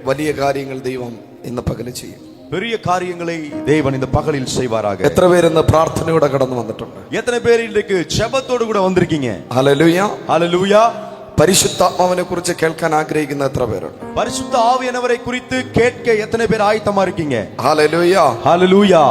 വലിയ കാര്യങ്ങൾ ദൈവം ഇന്ന് പകല് ചെയ്യും. பெரிய காரியங்களை தேவன் இந்த பகலில் செய்வாராக. എത്ര പേര് പ്രാർത്ഥനയോടെ കടന്നു വന്നിട്ടുണ്ട്? எத்தனை பேர் இன்றைக்கு ஜெபத்தோடு கூட வந்திருக்கீங்க? ഹല്ലേലൂയ, ஹல்லேலூயா. പരിശുദ്ധാത്മാവിനെ കുറിച്ച് കേൾക്കാൻ ആഗ്രഹിക്കുന്ന എത്ര പേരുണ്ട്? பரிசுத்த ஆவியானவரை குறித்து கேட்க எத்தனை பேர் ஆயத்தமா இருக்கீங்க? ഹല്ലേലൂയ, ஹல்லேலூயா.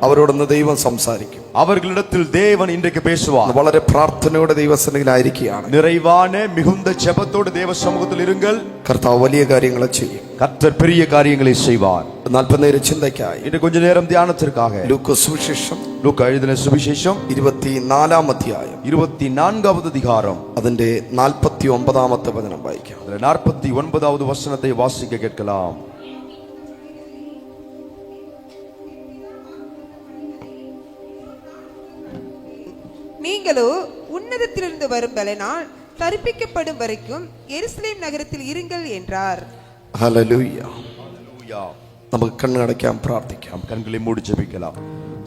അവരോടൊന്ന് ദൈവം സംസാരിക്കും. அவர்களிடத்தில் தேவன் இன்றைக்கு பேசுவார். വളരെ പ്രാർത്ഥനയോടെ ദൈവസന്നിധിയിലായിരിക്കുകയാണ്. நிறைவான மிகுந்த ஜெபத்தோடு தேவ சமூகத்தில் இருங்கள். കർത്താവ് വലിയ കാര്യങ്ങൾ ചെയ്യും. கர்த்தர் பெரிய காரியங்களை செய்வார். 40 നേരം ചിന്തയ്ക്കായി இன்று கொஞ்ச நேரம் தியானத்திற்காக ലൂക്കോസ് സുവിശേഷം லூக்கா எழுதின சுவிசேஷம் 24-ാം അധ്യായം 24வது அதிகாரம் അതിന്റെ 49ാമത്തെ വചനം വായിക്കാം. 49வது வசனத்தை வாசிக்க கேட்கலாம். நீங்களோ உன்னதத்திலிருந்து வரும் பலனால் தரிப்பிக்கப்படும் வரைக்கும் எருசலேம் நகரத்தில் இருங்கள் என்றார். ഹല്ലേലൂയ. ஹல்லேலூயா. നമുക്ക് കണ്ണടയ്ക്കാം, പ്രാർത്ഥിക്കാം. கண்களை மூடி ஜெபிக்கலாம்.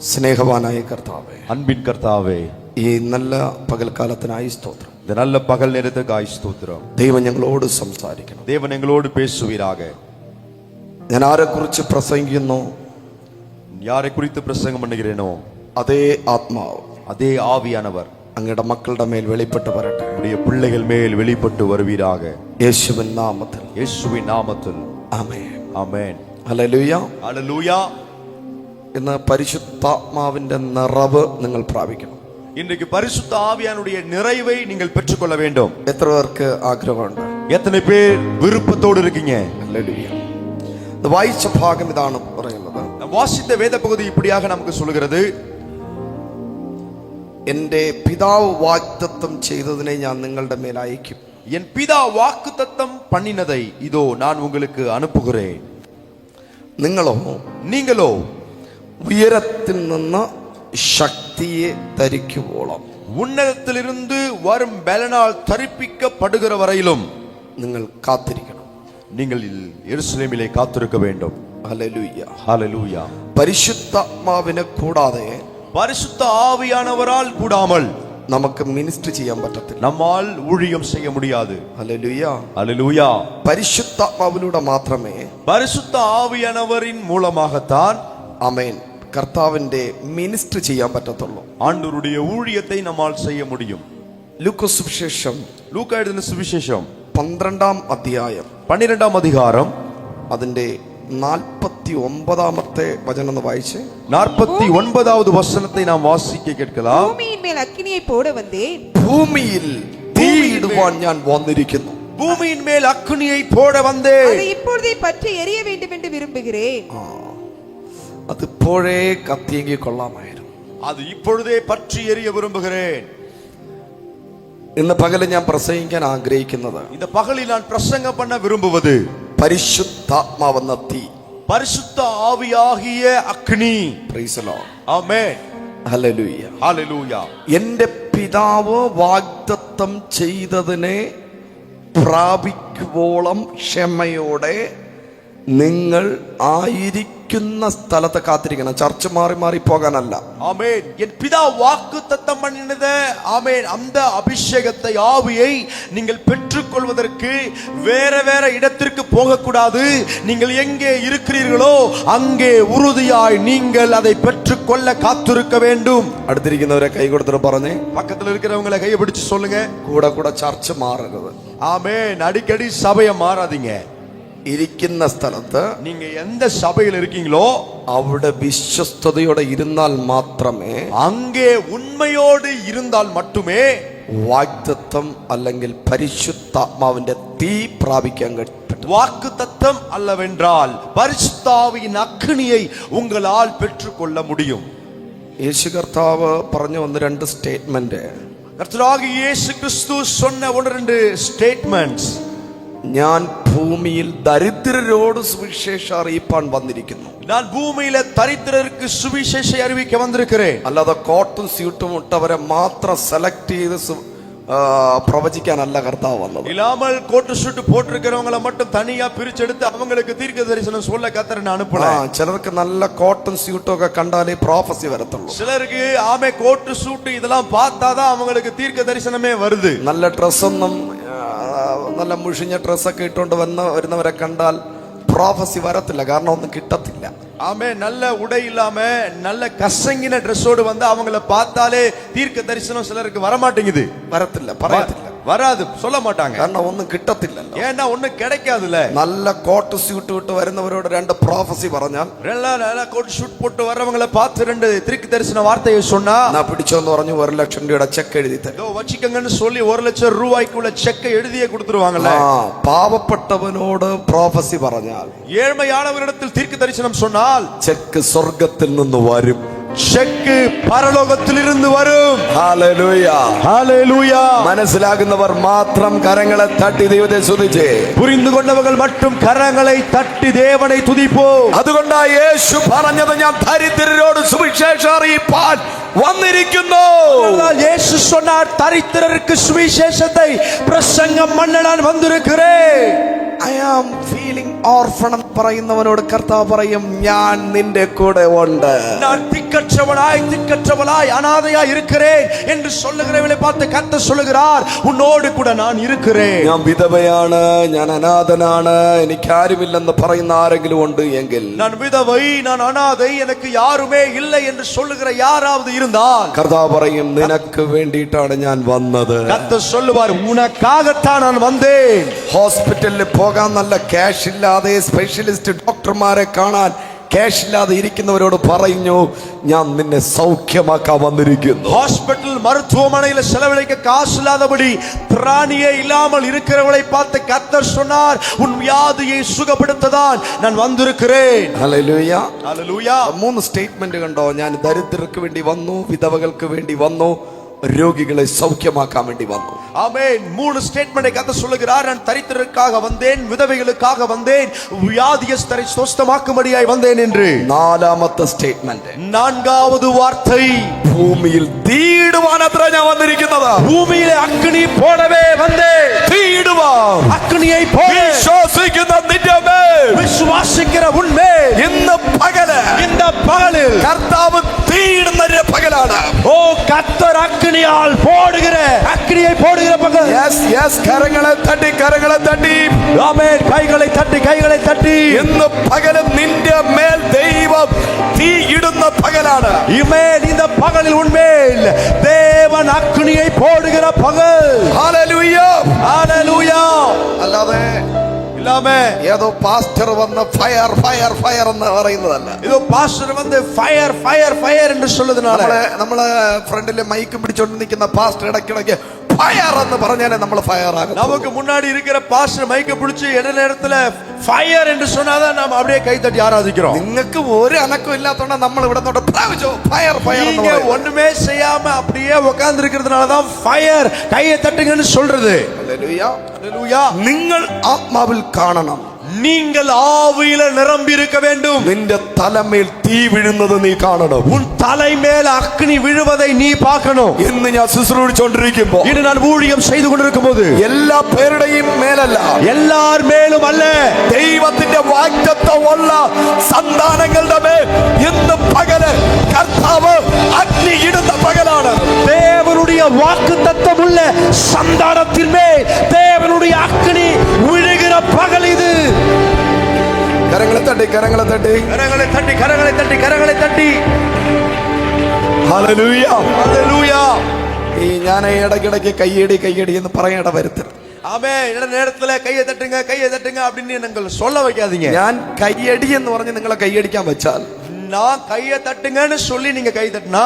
സ്നേഹവാനായ കർത്താവേ, அன்பின் கர்த்தாவே, ഈ നല്ല പകൽക്കാലത്തിനായി സ്തോത്രം. இந்த நல்ல பகல் நேரத்துக்காய் ஸ்தோத்திரம். ദൈവം ഞങ്ങളോട് സംസാരിക്കണം. தேவன் எங்களோடு பேசுவீராக. ഞാൻ ആരെക്കുറിച്ച് പ്രസംഗിക്കുന്നു, யாரை குறித்து பிரசங்கம் பண்ணுகிறேனோ അതേ ആത്മാവ്, அதே ஆவியானவர் അങ്ങയുടെ മക്കളുടെ മേൽ വെളിപ്പെട്ട് വരട്ടെ. உடைய பிள்ளைகள் மேல் வெளிப்பட்டு வருவீராக. യേശുവിൻ നാമത്തിൽ, இயேசுவின் நாமத்தில். ആമേൻ. ஆமென். ഹല്ലേലൂയ. ஹல்லேலூயா. ഇന്ന് പരിശുദ്ധാത്മാവിന്റെ നിറവ് നിങ്ങൾ പ്രാപിക്കണം. இன்றைக்கு பரிசுத்த ஆவியானுடைய நிறைவை நீங்கள் பெற்றுக்கொள்ள வேண்டும். എത്ര പേർക്ക് ആഗ്രഹമുണ്ട്? எத்தனை பேர் விருப்பத்தோடு இருக்கீங்க? ഹല്ലേലൂയ. ഇത് വായിച്ച ഭാഗം ഇതാണ് പറയുന്നത്. நாம் வாசித்த வேத பகுதி இப்படியாக நமக்கு சொல்கிறது. എന്റെ പിതാവ് വാഗ്ദത്തം ചെയ്തതിനെ ഞാൻ നിങ്ങളുടെ മേൽ അയക്കും. என் பிதா வாக்குத்தத்தம் பண்ணினதை இதோ நான் உங்களுக்கு அனுப்புகிறேன். நீங்களோ ഉയരത്തിൽ നിന്ന് ശക്തിയെ ധരിക്കുവോളം, உன்னதத்திலிருந்து வரும் பலனால் தரிப்பிக்கப்படுகிற வரையிலும் നിങ്ങൾ കാത്തിരിക്കണം. நீங்கள் எருசலேமிலே காத்திருக்க வேண்டும். ഹല്ലേലൂയ. ஹல்லேலூயா. പരിശുദ്ധാത്മാവിനെ കൂടാതെ பரிசுத்த ஆவியானவரால் கூடாமல் നമുക്ക് മിനിസ്റ്റർ ചെയ്യാൻ പറ്റത്തില്ല. நம்மால் ஊழியம் செய்ய முடியாது. ഹല്ലേലൂയ. ஹல்லேலூயா. പരിശുദ്ധാത്മാവിലൂടെ മാത്രമേ, பரிசுத்த ஆவியானவரின் மூலமாகத்தான் ആമേൻ, കർത്താവിന്റെ മിനിസ്റ്റർ ചെയ്യാൻ പറ്റത്തുള്ളൂ. ஆண்டவருடைய ஊழியத்தை நம்மால் செய்ய முடியும். ലൂക്കോസ് സുവിശേഷം லூக்கா எழுதின சுவிசேஷம் 12-ാം അധ്യായം 12ാம் அதிகாரம் അതിന്റെ 49ാമത്തെ വചനം ഒന്ന് വായിച്ച്. 49வது വചനத்தை நாம் வாசிக்க கேட்கலாம். பூமியின் மேல் அக்கினியை போட வந்தேன். ഭൂമിയിൽ തീയിടുവാൻ ഞാൻ വന്നിരിക്കുന്നു. பூமியின் மேல் அக்கினியை போட வந்தேன். அதை இப்பொழுதே பற்றி எரிய வேண்டும் என்று விரும்புகிறேன். അതിപ്പോഴേ കത്തിയെങ്കിൽ കൊള്ളാമായിരുന്നു. அது இப்பொழுதே பற்றி எரிய விரும்புகிறேன். ഇന്ന് പകല് ഞാൻ പ്രസംഗിക്കാൻ ആഗ്രഹിക്കുന്നത്, இந்த பகலில் நான் பிரசங்கம் பண்ண விரும்புவது പരിശുദ്ധാത്മാവെന്ന തീ, பரிசுத்த ஆவியாகிய அக்னி. Praise the Lord. Amen. Hallelujah. Hallelujah. എന്റെ പിതാവ് വാഗ്ദത്തം ചെയ്തതിനെ പ്രാപിക്കുവോളം ക്ഷമയോടെ നിങ്ങൾ ആയിരിക്കുന്ന സ്ഥലത്ത് കാത്തിരിക്കണം. ചർച്ച മാറി മാറി പോകാനല്ല. ஆமென். என் பிதா வாக்குத்தத்தம் பண்ணினத, ஆமென், அந்த அபிஷேகத்தை, ஆவியை நீங்கள் பெற்றுக்கொள்வதற்கு வேற வேற இடத்திற்கு போகக்கூடாது. நீங்கள் எங்கே இருக்கிறீர்களோ அங்கே உறுதியாய் நீங்கள் அதை பெற்றுக்கொள்ள காத்திருக்க வேண்டும். അടുത്തിരിക്കുന്നവരെ കൈ കൊടുത്തിട്ട് പറഞ്ഞേ, பக்கத்தில் இருக்கிறவங்களை கையை பிடிச்சு சொல்லுங்க, കൂടെ കൂടെ ചർച്ച മാറരുത്. ஆமென். அடிக்கடி சபையை மாறாதீங்க. ഇരിക്കുന്ന സ്ഥലത്ത് நீங்க எந்த சபையில் இருக்கீங்களோ അവിടെ വിശ്വസ്തയോടെ ഇരുന്നാൽ മാത്രമേ, அங்கே உண்மையோடு இருந்தால் மட்டுமே വാഗ്ദത്തം അല്ലെങ്കിൽ പരിശുദ്ധാത്മാവിന്റെ തീ പ്രാപിക്കാൻ കഴിയും. வாக்குத்தத்தம் அல்லவென்றால் பரிசுத்தாவியின் அக்கினியை உங்களால் பெற்றுக்கொள்ள முடியும். യേശു കർത്താവ് പറഞ്ഞ 1-2 സ്റ്റേറ്റ്മെന്റ്, கர்த்தராகிய இயேசு கிறிஸ்து சொன்ன 1-2 ஸ்டேட்மெண்ட்ஸ். ഞാൻ ഭൂമിയിൽ ദരിദ്രരോട് സുവിശേഷം അറിയിപ്പാൻ വന്നിരിക്കുന്നു. நான் பூமியில தரித்திரருக்கு சுவிசேஷத்தை அறிவிக்க வந்திருக்கிறேன். അല്ലാതെ കോട്ടും സ്യൂട്ടും ഇട്ടവരെ മാത്രം സെലക്ട് ചെയ്ത് പ്രവചിക്കാനല്ല കർത്താവ് വന്നത്. இல்லாமல் கோட்டு சூட் போட்டிருக்கிறவங்களை மட்டும் தனியா பிரிச்செடுத்து அவங்களுக்கு தீர்க்க தரிசனம் சொல்ல கர்த்தர் அனுப்பல. ചിലർക്ക് നല്ല കോട്ടും സ്യൂട്ടും ഒക്കെ കണ്ടാലേ പ്രോഫസി വരത്തുള്ളൂ. சிலருக்கு ஆமே கோட்டு சூட் இதெல்லாம் பார்த்தாதான் அவங்களுக்கு தீர்க்க தரிசனமே வருது. നല്ല ഡ്രസ്സൊന്നും, നല്ല മുഷിഞ്ഞ ഡ്രസ്സൊക്കെ ഇട്ടുകൊണ്ട് വരുന്നവരെ കണ്ടാൽ പ്രോഫസി വരത്തില്ല, കാരണം ഒന്നും കിട്ടത്തില്ല. ஆமே, நல்ல உடை இல்லாம நல்ல கசங்கின ட்ரெஸ்ஸோடு வந்து அவங்கள பார்த்தாலே தீர்க்க தரிசனம் சிலருக்கு வர மாட்டேங்குது. വരത്തില്ല, പറയത്തില്ല, வராது, சொல்ல மாட்டாங்க. കാരണം ഒന്നും കിട്ടത്തില്ല. ஏன்னா ஒண்ணும் கிடைக்காதுல. നല്ല കോട്ട് സ്യൂട്ട് വിട്ട് വരുന്നവരോട് 2 പ്രോഫസി പറഞ്ഞാൽ, நல்ல கோட் ஷூட் போட்டு வர்றவங்கள பார்த்து 2 தீர்க்க தரிசன வார்த்தையை சொன்னா, நான் പിടിച്ചോന്ന് പറഞ്ഞു 1 ലക്ഷം രൂപയുടെ ചെക്ക് എഴുതി തരും. இதோ வச்சிக்கங்கன்னு சொல்லி 1 லட்சம் ரூபாய்க்குள்ள செக்கை எழுதியே கொடுத்துருவாங்கல்ல. പാവപ്പെട്ടവനോട് പ്രോഫസി പറഞ്ഞാൽ, ஏழ்மையானவரிடத்தில் தீர்க்க தரிசனம் சொன்னால் ചെക്ക് സ്വർഗത്തിൽ നിന്ന് വരും, ചെക്ക് പരലോകത്തിലിருந்து വരും. Hallelujah, hallelujah. മനസ്സിലാകുന്നവർ മാത്രം കരങ്ങളെ തട്ടി ദൈവത്തെ സ്തുതിച്ചേ. புரிந்து கொண்டவர்கள் மட்டும் கரங்களை தட்டி தேவனை துதிப்போம். അതുകൊണ്ടാ യേശു പറഞ്ഞത്, ഞാൻ ദരിദ്രരോട് സുവിശേഷം അറിയിപ്പാൻ വന്നിരിക്കുന്നു. இயேசு சொன்னார், தரித்திரருக்கு சுவிசேஷத்தை பிரசங்கம் பண்ண நான் வந்திருக்கிறேன். I am feeling orphan എന്ന് പറയുന്നവനോട് കർത്താവ് പറയും, ഞാൻ നിന്റെ കൂടെ ഉണ്ട്. நான் திக்கற்றவளாய் அனாதையாய் இருக்கிறேன் என்று சொல்லுகிறவளை பார்த்து கர்த்தர் சொல்லுகிறார், உன்னோடு கூட நான் இருக்கிறேன். ഞാൻ വിധവയാണ്, ഞാൻ അനാഥനാണ്, എനിക്ക് ആരുമില്ലെന്ന് പറയുന്ന ആരെങ്കിലും ഉണ്ട് എങ്കിൽ, நான் விதவை, நான் அனாதை, எனக்கு யாருமே இல்லை என்று சொல்லுகிற யாராவது இருந்தால், കർത്താവ് പറയും, നിനക്ക് വേണ്ടിയിട്ടാണ് ഞാൻ വന്നത്. கர்த்தர் சொல்லுவார், உனக்காகத்தான் நான் வந்தேன். ഹോസ്പിറ്റലിൽ പോകാൻ നല്ല ക്യാഷ് ഇല്ലാതെ സ്പെഷ്യലിസ്റ്റ് ഡോക്ടർമാരെ കാണാൻ ക്യാഷ് ഇല്ലാതെ ഇരിക്കുന്നവരോട് പറഞ്ഞു, ഞാൻ നിന്നെ സൗഖ്യമാക്കാൻ വന്നിരിക്കുന്നു. ஹாஸ்பிடல் மருத்துவமனையில செலவழிக்க காசு இல்லாதபடி திராணியே இல்லாமல் இருக்கிறவளை பார்த்து கர்த்தர் சொன்னார், உன் வியாதியை சுகப்படுத்ததான் நான் வந்திருக்கிறேன். Hallelujah, hallelujah. 3 സ്റ്റേറ്റ്മെന്റ് കണ്ടോ? ഞാൻ ദരിദ്രർക്ക് വേണ്ടി വന്നു, വിധവകൾക്ക് വേണ്ടി വന്നു, രോഗികളെ സൗഖ്യമാക്കാൻ വേണ്ടി വന്നു. ஆமென். 3 ஸ்டேட்மெண்டை கர்த்தர் சொல்லுகிறார். நான் தரித்திரருக்காக வந்தேன், விதவைகளுக்காக வந்தேன், வியாதியஸ்தரை சுஸ்தமாக்கும்படியாய் வந்தேன் என்று. 4ാമത്തെ സ്റ്റേറ്റ്മെന്റ്, 4வது வார்த்தை, ഭൂമിയിൽ തീയിടുവാനത്രേ ഞാൻ വന്നിരിക്കുന്നത്. பூமியிலே அக்கினி போடவே வந்தேன். തീയിടുവാൻ, அக்கினியை போட വിശ്വസിക്കുന്ന നിന്റെ മേൽ, விசுவாசிக்கிற உன்மேல் ഇന്ന് പകല്, இந்த பகலில் കർത്താവ് തീയിടുന്ന പകലാണ്. ஓ, கர்த்தர் அக்கினியால் போடுகிற, அக்கினியை போடுகிற பகல். യെസ്, കരങ്ങളെ തട്ടി, കരങ്ങളെ തട്ടി. ஆமென். கைகளை தட்டி, கைகளை தட்டி. ഇന്ന് പകല് നിന്റെ മേൽ ദൈവം തീയിടുന്ന പകലാണ്. இமேல், இந்த பகலில் உன்மேல் தேவன் அக்கினியை போடுகிற பகல். ഹല്ലേലൂയ, ஹல்லேலூயா. അല്ലാതെ இல்லாம ഏതോ പാസ്റ്റർ വന്ന് ഫയർ ഫയർ ഫയർ എന്ന് പറയുന്നതല്ല. இதோ பாஸ்டர் வந்து ஃபயர் ஃபயர் ஃபயர் என்று சொல்லுதுனால, നമ്മള് ഫ്രണ്ടില് മൈക്കും പിടിച്ചോണ്ട് നിൽക്കുന്ന പാസ്റ്റർ ഇടയ്ക്കിടയ്ക്ക് ഫയർ എന്ന് പറഞ്ഞാലേ നമ്മൾ ഫയർ ആകും. நமக்கு முன்னாடி இருக்கிற பாஸ்டர் மைக்க பிடிச்சு இட நேரத்துல ஃபயர் என்று சொன்னாதான் நாம அப்படியே கை தட்டி ஆராதிக்கிறோம். നിങ്ങൾക്ക് ഒരു അനക്കം ഇല്ലാത്തോണ്ട് നമ്മൾ ഇവിടെ ഫയർ ഫയർ நீங்க ஒண்ணுமே செய்யாம அப்படியே உட்கார்ந்து இருக்கிறதுனாலதான் ஃபயர், கையை தட்டுங்கன்னு சொல்றது. ஹல்லேலூயா. നിങ്ങൾ ആത്മാവിൽ കാണണം, நீங்கள் ஆவியில நிரம்பி இருக்க வேண்டும். നിന്റെ തലമേൽ തീ വീഴുന്നത് നീ കാണണം. உன் தலை மேல அக்கினி விழுவதை நீ பார்க்கணும். ഇന്ന് ഞാൻ ശുശ്രൂഷിച്ചുകൊണ്ടിരിക്കുമ്പോ, இன்று நான் ஊழியம் செய்து கொண்டிருக்கும் போது എല്ലാ പേരുടെയും മേലല്ല, எல்லார் மேலும் அல்ல, ദൈവത്തിന്റെ വാഗ്ദത്തമുള്ള സന്താനങ്ങളുടെ മേൽ ഇന്ന് പകല് കർത്താവ് അഗ്നി ഇടുന്ന പകലാണ്. தேவனுடைய வாக்குத்தத்தம் உள்ள சந்தானத்தின் மேல் தேவனுடைய அக்கினி விழுகிற பகல் இது. കരങ്ങളെ തട്ടി, കരങ്ങളെ തട്ടി, கரங்களை தட்டி, கரங்களை தட்டி, கரங்களை தட்டி. ഹല്ലേലൂയ, ஹல்லேலூயா. ഈ ഞാൻ ഇടയ്ക്കിടയ്ക്ക് കയ്യടി എന്ന് പറയേണ്ട വരുത്തരുത്. ஆமென். இந்த நேரத்துல கையை தட்டுங்க, கையை தட்டுங்க அப்படின்னு நீங்கள் சொல்ல வைக்காதீங்க. ഞാൻ കയ്യടി എന്ന് പറഞ്ഞ് നിങ്ങളെ കയ്യടിക്കാൻ വെച്ചാൽ, நான் கையை தட்டுங்கன்னு சொல்லி நீங்க கை தட்டினா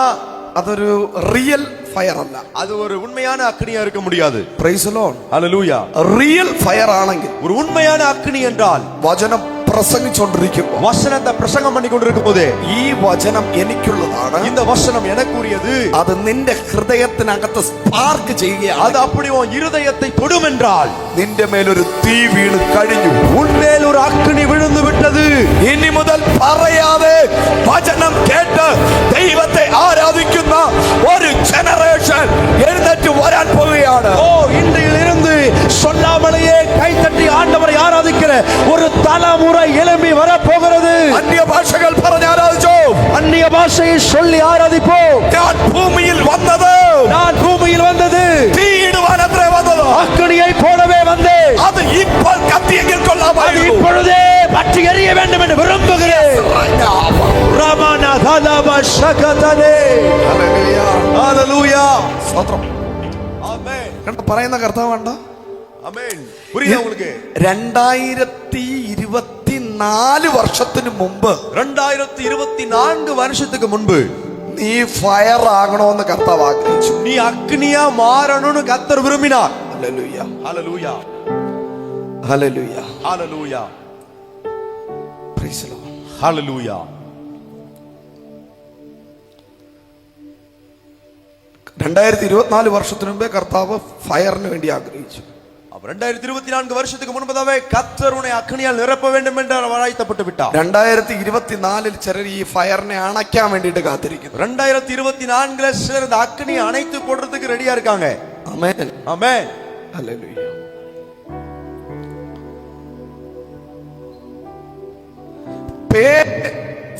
അതൊരു റിയൽ ഫയർ അല്ല, அது ஒரு உண்மையான அக்கினியா இருக்க முடியாது. Price the Lord. Hallelujah. Real fire ആണെങ്കിൽ, ஒரு உண்மையான அக்கினி என்றால், വചനം പ്രസംഗിച്ചുകൊണ്ടിരിക്കുമ്പോൾ, வசனத்தை பிரசங்கம் பண்ணி கொண்டிருக்கும் போது, ഈ വചനം എനിക്കുള്ളതാണ്, இந்த வசனம் எனக்குரியது, അത് നിന്റെ ഹൃദയത്തിനകത്ത് സ്പാർക്ക് ചെയ്യുകയാണ്. அது அப்படி உன் இருதயத்தை தொடும் என்றால், നിന്റെ മേലൊരു തീ വീണ് കഴിഞ്ഞു, உன்மேல் ஒரு அக்கினி விழுந்து விட்டது. ഇനി മുതൽ പറയാതെ വചനം കേട്ട് ദൈവത്തെ ആരാധിക്കുന്ന ഒരു ജനറേഷൻ എഴുന്നേറ്റ് വരാൻ പോവുകയാണ്. ஓ, இன்றிலிருந்து சொல்லாமலேயே கைத்தட்டி ஆண்டவரை ஆராதிக்கிற ஒரு தலைமுறை எழும்பி வர போகிறது. അന്യഭാഷകൾ പറഞ്ഞ് ആരാധിച്ചോ, அந்நிய பாஷையை சொல்லி ஆராதிப்போம். ഞാൻ ഭൂമിയിൽ വന്നത്, நான் பூமியில் வந்தது തീയിടുവാൻ അത്രേ വന്നത്, அக்கினியை போடவே வந்தேன். അത് ഇപ്പോൾ കത്തിയെങ്കിൽ அது കൊള്ളാമായിരുന്നു. இப்பொழுதே பற்றி செய்ய வேண்டும் என்று விரும்புகிறேன். ഹല്ലേലൂയ. സ്തോത്രം. ആമേൻ. കണ്ടോ പറയുന്ന കർത്താവുണ്ടോ? ആമേൻ. പുരിയുതാ உங்களுக்கு? 2024 വർഷത്തിന് മുമ്പ് 2024 വർഷத்துக்கு മുൻപ് നീ ഫയർ ആകണമെന്ന് കർത്താവ് ആഗ്രഹിച്ചു. നീ അഗ്നിയാ മാറണമെന്ന് കർത്തർ വിരുമ്പിനാർ. Hallelujah. Hallelujah. Hallelujah. Hallelujah. Praise the Lord. Hallelujah. 2024 വർഷത്തിന് മുമ്പേ കർത്താവ് ഫയറിന് വേണ്ടി ആഗ്രഹിച്ചു. 2024 வருஷத்துக்கு முன்பதாவே கர்த்தர் உன்னை அக்னியால் நிரப்ப வேண்டும் என்று வாய்த்தப்பட்டு விட்டார். 2024 ചിലർ ഈ ഫയറിനെ അണയ്ക്കാൻ വേണ്ടിയിട്ട് കാത്തിരിക്കുന്നു. 2024 சிலர் இந்த அக்னியை அணைத்து போடுறதுக்கு ரெடியா இருக்காங்க. ആമേൻ. ஆமென். ഹല്ലേലൂയ.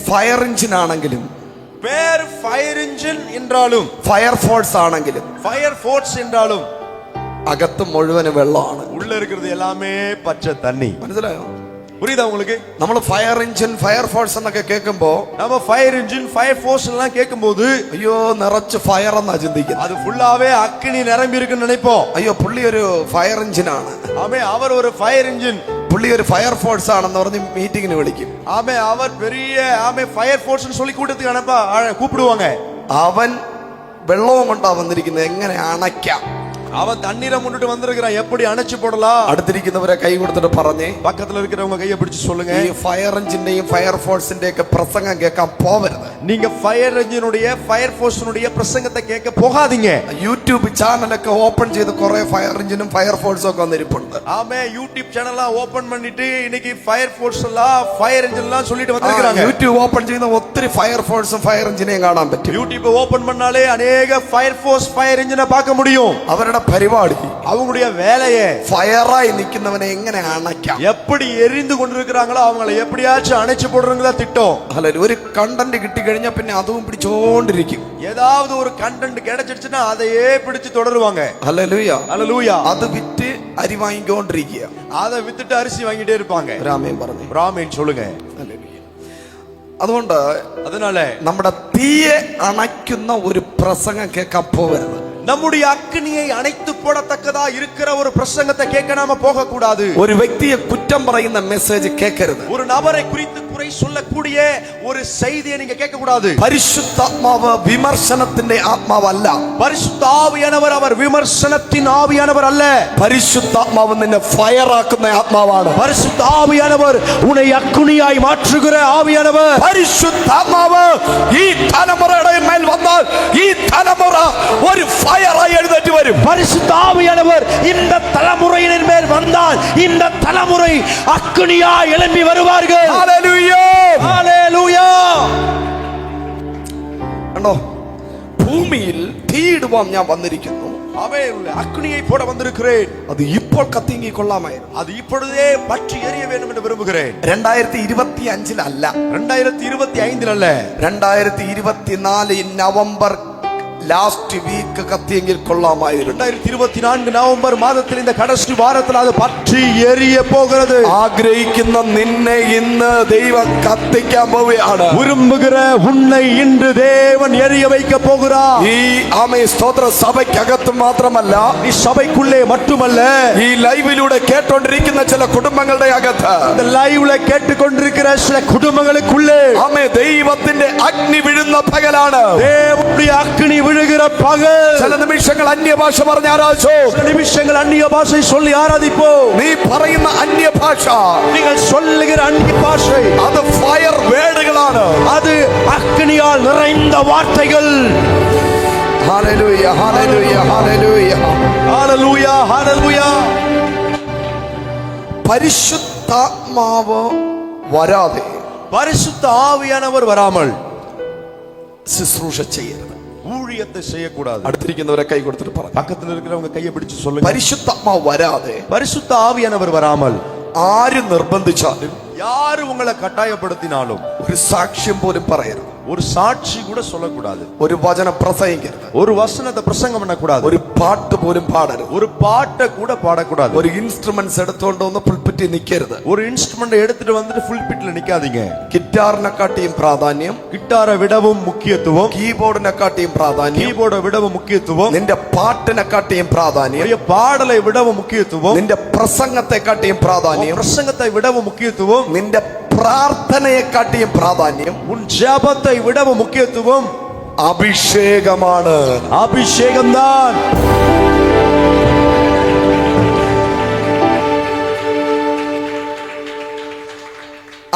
ഫയർ എഞ്ചിൻ ആണെങ്കിലും பேர் ஃபயர் என்ஜின் என்றாலும் ഫയർ ഫോഴ്സ് ആണെങ്കിലും ஃபயர் ஃபோர்ஸ் என்றாலும் അകത്ത് മുഴുവനും വെള്ളമാണ്. உள்ள இருக்கிறது எல்லாமே பச்சை தண்ணி. മനസ്സിലായോ? புரியுதா உங்களுக்கு? നമ്മൾ ഫയർ എഞ്ചിൻ ഫയർ ഫോഴ്സ് എന്നൊക്കെ കേൾക്കുമ്പോ நம்ம ஃபயர் என்ஜின் ஃபயர் ஃபோர்ஸ் எல்லாம் കേൾക്കുம்போது അയ്യോ നിറച്ച് ഫയർ എന്നാ ചിന്തിക്കുന്നത്. அது ஃபுல்லாவே அக்னி நிரம்பி இருக்குன்னு நினைப்போம். അയ്യോ പുള്ളി ഒരു ഫയർ എഞ്ചിൻ ആണ്, ஆமே அவர் ஒரு ஃபயர் என்ஜின், പുള്ളി ഒരു ഫയർ ഫോഴ്സ് ആണെന്ന് പറഞ്ഞ് മീറ്റിങ്ങിന് വിളിക്കും. ஆமே அவர் பெரிய ஆமே ஃபயர் ஃபோர்ஸ்னு சொல்லி கூட்டத்துக்கு அனுப்ப கூப்பிடுவாங்க. അവൻ വെള്ളവും കൊണ്ടാ വന്നിരിക്കുന്നത്, എങ്ങനെ അണയ്ക്കാം. அவன் தண்ணீரை முன்னிட்டு வந்திருக்கிறான், எப்படி அணைச்சு போடலாம். അടുത്തിരിക്കുന്നവരെ കൈ കൊടുത്തിട്ട് പറഞ്ഞേ, பக்கத்துல இருக்கிறவங்க கையை பிடிச்சு சொல்லுங்க, ഈ ഫയർ എഞ്ചിന്റെയും ഫയർ ഫോഴ്സിന്റെ ഒക്കെ പ്രസംഗം കേൾക്കാൻ പോവരുത്. நீங்க ஃபயர் என்ஜினுடைய ஃபயர் ஃபோர்ஸினுடைய பிரசங்கத்தை கேட்க போகாதீங்க. യൂട്യൂബ് ചാനലൊക്കെ ഓപ്പൺ ചെയ്ത് കുറെ ഫയർ എഞ്ചിനും ഫയർ ഫോഴ്സും ഒക്കെ വന്നിരിപ്പുണ്ട്. ஆமே யூடியூப் சேனல்லாம் ஓபன் பண்ணிட்டு இன்னைக்கு ஃபயர் ஃபோர்ஸ் எல்லாம் ஃபயர் என்ஜின் எல்லாம் சொல்லிட்டு வந்திருக்காங்க. യൂട്യൂബ് ഓപ്പൺ ചെയ്യുന്ന ഒത്തിരി ഫയർ ഫോഴ്സും ഫയർ എഞ്ചിനെയും കാണാൻ പറ്റും. யூடியூப் ஓபன் பண்ணாலே அநேக ஃபயர் ஃபோர்ஸ் ஃபயர் என்ஜினை பார்க்க முடியும். അവരുടെ പരിപാടി, அவங்களுடைய வேலையே ഫയറായി നിൽക്കുന്നവനെ എങ്ങനെ അണയ്ക്കാം, எப்படி எரிந்து கொண்டிருக்கிறாங்களோ அவங்களை எப்படியாச்சும் அணைச்சு போடுறதுல திட்டம். അല്ല ഒരു കണ്ടന്റ് കിട്ടിക്കഴിഞ്ഞാൽ പിന്നെ അതും പിടിച്ചോണ്ടിരിക്കും. ஏதாவது ஒரு கண்டென்ட் கிடைச்சிடுச்சுன்னா அதையே பிடிச்சு தொடருவாங்க. ഹല്ലേലൂയ. ஹல்லேலூயா. അത് വിറ്റ് അരി വാങ്ങിക്കൊണ്ടിരിക്കുക. அதை வித்துட்டு அரிசி வாங்கிட்டே இருப்பாங்க. രാമേൻ പറഞ്ഞു. பிராமின் சொல்லுங்க. ഹല്ലേലൂയ. അതുകൊണ്ട് அதனால നമ്മുടെ തീയെ അണയ്ക്കുന്ന ഒരു പ്രസംഗം കേൾക്കാൻ പോകരുത്. நம்முடைய அக்னியை அணைத்து போடத்தக்கதா இருக்கிற ஒரு பிரசங்கத்தை கேட்க நாம போக கூடாது. ഒരു വ്യക്തിയെ കുറ്റം പറയുന്ന മെസ്സേജ് കേൾക്കരുത്. ஒரு நபரை குறித்து குறை சொல்லக்கூடிய ஒரு செய்தியை நீங்க கேட்க கூடாது. പരിശുദ്ധാത്മാവ് വിമർശനത്തിന്റെ ആത്മാവല്ല. பரிசுத்த ஆவியானவர் அவர் விமர்சனத்தின் ஆவியானவர் அல்ல. പരിശുദ്ധാത്മാവ് നിന്നെ ഫയറാക്കുന്ന ആത്മാവാണ്. பரிசுத்த ஆவியானவர் உன்னை அக்னியாய் மாற்றுகிற ஆவியானவர். പരിശുദ്ധാത്മാവ് ഈ തലമുറയുടെ മേൽ വന്നാൽ ഈ തലമുറ ഒരു ഫയറായി എഴുന്നേറ്റ് വരും. பரிசுத்த ஆவியானவர் இந்த தலைமுறையினர் மேல் வந்தால் இந்த தலைமுறை அக்னியாய் எழும்பி வருவார்கள். ഹല്ലേലൂയ. ஹல்லேலூயா. കണ്ടോ, ഭൂമിയിൽ തീയിടുവാൻ ഞാൻ വന്നിരിക്കുന്നു. ஆமென். அக்னியை போட வந்திருக்கிறேன். അത് ഇപ്പോൾ കത്തിയെങ്കിൽ കൊള്ളാമായിരുന്നു. அது இப்பொழுதே பற்றி எரிய வேண்டும் என்று விரும்புகிறேன். 2025 അല്ല, 2025 அல்ல, 2024 നവംബർ ലാസ്റ്റ് വീക്ക് കത്തിയെങ്കിൽ കൊള്ളാമായിരുന്നു. 2024 நவம்பர் மாதத்தில் இந்த கடைசி வாரத்தில் அது பற்றி எரிய போகிறது. ആഗ്രഹിക്കുന്ന നിന്നെ ഇന്ന് ദൈവം കത്തിക്കാൻ പോവുകയാണ്. விரும்புகிற உன்னை இன்று தேவன் எரிய வைக்க போகிறார். ഈ ആമേ സ്തോത്ര സഭയ്ക്കകത്ത് മാത്രമല്ല, நீ சபைக்குள்ளே மட்டுமல்ல, ഈ ലൈവിലൂടെ കേട്ടോണ്ടിരിക്കുന്ന ചില കുടുംബങ്ങളുടെ അകത്ത് இந்த லைவ்ல கேட்டுக்கொண்டிருக்கிற சில குடும்பங்களுக்குள்ளே ആമേ ദൈവത്തിന്റെ അഗ്നി വീഴുന്ന പകലാണ്. தேவனுடைய அக்னி விழுகிற பகல். ചില നിമിഷങ്ങൾ അന്യഭാഷ പറഞ്ഞ് ആരാധിച്ചോ. சில நிமிஷங்கள் அந்நிய பாஷை சொல்லி ஆராதிப்போம். നീ പറയുന്ന അന്യഭാഷ, நீங்கள் சொல்லுகிற அந்நிய பாஷை അത് ഫയർ വേർഡുകളാണ്. அது அக்னியால் நிறைந்த வார்த்தைகள். Hallelujah, hallelujah, hallelujah. Hallelujah. Hallelujah. പരിശുദ്ധാത്മാവ് വരാതെ பரிசுத்த ஆவியானவர் வராமல் ശുശ്രൂഷ ചെയ്യരുത്. ஊழியத்தை செய்யக்கூடாது. അടുത്തിരിക്കുന്നവരെ കൈ കൊടുത്തിട്ട് പറഞ്ഞു. பக்கத்துல இருக்கிறவங்க கையை பிடிச்சு சொல்லுங்க. പരിശുദ്ധാത്മാവ് വരാതെ பரிசுத்த ஆவியானவர் வராமல் ആര് നിർബന്ധിച്ചാലും யாரு உங்களை கட்டாயப்படுத்தினாலும் ഒരു സാക്ഷ്യം പോലും പറയരുത്. ஒரு சாட்சி கூட சொல்லக்கூடாது. ഒരു വചനം പ്രസംഗിക്കരുത്. ஒரு வசனத்தை பிரசங்கம் பண்ணக்கூடாது. ഒരു പാട്ട് പോലും പാടരുത്. ஒரு பாட்டை கூட பாடக்கூடாது. ഒരു ഇൻസ്ട്രുമെന്റ്സ് എടുത്തുകൊണ്ട് വന്ന് പുൽപിറ്റിൽ നിൽക്കരുത്. ஒரு இன்ஸ்ட்ருமெண்ட் எடுத்துட்டு வந்துட்டு ஃபுல் பிட்ல நிக்காதீங்க. ഗിറ്റാറിനെക്കാട്ടിയും പ്രാധാന്യം, கிட்டாரை விடவும் முக்கியத்துவம், കീബോർഡിനെക്കാട്ടിയും പ്രാധാന്യം, கீபோர்டை விடவும் முக்கியத்துவம், നിന്റെ പാട്ടിനെക്കാട്ടിയും പ്രാധാന്യം, பாடலை விடவும் முக்கியத்துவம், നിന്റെ പ്രസംഗത്തെക്കാട്ടിയും പ്രാധാന്യം, பிரசங்கத்தை விடவும் முக்கியத்துவம், നിന്റെ പ്രാർത്ഥനയെക്കാട്ടിയും പ്രാധാന്യം, உன் ஜெபத்தை விடவும் முக்கியத்துவம் അഭിഷേകമാണ്. அபிஷேகம்தான்.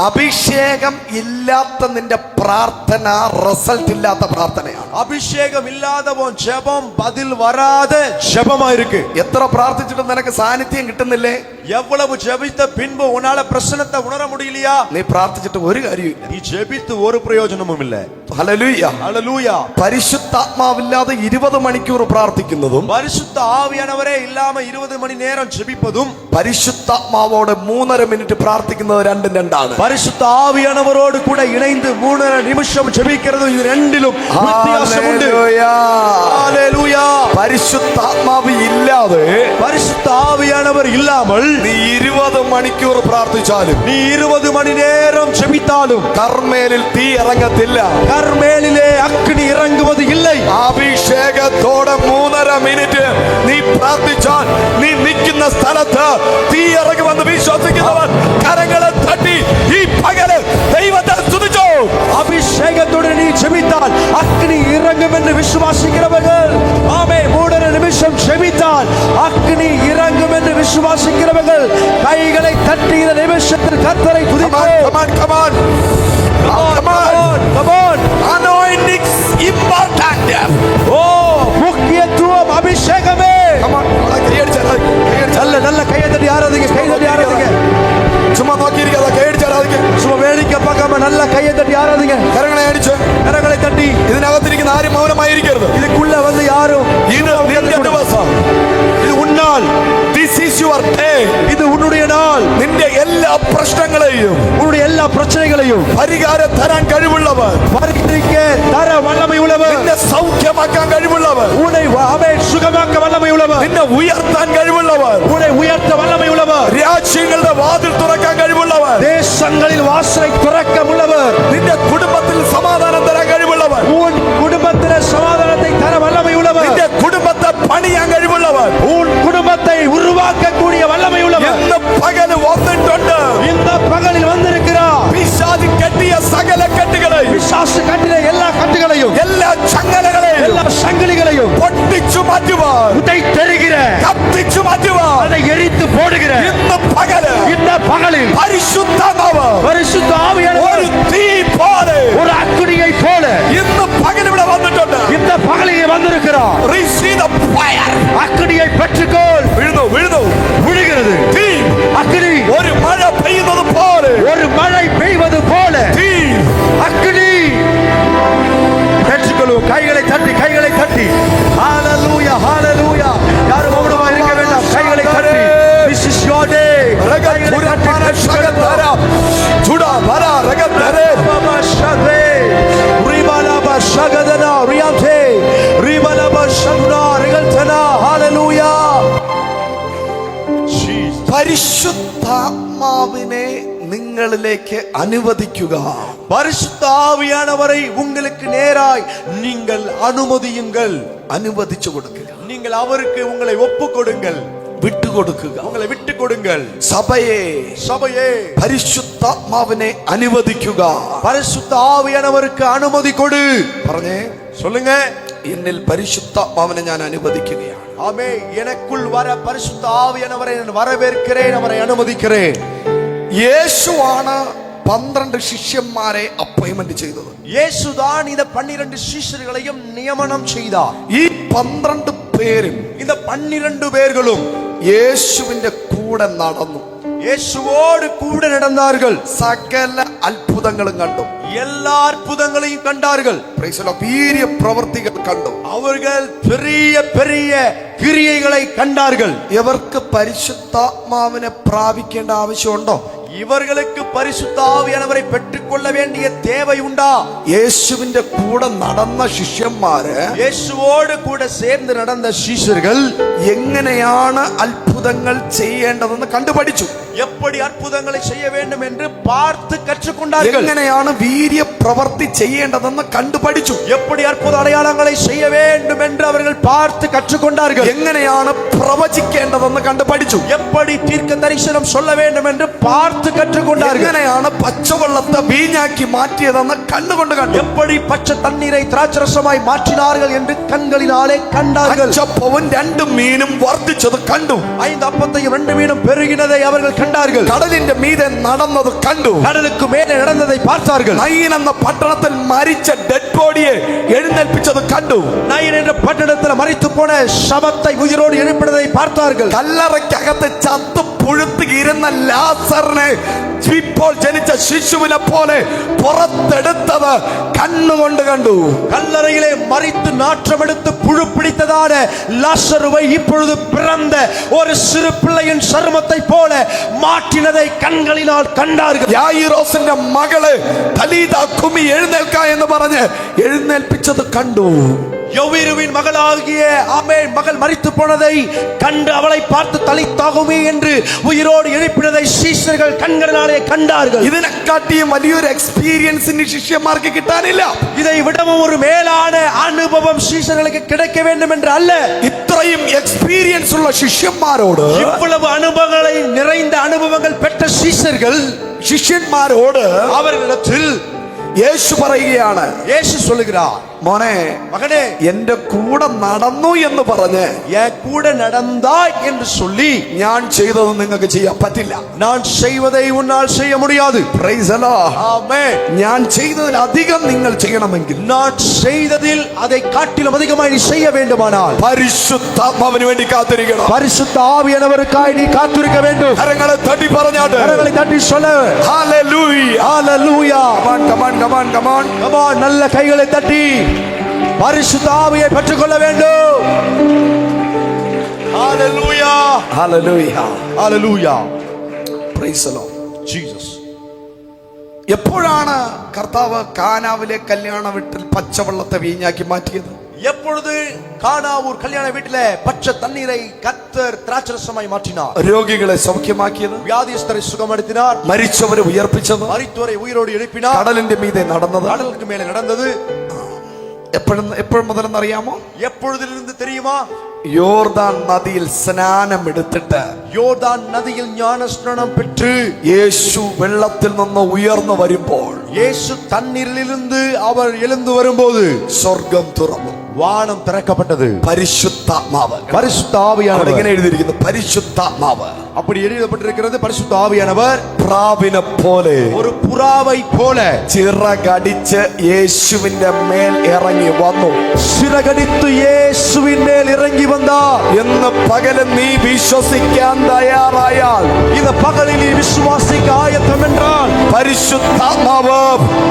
അഭിഷേകം ഇല്ലാത്ത നിന്റെ പ്രാർത്ഥന റിസൾട്ട് ഇല്ലാത്ത പ്രാർത്ഥനയാണ്. அபிஷேகம் இல்லாதவன் ஜெபம் பதில் வராத ஜெபமா இருக்கு. എത്ര പ്രാർത്ഥിച്ചിട്ടും നിനക്ക് സാന്നിധ്യം കിട്ടുന്നില്ലേ? எவ்வளவு ஜெபித்த பின்பு உன்னால பிரசன்னத்தை உணர முடியலையா? നീ പ്രാർത്ഥിച്ചിട്ട് ഒരു കാര്യമില്ല. நீ ஜெபித்து ஒரு பிரயோஜனமும் இல்ல. ഹല്ലേലൂയ. ஹல்லேலூயா. പരിശുദ്ധാത്മാവില്ലാതെ 20 മണിക്കൂർ പ്രാർത്ഥിക്കുന്നതും பரிசுத்த ஆவியானவரே இல்லாம 20 மணி நேரம் ஜெபிப்பதும், പരിശുദ്ധാത്മാവോടെ 3.5 മിനിറ്റ് പ്രാർത്ഥിക്കുന്നത് രണ്ടും രണ്ടാണ്. பரிசுத்த ஆவியானவரோடு கூட இணைந்து 3.5 நிமிஷம் ஜெபிக்கிறது, இது ரெண்டிலும் வித்தியாசம் உண்டு. ஹல்லேலூயா. പരിശുദ്ധാത്മാവ് ഇല്ലാതെ, பரிசுத்த ஆவியானவர் இல்லாமல் നീ 20 മണിക്കൂർ പ്രാർത്ഥിച്ചാലും, நீ 20 மணி நேரம் ஜெபித்தாலும் കർമ്മേലിൽ തീ ഇറങ്ങത്തില്ല. கர்மேலிலே அக்கினி இறங்குவது இல்லை. അഭിഷേകത്തോടെ 3.5 മിനിറ്റ് നീ പ്രാർത്ഥിച്ചാൽ നീ നിൽക്കുന്ന സ്ഥലത്ത് തീ ഇറങ്ങുമെന്ന് വിശ്വസിക്കുന്നവർ കരങ്ങളെ തട്ടി ഈ പകല് ദൈവത്തെ സ്തുതിച്ചോ. அபிஷேகத்துடன் நீ ஜெபித்தால் அக்கினி இறங்கும் என்று விசுவாசிக்கிறவர்கள், ஆமென், 3 நிமிஷம் ஜெபித்தால் அக்கினி இறங்கும் என்று விசுவாசிக்கிறவர்கள் கைகளை தட்டி இந்த நிமிஷத்தில் கர்த்தரை துதிப்போம். Come on, come on. Come on. Anointing's important. ஓ, முக்கியத்துவம் அபிஷேகமே. Come on. நல்ல நல்ல கையை தட்டி ஆராதிங்க, கை தட்டி ஆராதிங்க. ചുമ്മാ നോക്കിയിരിക്കാതെ കൈയടിച്ചാരാധിക്ക. சும்மா வேடிக்கை பார்க்காம நல்ல கையை தட்டி ஆராதிங்க. കരങ്ങളെ അടിച്ച് கரங்களை தட்டி. ഇതിനകത്തിരിക്കുന്ന ആരും മൗനമായിരിക്കരുത്. இதுக்குள்ள வந்து யாரும் ഇത് നിന്റെ ദിവസം. இது உன்னால். This is your day. இது உன்னுடைய நாள். നിന്റെ എല്ലാ പ്രശ്നങ്ങളെയും உன்னுடைய எல்லா பிரச்சனைகளையும் പരിഹാരം തരാൻ കഴിവുള്ളവർ, பரிகரிக்க தர வல்லமை உள்ளவர், നിന്നെ സൗഖ്യമാക്കാൻ കഴിവുള്ളവർ, உன்னை சுகமாக்க வல்லமை உள்ளவர், നിന്നെ ഉയർത്താൻ കഴിവുള്ളവർ, உன்னை உயர்த்த வல்லமை உள்ளவர், രാജ്യങ്ങളുടെ വാതിൽ തുറക്കാൻ കഴിവുള്ളവർ, தேசங்களில் வாசலை திறக்க உள்ளவர், നിന്റെ കുടുംബത്തിൽ സമാധാനം തരാൻ കഴിവുള്ളവർ, உன் குடும்பத்திலே சமாதானத்தை தர வல்லமை உள்ளவர், നിന്റെ കുടുംബത്തെ പണിയാൻ കഴിവുള്ളവർ, உன் குடும்பத்தை உருவாக்கக்கூடிய வல்லமை உள்ளவர் ഇന്ന് പകല് വന്നിട്ടുണ്ട്. இந்த பகலில் வந்திருக்கிறார். പിശാച് കെട്ടിയ സകല കെട്ടുകളെയും, பிசாசு கட்டின எல்லா கட்டுகளையும், എല്ലാ ചങ്ങലകളെയും எல்லா சங்கிலிகளையும் പൊട്ടിച്ചു മാറ്റുവാൻ, உதை தருகிற, കത്തിച്ചു മാറ്റുവാൻ அதை எரித்து போடுகிற ഇന്ന് പകല് இந்த பகலில் പരിശുദ്ധാത്മാവ് பரிசுத்த ஆவியானவர் ഒരു തീ പോലെ ஒரு அக்கினியை போல ഇന്ന് പകൽ ഇവിടെ വന്നിട്ടുണ്ട്. இந்த பகலிலே வந்திருக்கிறார். Receive the fire. அக்கினியை பெற்றுக்கொள். വീഴുന്നു വീഴുന്നു. விழுகிறது തീ அக்கினி, ഒരു മഴ പെയ്യുന്നത് പോലെ, ஒரு மழை பெய்வது போல തീ அக்கினி பெற்றுக்கொள்ளும். கைகளை தட்டி, கைகளை தட்டி. ஹalleluya, ஹalleluya. யாரும் மௌனமா இருக்க வேண்டாம். கைகளை தட்டி. This is your day. രഗതുരമാന ശകധര ചുടാ വര രഗധരെ Baba shagre ribalaba shagadana riante ribalaba shagna regaltana. Hallelujah. പരിശുദ്ധാത്മാവിനെ നിങ്ങളിലേക്ക് അനുവദിക്കുക. பரிசுத்த ஆவியானவரை உங்களுக்கு நேராய் நீங்கள் அனுமதியுங்கள். അനുവദിച്ചു കൊടുക്കുക. நீங்கள் அவருக்கு உங்களை ஒப்புக் கொடுங்கள், വിട്ടുകൊടുക്കുക. உங்களை விட்டு கொடுங்கள். സഭയെ, சபையே, പരിശുദ്ധാത്മാവിനെ അനുവദിക്കുക. பரிசுத்த ஆவியானவருக்கு அனுமதி கொடு. പറഞ്ഞേ, சொல்லுங்க. എന്നിൽ പരിശുദ്ധാത്മാവിനെ ഞാൻ അനുവദിക്കുകയാണ്. ஆமே, எனக்குள் வர பரிசுத்த ஆவியானவரை நான் வரவேற்கிறேன், அவரை அனுமதிக்கிறேன். യേശുവാണ് 12 ശിഷ്യന്മാരെ അപ്പോയിന്റ്മെന്റ് ചെയ്തത്. இயேசுதான் இந்த 12 சீஷர்களையும் நியமனம் செய்தார். ഈ 12 പേരും இந்த 12 பேர்களும் യേശുവിന്റെ കൂടെ നടന്നു. இயேசுவோடு கூட நடந்தார்கள். സകല അത്ഭുതങ്ങളും കണ്ടു. எல்லா அற்புதங்களையும் கண்டார்கள். Praise the Lord. വീര്യ പ്രവർത്തികൾ കണ്ടു. அவர்கள் பெரிய பெரிய கிரியைகளை கண்டார்கள். ഇവർക്ക് പരിശുദ്ധാത്മാവിനെ പ്രാപിക്കേണ്ട ആവശ്യമുണ്ടോ? ഇവർക്ക് പരിശുദ്ധ ആവിയാനവരെ പെற்றுക്കൊള്ള വേണ്ടിയ தேவை ഉണ്ടா? യേശുവിന്റെ കൂടെ നടന്ന ശിഷ്യന്മാര് യേശുവോട് കൂടെ ചേർന്ന് നടന്ന ശിഷ്യர்கள் എങ്ങനെയാണ് അത്ഭുതങ്ങൾ ചെയ്യേണ്ടതെന്ന് കണ്ടുപഠിച്ചു. எப்படி அற்புதங்களை செய்ய வேண்டும் என்று பார்த்து கற்றுக்கொண்டார்கள். എങ്ങനെയാണ് വീര്യ പ്രവൃത്തി ചെയ്യേണ്ടതെന്ന് കണ്ടുപഠിച്ചു. எப்படி அற்புத அடையாளங்களை செய்ய வேண்டும் என்று அவர்கள் பார்த்து கற்றுக்கொண்டார்கள். എങ്ങനെയാണ് പ്രവചിക്കേണ്ടതെന്ന് കണ്ടുപഠിച്ചു. எப்படி தீர்க்க தரிசனம் சொல்ல வேண்டும் என்று பார்த்து கற்றுக்கொண்டார்கள். എങ്ങനെയാണ് പച്ചവെള്ളത്തെ വീഞ്ഞാക്കി മാറ്റിയതെന്ന് കണ്ണുകൊണ്ട് കണ്ടു. எப்படி பச்சை தண்ணீரை திராட்சரசமாய் மாற்றினார்கள் என்று கண்களினாலே கண்டார்கள். അച്ചപ്പവും 2 മീനും വർദ്ധിച്ചത് കണ്ടു. 5 அப்பத்தையும் 2 மீனும் பெருகினதை அவர்கள் கண்டார்கள். കടലിന്റെ മീതെ നടന്നത് കണ്ടു. கடலுக்கு மேலே நடந்ததை பார்த்தார்கள். നയീൻ എന്ന പട്ടണത്തിൽ മരിച്ച ഡെഡ് ബോഡിയെ എഴുന്നേൽപ്പിച്ചത് കണ്ടു. நயீன் என்ற பட்டணத்தில் மரித்து போன ശവத்தை உயிரோடு எழுப்பினதை பார்த்தார்கள். കല്ലറയ്ക്കകത്ത് ചത്തു പുഴുത്ത് ഇരുന്ന ലാസറിനെ ഇപ്പോൾ ജനിച്ച ശിശുവിനെ പോലെ പുറത്തെടുത്തത് കണ്ണുകൊണ്ട് കണ്ടു. கல்லறையிலே மரித்து நாற்றமெடுத்து புழு பிடித்ததான லாசருவை இப்பொழுது பிறந்த ஒரு சிறு பிள்ளையின் சருமத்தை போல மாற்றினதை கண்களினால் கண்டார்கள். യായിറോസിന്റെ മകള് തലീത കുമി എഴുന്നേൽക്ക എന്ന് പറഞ്ഞ് എഴുന്നേൽപ്പിച്ചത് കണ്ടു. யொவீருவின் மகளாகிய ஆமென் மகள் மரித்து போனதை கண்டு அவளை பார்த்து தலித்தாகுமே என்று உயிரோடு எழுப்பினதை சீஷர்கள் கண்களினாலே கண்டார்கள். ഇതിനെക്കാട്ടിയും വലിയൊരു എക്സ്പീരിയൻസിന് ശിഷ്യന്മാർക്ക് കിട്ടാനില്ല. இதை விடவும் ஒரு மேலான அனுபவம் சீஷர்களுக்கு கிடைக்க வேண்டும் என்று அல்ல. ഇത്രയും എക്സ്പീരിയൻസ് ഉള്ള ശിഷ്യന്മാരോട് இவ்வளவு அனுபவங்களை நிறைந்த அனுபவங்கள் பெற்ற ശിഷ്യന്മാരോട് அவர்களிடத்தில் യേശു പറയുകയാണ്, இயேசு சொல்லுகிறார், മോനെ மகனே എന്റെ കൂടെ നടന്നു എന്ന് പറഞ്ഞ് என் கூட நடந்தாய் என்று சொல்லி ഞാൻ ചെയ്തത് നിങ്ങൾക്ക് ചെയ്യാൻ പറ്റില്ല. நான் செய்வதை உன்னால் செய்ய முடியாது. Praise the Lord. ஆமென். ഞാൻ ചെയ്തതിൽ അധികം നിങ്ങൾ ചെയ്യണമെങ്കിൽ நான் செய்ததில் அதை காட்டிலும் அதிகமாய் நீ செய்ய வேண்டுமானால் പരിശുദ്ധാത്മാവിന് വേണ്ടി കാത്തിരിക്കണം. பரிசுத்த ஆவியானவருக்காய் நீ காத்திருக்க வேண்டும். കരങ്ങളെ തട്ടി പറഞ്ഞാട്ട് கரங்களை தட்டி சொல்லு. Hallelujah. Hallelujah. Come on. Come on, நல்ல கைகளை தட்டி பரிசுத்த ஆவியை பெற்றுக்கொள்ள வேண்டும். ஹalleluya. Hallelujah. Praise the Lord. Jesus. എപ്പോഴാണ് കർത്താവ് കാനാവിലെ കല്യാണ വീട്ടിൽ പച്ചവെള്ളത്തെ വീഞ്ഞാക്കി മാറ്റിയത്? எப்பொழுது கானாவூர் கல்யாண வீட்டிலே பச்சை தண்ணீரை கர்த்தர் திராட்சரசமாய் மாற்றினார்? രോഗികളെ സൗഖ്യമാക്കിയത്, வியாதியஸ்தரை சுகப்படுத்தினார், മരിച്ചവരെ ഉയർപ്പിച്ചത്, மரித்தோரை உயிரோடு எழுப்பினார், കടലിന്റെ മീതെ നടന്നത്, கடலுக்கு மேலே நடந்தது. എപ്പോഴും മുതലെന്നറിയാമോ? எப்பொழுதிலிருந்து தெரியுமா? യോർദാൻ നദിയിൽ സ്നാനം എടുത്തിട്ട് யோர்தான் நதியில் ஞானஸ்நானம் பெற்று യേശു വെള്ളത്തിൽ നിന്ന് ഉയർന്നു വരുമ്പോൾ இயேசு தண்ணீரிலிருந்து அவர் எழுந்து வரும்போது സ്വർഗം തുറന്നു, வானம் திறக்கப்பட்டது. പരിശുദ്ധാത്മാവ്, பரிசுத்த ஆவியானவர், ഇങ്ങനെ എഴുതിയിരിക്കുന്നു, പരിശുദ്ധാത്മാവ് அப்படி எழுதப்பட்டிருக்கிறது. பரிசுத்த ஆவியானவர் പ്രാവിനെ പോലെ ஒரு புறாவை போல ചിറകടിച്ച് യേശുവിന്റെ മേൽ ഇറങ്ങി വന്നു. சிறகடித்து இயேசுவின் மேல் இறங்கி வந்தார். എന്ന് പകല് നീ വിശ്വസിക്കാൻ തയ്യാറായാൽ, இந்த பகலில் நீ விசுவாசிக்க ஆயத்தம் என்றால் പരിശുദ്ധാത്മാവ്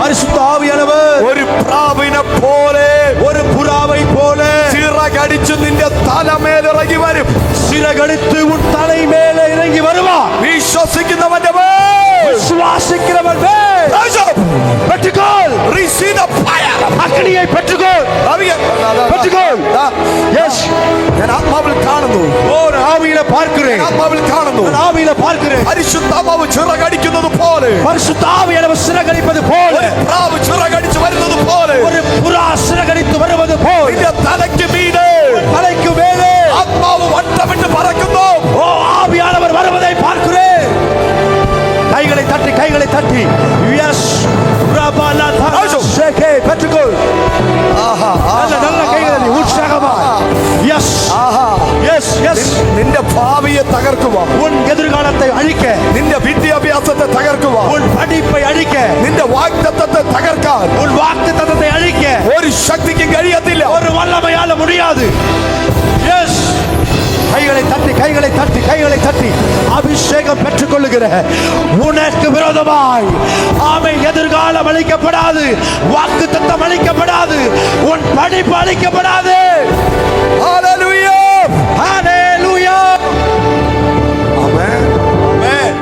பரிசுத்த ஆவியானவர் ഒരു പ്രാവിനെ പോലെ ஒரு புறாவை போல ചിറകടിച്ച് നിന്റെ തലമേൽ ഇറങ്ങി വരും. சிறகடித்து உன் தலை மேலே இறங்கி வருவார். വിശ്വസിക്കുന്നവന്റെ മേൽ விசுவாசிக்கிறவன் மேல் பெற்றுக்கொள். Receive the fire. அக்கினியை பெற்றுக்கொள். பெற்றுக்கொள். எஸ், ഞാൻ ആത്മാവിൽ കാണുന്നു, ஒரு ஆவியில பார்க்கிறேன். ആത്മാവിൽ കാണുന്നു, நான் ஆவியில பார்க்கிறேன். പരിശുദ്ധാത്മാവ് ചിറകടിക്കുന്നത് പോലെ, பரிசுத்த ஆவியானவர் சிறகடிப்பது போல, പ്രാവ് ചിറകടിച്ച് വരുന്നത് പോലെ, ஒரு புறா சிறகடித்து வருவது போல் നിന്റെ തലയ്ക്ക് മീതെ தலைக்கு மேலே ആത്മാവ് വട്ടമിട്ട് പറക്കുന്നു. ஓ ஆவியானவர் வருவதை பார்க்கிறேன். கைகளை தட்டி எஸ் ரபாலா ஷேகே பெற்றுக்கொள். நல்ல கைகளை உற்சாகமா எஸ் எஸ் നിന്റെ ഭാവിയെ തകർക്കുക, உன் எதிர்காலத்தை அழிக்க, നിന്റെ വിദ്യാഭ്യാസത്തെ തകർക്കുക, உன் படிப்பை அழிக்க, നിന്റെ വാഗ്ദത്തത്തെ തകർക്കാൻ உன் வாக்குத்தத்தத்தை அழிக்க ഒരു ശക്തിക്കും കഴിയത്തില്ല. ஒரு வல்லமையால முடியாது. எஸ், கைகளை தட்டி அபிஷேகம் பெற்றுக் கொள்ளுகிற உனக்கு விரோதமாய் ஆமை எதிர்காலம் அளிக்கப்படாது, வாக்குத்தத்தம் அளிக்கப்படாது, உன் படிப்பு அளிக்கப்படாது. ഹല്ലേലൂയ. ஹalleluya. ആമേൻ. ஆமென்.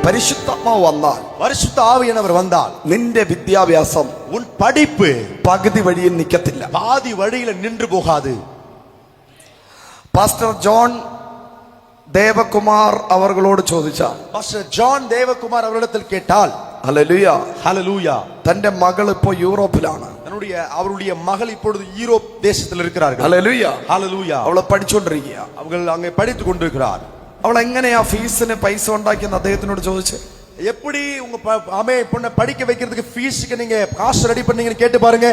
പരിശുദ്ധാത്മാവ് വന്നാൽ, பரிசுத்த ஆவியானவர் வந்தால் നിന്റെ വിദ്യാഭ്യാസം உன் படிப்பு പകുതി വഴിയിൽ നിൽക്കത്തില്ല. பாதி வழியில நின்று போகாது. പാസ്റ്റർ ജോൺ ദേവകുമാർ അവർകളോട് ചോദിച്ചാൽ, பாஸ்டர் ஜான் தேவகுமார் அவரிடத்தில் கேட்டால், ഹല്ലേലൂയ, ஹalleluya, തന്റെ മകൾ ഇപ്പോ യൂറോപ്പിലാണ്. அவருடைய மகள் இப்பொழுது யூரோப் தேசத்தில் இருக்கிறார்கள். ഹല്ലേലൂയ, ஹalleluya, അവള് പഠിച്ചുകൊണ്ടിരിക്കുക. அவர்கள் அங்கே படித்துக் கொண்டிருக்கிறார். അവൾ എങ്ങനെയാ ഫീസിന് പൈസ ഉണ്ടാക്കിയെന്ന് അദ്ദേഹത്തിനോട് ചോദിച്ചു. எப்படி உங்க பொண்ணை படிக்க வைக்கிறதுக்கு ஃபீஸ்க்கு நீங்க காசு ரெடி பண்ணீங்கன்னு கேட்டு பாருங்க.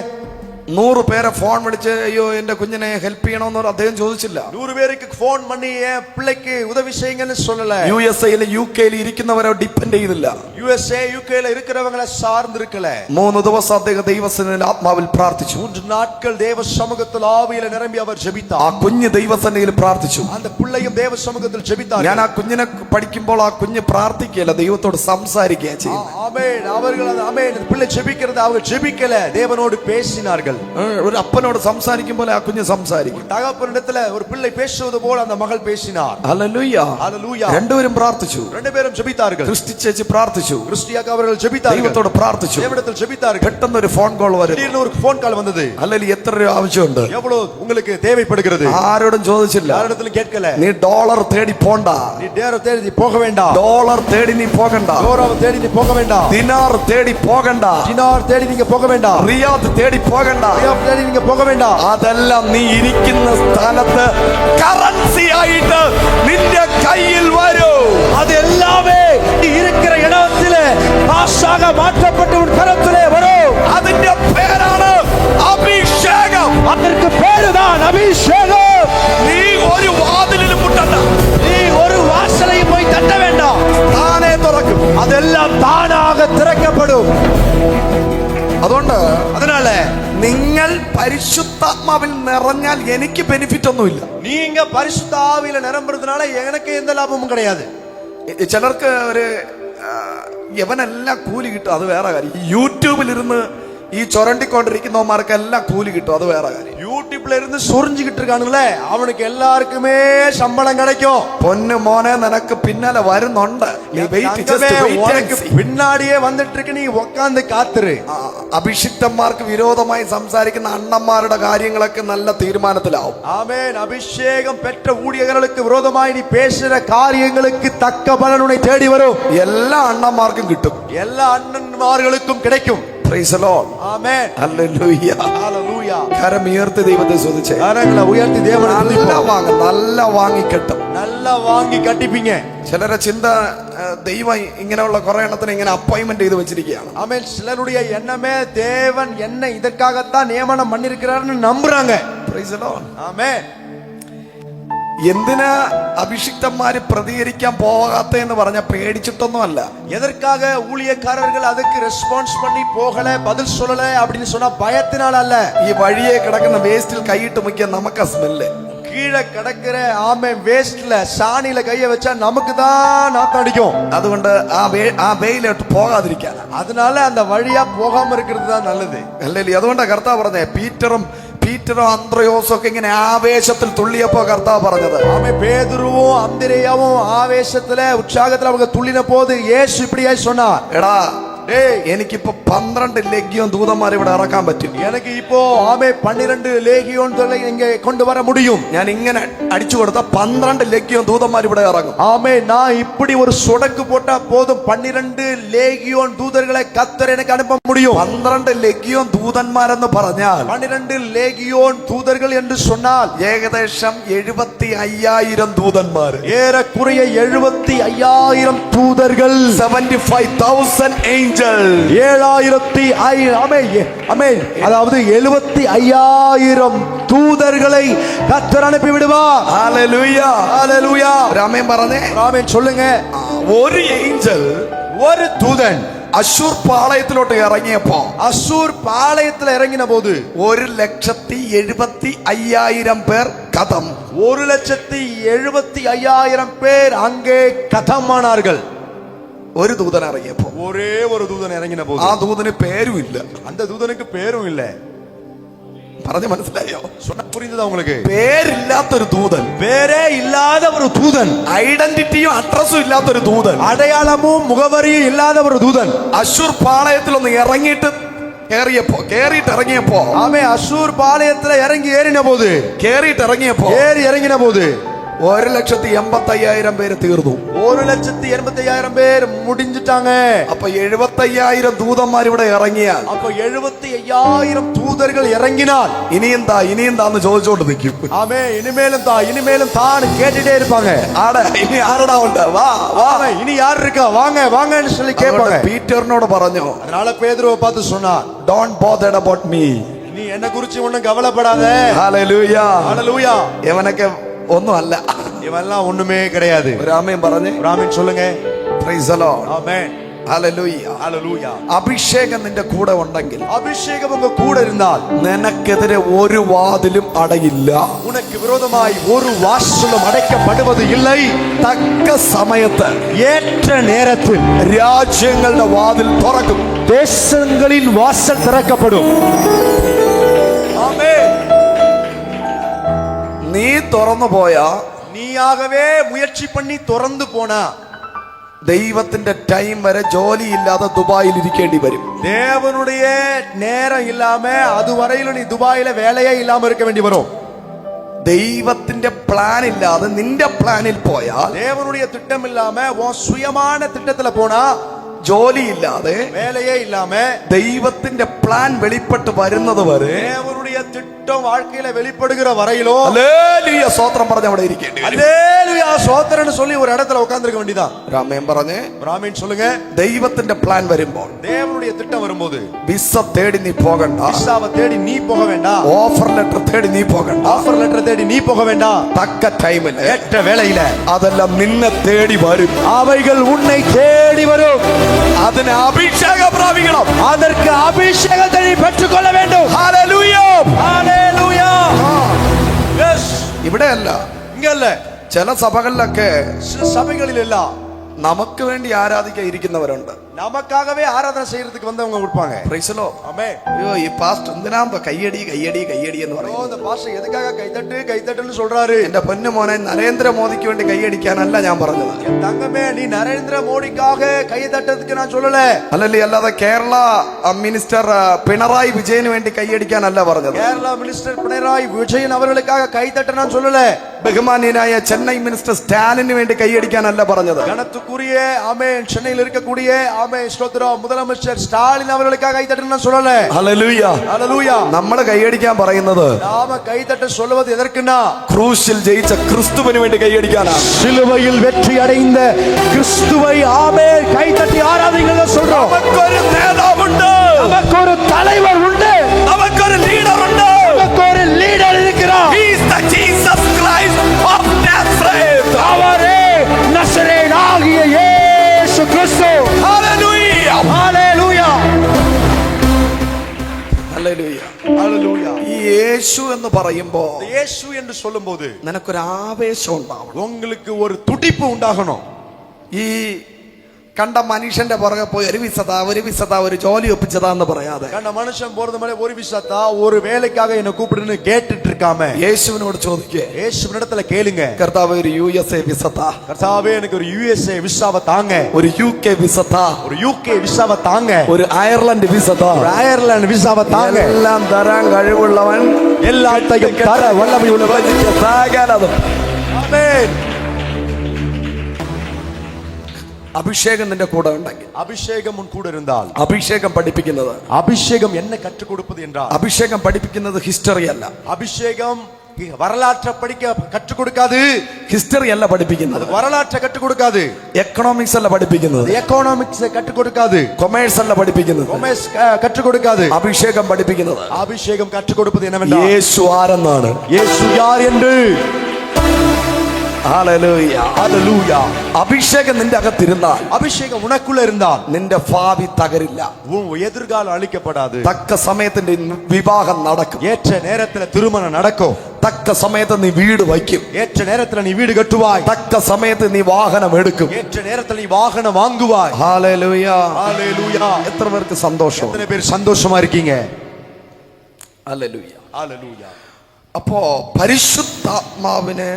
100 പേരെ ഫോൺ വിളിച്ച് അയ്യോ എന്റെ കുഞ്ഞിനെ ഹെൽപ്പ് ചെയ്യണമെന്ന് അദ്ദേഹം ചോദിച്ചില്ല. 100 പേർക്ക് ഫോൺ பண்ணி என் பிள்ளைக்கு உதவி செய்யுங்கன்னு சொல்லல. യുഎസ്എയിലും യുകെയിലും ഇരിക്കുന്നവരെ ഡിപ്പെൻഡ് ചെയ്തില്ല. യുഎസ്എ യുകെയിல இருக்கிறவங்கள சார்ந்து இருக்கல. 3 ദിവസം അദ്ദേഹം ദൈവസന്നിധിയിൽ ആത്മാവിൽ പ്രാർത്ഥിച്ചു. 3 நாட்கள் தேவ சமூகத்தில் ஆவியில நிரம்பி அவர் ஜெபித்தார். ആ കുഞ്ഞ് ദൈവസന്നിധിയിൽ പ്രാർത്ഥിച്ചു. அந்த பிள்ளையும் தேவ சமூகத்தில் ஜெபித்தார். ഞാൻ ആ കുഞ്ഞിനെ പഠിക്കുമ്പോൾ ആ കുഞ്ഞ് പ്രാർത്ഥിക്കുകയല്ല, ദൈവത്തോട് സംസാരിക്കുകയാണ് ചെയ്യുന്നത്. ആമേൻ. അവர்கள் ആമേൻ പിள்ளை ஜெபிக்கிறது அவங்க ஜெபிக்கல, தேவனோடு பேசினார்கள். ഒരു അപ്പനോട് സംസാരിക്കുമ്പോൾ ആ കുഞ്ഞ് സംസാരിക്കും. தகப்பனிடத்துல ஒரு பிள்ளை பேசுவது போல அந்த மகள் பேசினார். Hallelujah, hallelujah. രണ്ടുപേരും പ്രാർത്ഥിച്ചു. രണ്ടുപേരും ജെപിத்தார்கள். ക്രിസ്റ്റി ചേച്ചി പ്രാർത്ഥിച്ചു. ക്രിസ്റ്റിയാക്ക അവர்கள் ജെപിத்தார்கள். ദൈവത്തോട് പ്രാർത്ഥിച്ചു. தேவனிடத்தில் ஜெபித்தார்கள். പെട്ടെന്ന് ഒരു ഫോൺ കോൾ വരും. திடீர்னு ஒரு போன் கால் வந்தது. അല്ലെങ്കിൽ എത്ര രൂപ ആവശ്യമുണ്ട്, எவ்வளவு உங்களுக்கு தேவைப்படுகிறது, ആരോടും ചോദിച്ചില്ല. யாரிடத்திலும் கேட்கல. നീ ഡോളർ തേടി പോണ്ട, நீ டேரோ தேடி போக வேண்டாம். ഡോളർ തേടി നീ പോകണ്ട, யோராவை தேடி நீ போக வேண்டாம். ദിനാർ തേടി പോകണ്ട, ദിനാർ தேடி நீங்க போக வேண்டாம். റിയാദ് തേടി പോകണ്ട. ரியாத் தேடி நீங்க போக வேண்டாம். അതെല്ലാം നീ ഇരിക്കുന്ന സ്ഥലത്ത് കറൻസി ആയിട്ട് നിന്റെ കയ്യിൽ വരൂ. அது எல்லாமே நீ இருக்கிற இடத்திலே காசாக மாற்றப்பட்டு உன் கரத்திலே வரும். അതിന്റെ പേരാണ് അഭിഷേകം. அதற்கு பேருதான் அபிஷேகம். നീ ഒരു വാതിലിലും മുട്ടണ്ട, நீ ஒரு வாசலையும் போய் தட்ட வேண்டாம். താനേ തുറക്കും. அதெல்லாம் தானாக திறக்கப்படும். അതുകൊണ്ട് அதனால നിങ്ങൾ പരിശുദ്ധാത്മാവിൽ നിറഞ്ഞാൽ എനിക്ക് ബെനിഫിറ്റ് ഒന്നുമില്ല. நீங்க பரிசுத்த ஆவியில நிரம்புறதுனால எனக்கு எந்த லாபமும் கிடையாது. ചിലർക്ക് ഒരു യവനെല്ലാം കൂലി കിട്ടും, അത് വേറെ കാര്യം. യൂട്യൂബിലിരുന്ന് ഈ ചൊരണ്ടിക്കൊണ്ടിരിക്കുന്നവന്മാർക്കെല്ലാം കൂലി കിട്ടും, അത് വേറെ കാര്യം. யூடியூப்ல இருந்து சொரிஞ்சுக்கிட்டு இருக்கானுங்களே அவனுக்கு எல்லாருக்குமே சம்பளம் கிடைக்கும். പൊന്നു മോനെ, നിനക്ക് പിന്നാലെ വരുന്നുണ്ട്. നീ உனக்கு பின்னாடியே வந்துட்டு இருக்கு, நீ உட்கார்ந்து காத்துரு. അഭിഷിക്തന്മാർക്ക് വിരോധമായി സംസാരിക്കുന്ന അണ്ണന്മാരുടെ കാര്യങ്ങളൊക്കെ നല്ല തീരുമാനത്തിലാവും. ஆமென். அபிஷேகம் பெற்ற ஊழியர்களுக்கு விரோதமாய் நீ பேசுற காரியங்களுக்கு தக்க பலன் உன்னை தேடி வரும். എല്ലാ അണ്ണന്മാർക്കും കിട്ടും, எல்லா അണ്ണന്മാர்களுக்கும் கிடைக்கும். Praise the Lord. Amen. Hallelujah. Hallelujah. കരമുയർത്തി ദൈവത്തെ സ്തുതിച്ചേ. കരങ്ങളെ ഉയർത്തി ദേവനെ നല്ല വാങ്ങിക്കെട്ടും, നല്ല വാങ്ങി കട്ടിപ്പിങ്ങ. ചിലരെ ചിന്ത ദൈവം ഇങ്ങനെയുള്ള കുറെ എണ്ണത്തിന് ഇങ്ങനെ അപ്പോയിന്റ്മെന്റ് ചെയ്ത് വെച്ചിരിക്കുകയാണ്. ஆமென். சிலருடைய எண்ணமே தேவன் என்ன இதற்காகத்தான் நியமனம் பண்ணிருக்கிறார்னு நம்புறாங்க. Praise the Lord. ஆமென். എന്തിനാ അഭിഷിക്തന്മാര് പ്രതികരിക്കാൻ പോകാത്തെന്ന് പറഞ്ഞ പേടിച്ചിട്ടൊന്നും അല്ല. எதற்காக ஊழியக்காரர்கள் அதுக்கு ரெஸ்பான்ஸ் பண்ணி போகல, பதில் சொல்லல அப்படின்னு சொன்னா பயத்தினால அல்ல. ഈ വഴിയെ കിടക്കുന്ന വേസ്റ്റിൽ കൈയിട്ട് മുക്കിയ നമുക്ക് സ്മെല്ല്, கீழே கிடக்கிற வேஸ்ட்ல சாணியில கைய வச்சா நமக்கு தான் நாத்தம் அடிக்கும். അതുകൊണ്ട് ആ വെയിലോട്ട് പോകാതിരിക്കാൻ, அதனால அந்த வழியா போகாம இருக்கிறது தான் நல்லது. അല്ലേ? അതുകൊണ്ടാ കർത്താവ് പറഞ്ഞേ, പീറ്ററും അന്ത്രയോസും ഒക്കെ ഇങ്ങനെ ആവേശത്തിൽ തുള്ളിയപ്പോ കർത്താവ് പറഞ്ഞത്, பேதுருவும் அந்திரேயாவும் ஆவேசத்துல உற்சாகத்துல அவங்க துள்ளின போது இயேசு இப்படியாய் சொன்னார், എടാ എനിക്കിപ്പോ 12 ലെഗ്യോൻ ദൂതന്മാരെ ഇവിടെ ഇറക്കാൻ പറ്റും. எனக்கு இப்போ 12 லேகியோன்களை இங்க கொண்டு வர முடியும். ഞാൻ ഇങ്ങനെ അടിച്ചു കൊടുത്ത 12 ലെഗ്യോൻ ദൂതന്മാർ ഇവിടെ ഇറങ്ങും. நான் இப்படி ஒரு சொடக்கு போட்டா போதும் 12 லேகியோன் தூதர்களை கர்த்தர் எனக்கு அனுப்ப முடியும். 12 ലെഗ്യോൻ ദൂതന്മാരെന്ന് പറഞ്ഞാൽ 12 லேகியோன் தூதர்கள் என்று சொன்னால் ഏകദേശം 75,000 ദൂതന്മാർ, ஏறக்குறைய 75,000 தூதர்கள், 75,000 angels. 7,500 75,000 தூதர்களை கர்த்தர் அனுப்பி விடுவார். Hallelujah, hallelujah. രാമൻ പറഞ്ഞേ, ஆமென் சொல்லுங்க. ഒരു ഏഞ്ചൽ, ஒரு தூதன் അശൂർ പാളയത്തിലോട്ട് ഇറങ്ങിയപ്പോ, அசூர் பாளையத்துல இறங்கின போது 1,75,000 പേർ കഥം, 1,75,000 பேர் அங்கே கதமானார்கள். ഒരു ദൂതൻ ഇറങ്ങിയപ്പോ, ஒரே ஒரு தூதன் இறங்கின போது ആ ദൂതന് പേരും ഇല്ല. அந்த தூதனுக்கு பேரும் இல்ல. പറഞ്ഞു മനസ്സിലായോ? சொன்ன புரிந்ததா உங்களுக்கு? പേരില്ലാത്തൊരു ദൂതൻ, வேறே இல்லாத ஒரு தூதன், ഐഡന്റിറ്റിയും അഡ്രസ്സും ഇല്ലാത്തൊരു ദൂതൻ, அடையாளமும் முகவரியும் இல்லாத ஒரு தூதன் അശൂർ പാളയത്തിൽ ഒന്ന് ഇറങ്ങിയിട്ട് ഇറങ്ങിയപ്പോ அவன் அசூர் பாளையத்துல இறங்கி ஏறின போது இறங்கின போது 1,85,000 പേര് തീർന്നു. 1,85,000 പേര് முடிஞ்சிட்டாங்க. അപ്പൊ 75,000 ദൂതന്മാർ ഇവിടെ ഇറങ്ങിയാൽ, அப்ப 75,000 தூதர்கள் இறங்கினால் ഇനിയും താന്ന് ചോദിച്ചോണ്ട് നിൽക്കും. ஆமே, இனிமேலும் தான் கேட்டுட்டே இருப்பாங்க. ഇനി ആരടാ ഉണ്ട്, വാ വാ, இனி யார் இருக்கா, வாங்க வாங்கன்னு சொல்லி கேட்பாங்க. പീറ്ററിനോട് പറഞ്ഞു, அதனால பேதுருவை பார்த்து சொன்னார், don't bother about me, நீ என்ன குறிச்சு ஒண்ணும் கவலைப்படாத. ഹല്ലേലൂയ, ஹல்லேலூயா. ഇവനൊക്കെ ഒന്നും അല്ല, இவெல்லாம் ஒண்ணுமே கிடையாது. രാമൻ പറഞ്ഞു, ராமன் சொல்லுங்க. Praise the Lord. Amen. Hallelujah. Hallelujah. അഭിഷേകം നിന്റെ കൂടെ ഉണ്ടെങ്കിൽ, அபிஷேகம் உங்க கூட இருந்தால் നിനക്കെതിരെ ഒരു വാതിലും അടയില്ല. உனக்கு விரோதமாய் ஒரு வாசலும் அடைக்கப்படுவது இல்லை. തക്ക സമയത്ത് ஏற்ற நேரத்தில் രാജ്യങ്ങളുടെ വാതിൽ തുറക്കും, தேசங்களின் வாசல் திறக்கப்படும். ஆமென். നീ തുറന്നു പോയാ, നീയാകவே മുയற்சி பண்ணி തുറന്നു പോനാ ദൈവത്തിന്റെ ടൈം വരെ ജോലിയില്ലാതെ ദുബായിൽ ഇരിക്കേണ്ടി വരും. தேவனுடைய நேரம் இல்லாம அதுவரையிலும் நீ துபாயில வேலையே இல்லாம இருக்க வேண்டி வரும். ദൈവത്തിന്റെ പ്ലാൻ ഇല്ലാതെ നിന്റെ പ്ലാനിൽ പോയാൽ, தேவனுடைய திட்டம் இல்லாம உன் சுயமான திட்டத்துல போனா, ജോലിയില്ലാതെ வேலையே இல்லாம ദൈവത്തിന്റെ പ്ലാൻ വെളിപ്പെട്ട് വരുന്നത് വരെ, தேவனுடைய திட்டம் வாழ்க்கையில வெளிப்படுகிற வரையிலோ ഹല്ലേലൂയ സ്തോത്രം പറഞ്ഞ് അവിടെ ഇരിക്കേണ്ടി വരും. அல்லேலூயா சோதரன்னு சொல்லி ஒரு இடத்துல உட்கார்ந்திருக்க வேண்டியதான். രാമൻ പറഞ്ഞ്, பிராமின் சொல்லுங்க. ദൈവത്തിന്റെ പ്ലാൻ വരുമ്പോൾ தேவனுடைய திட்டம் வரும்போது വിസ തേടി നീ പോകണ്ട, விசாவை தேடி நீ போக வேண்டாம், ഓഫർ ലെറ്റർ തേടി നീ പോകണ്ട, ஆஃபர் லெட்டர் தேடி நீ போக வேண்டாம். തക്ക ടൈമില് ஏற்ற வேளையில അതെല്ലാം നിന്നെ തേടി വരും. அவைகள் உன்னை தேடி வரும். അതിന് അഭിഷേകം പ്രാപിക്കണം. அதற்கு அபிஷேகத்தை நீ பெற்றுக்கொள்ள வேண்டும். ഹല്ലേലൂയ. ஹalleluya. எஸ். ഇവിടെയല്ല, இங்க இல்ல, ചില സഭകളിലൊക്കെ சில சபைகளில் எல்லாம் നമുക്ക് വേണ്ടി ആരാധിക്കാൻ ഇരിക്കുന്നവരുണ്ട്. நமக்காகவே ஆராதனை செய்யறதுக்கு வந்தவங்க இருப்பாங்க. Praise the Lord. ஆமென். അയ്യോ, ഈ പാസ്റ്റർ എന്തിനാ കയ്യടി എന്ന് ஓ, പറയും. இந்த பாஸ்டர் எதுக்காக கைதட்டுன்னு சொல்றாரு? എന്റെ പൊന്നു മോനെ, നരേന്ദ്രമോദിക്ക് വേണ്ടി കൈയടിക്കാനല്ല ഞാൻ പറഞ്ഞത്. என் தங்கமே, நீ நரேந்திர மோடிக்காக கையை தட்டதுக்கு நான் சொல்லல. അല്ലാതെ കേരള മിനിസ്റ്റർ പിണറായി വിജയന് വേണ്ടി കൈയടിക്കാനല്ല പറഞ്ഞത്. கேரளா மினிஸ்டர் பினராயி விஜயன் அவர்களுக்காக கைதட்ட நான் சொல்லல. ബഹുമാന്യനായ ചെന്നൈ മിനിസ്റ്റർ സ്റ്റാലിന് വേണ്ടി കൈയടിക്കാനല്ല പറഞ്ഞത്. கனத்துக்குரிய ஆமென் சென்னையில் இருக்கக்கூடிய ஆமென் ஸ்தோத்திரம் முதலமைச்சர் ஸ்டாலின் அவர்களுக்காக கைதட்ட நான் சொல்லல. ഹല്ലേലൂയ. ஹalleluya. നമ്മൾ കൈയടിക്കാൻ പറയുന്നത് நாம கைதட்ட சொல்வது எதற்குன்னா, ക്രൂശിൽ ജയിച്ച ക്രിസ്തുവിന് വേണ്ടി കൈയടിക്കാനാ. சிலுவையில் வெற்றி அடைந்த கிறிஸ்துவை ஆமென் கைதட்டி ஆராதிங்கன்னு சொல்றோம். നമുക്കൊരു നേതാവുണ്ട്, நமக்கு ஒரு தலைவர் உண்டு, നമുക്കൊരു ലീഡർ ഉണ്ട്. நமக்கு ஒரு லீடர் இருக்கிறார். He is the Jesus Christ of Nazareth. அவரே நசரேயனாகிய இயேசு கிறிஸ்து. Hallelujah. ஹalleluya. Hallelujah. ஹalleluya. ഈ യേശു എന്ന് പറയുമ്പോ இயேசு என்று சொல்லும்போது നിനക്കൊരു ആവേശം ഉണ്ടാവണം. உங்களுக்கு ஒரு துடிப்பு உண்டாகணும். ഈ കണ്ട മനുഷ്യന്റെ പുറകെ പോയി ഒരു വിസത ഒരു ജോലി ഒപ്പിച്ചതാന്ന് പറയാതെ, கண்ட மனுஷன் போறது மேல ஒரு விசத்தா ஒரு வேலைக்காக என்ன கூப்பிடுன்னு கேட்டுட்டு இருக்காம, യേശുവിനോട് ചോദിക്കേ, இயேசுவினிடத்துல கேளுங்க, കർത്താവ് ഒരു USA വിസത, கர்த்தாவே எனக்கு ஒரு USA விசாவை தாங்க, ഒരു UK വിസത, ஒரு UK விசாவை தாங்க, ഒരു അയർലൻഡ് വിസത, ஒரு அயர்லாந்து விசாவை தாங்க. എല്ലാം തരാൻ കഴിവുള്ളവൻ, எல்லாத்தையும் தர வல்லமை உள்ளவன். ஆமென். അഭിഷേകം നിന്റെ കൂടെ ഉണ്ടെങ്കിൽ, அபிஷேகம் உன் கூட இருந்தால், അഭിഷേകം പഠിപ്പിക്കുന്നത്, அபிஷேகம் என்ன கற்றுக் கொடுப்பது என்றால், അഭിഷേകം പഠിപ്പിക്കുന്നത് ഹിസ്റ്ററി അല്ല. அபிஷேகம் வரலாற்றை படிக்க கற்றுக் கொடுக்காது. ഹിസ്റ്ററി അല്ല പഠിപ്പിക്കുന്നത്. வரலாற்றை கற்றுக் கொடுக்காது. എക്കണോമിക്സ് അല്ല പഠിപ്പിക്കുന്നത്. எக்கனாமிக்ஸ் கற்றுக் கொடுக்காது. കൊമേഴ്സ് അല്ല പഠിപ്പിക്കുന്നത്. கொமர்ஸ் கற்றுக் கொடுக்காது. അഭിഷേകം പഠിപ്പിക്കുന്നത്, அபிஷேகம் கற்றுக் கொடுப்பது என்னவென்றால், യേശു ആരെന്നാണ്. இயேசு யார் என்று. ഹല്ലേലൂയ. ஹalleluya. അഭിഷേകം നിന്റെ അകത്തിരുന്നാൽ, அபிஷேகம் உனக்குள்ள இருந்தால் നിന്റെ ഭാവി തകരില്ല. உன் எதிர்காலம் அழிக்கப்படாது. തക്ക സമയത്തിന്റെ വിവാഹം നടക്കും. ஏற்ற நேரத்துல திருமணம் நடக்கும். തക്ക സമയത്ത് നീ വീട് വയ്ക്കും. ஏற்ற நேரத்துல நீ வீடு கட்டுவாய். തക്ക സമയത്ത് നീ വാഹനം എടുക്കും. ஏற்ற நேரத்துல நீ வாகனம் வாங்குவாய். ഹല്ലേലൂയ. ஹalleluya. എത്ര പേർക്ക് സന്തോഷം? எத்தனை பேர் சந்தோஷமா இருக்கீங்க? ഹല്ലേലൂയ. ഹല്ലേലൂയ. അപ്പോ പരിശുദ്ധാത്മാവിന്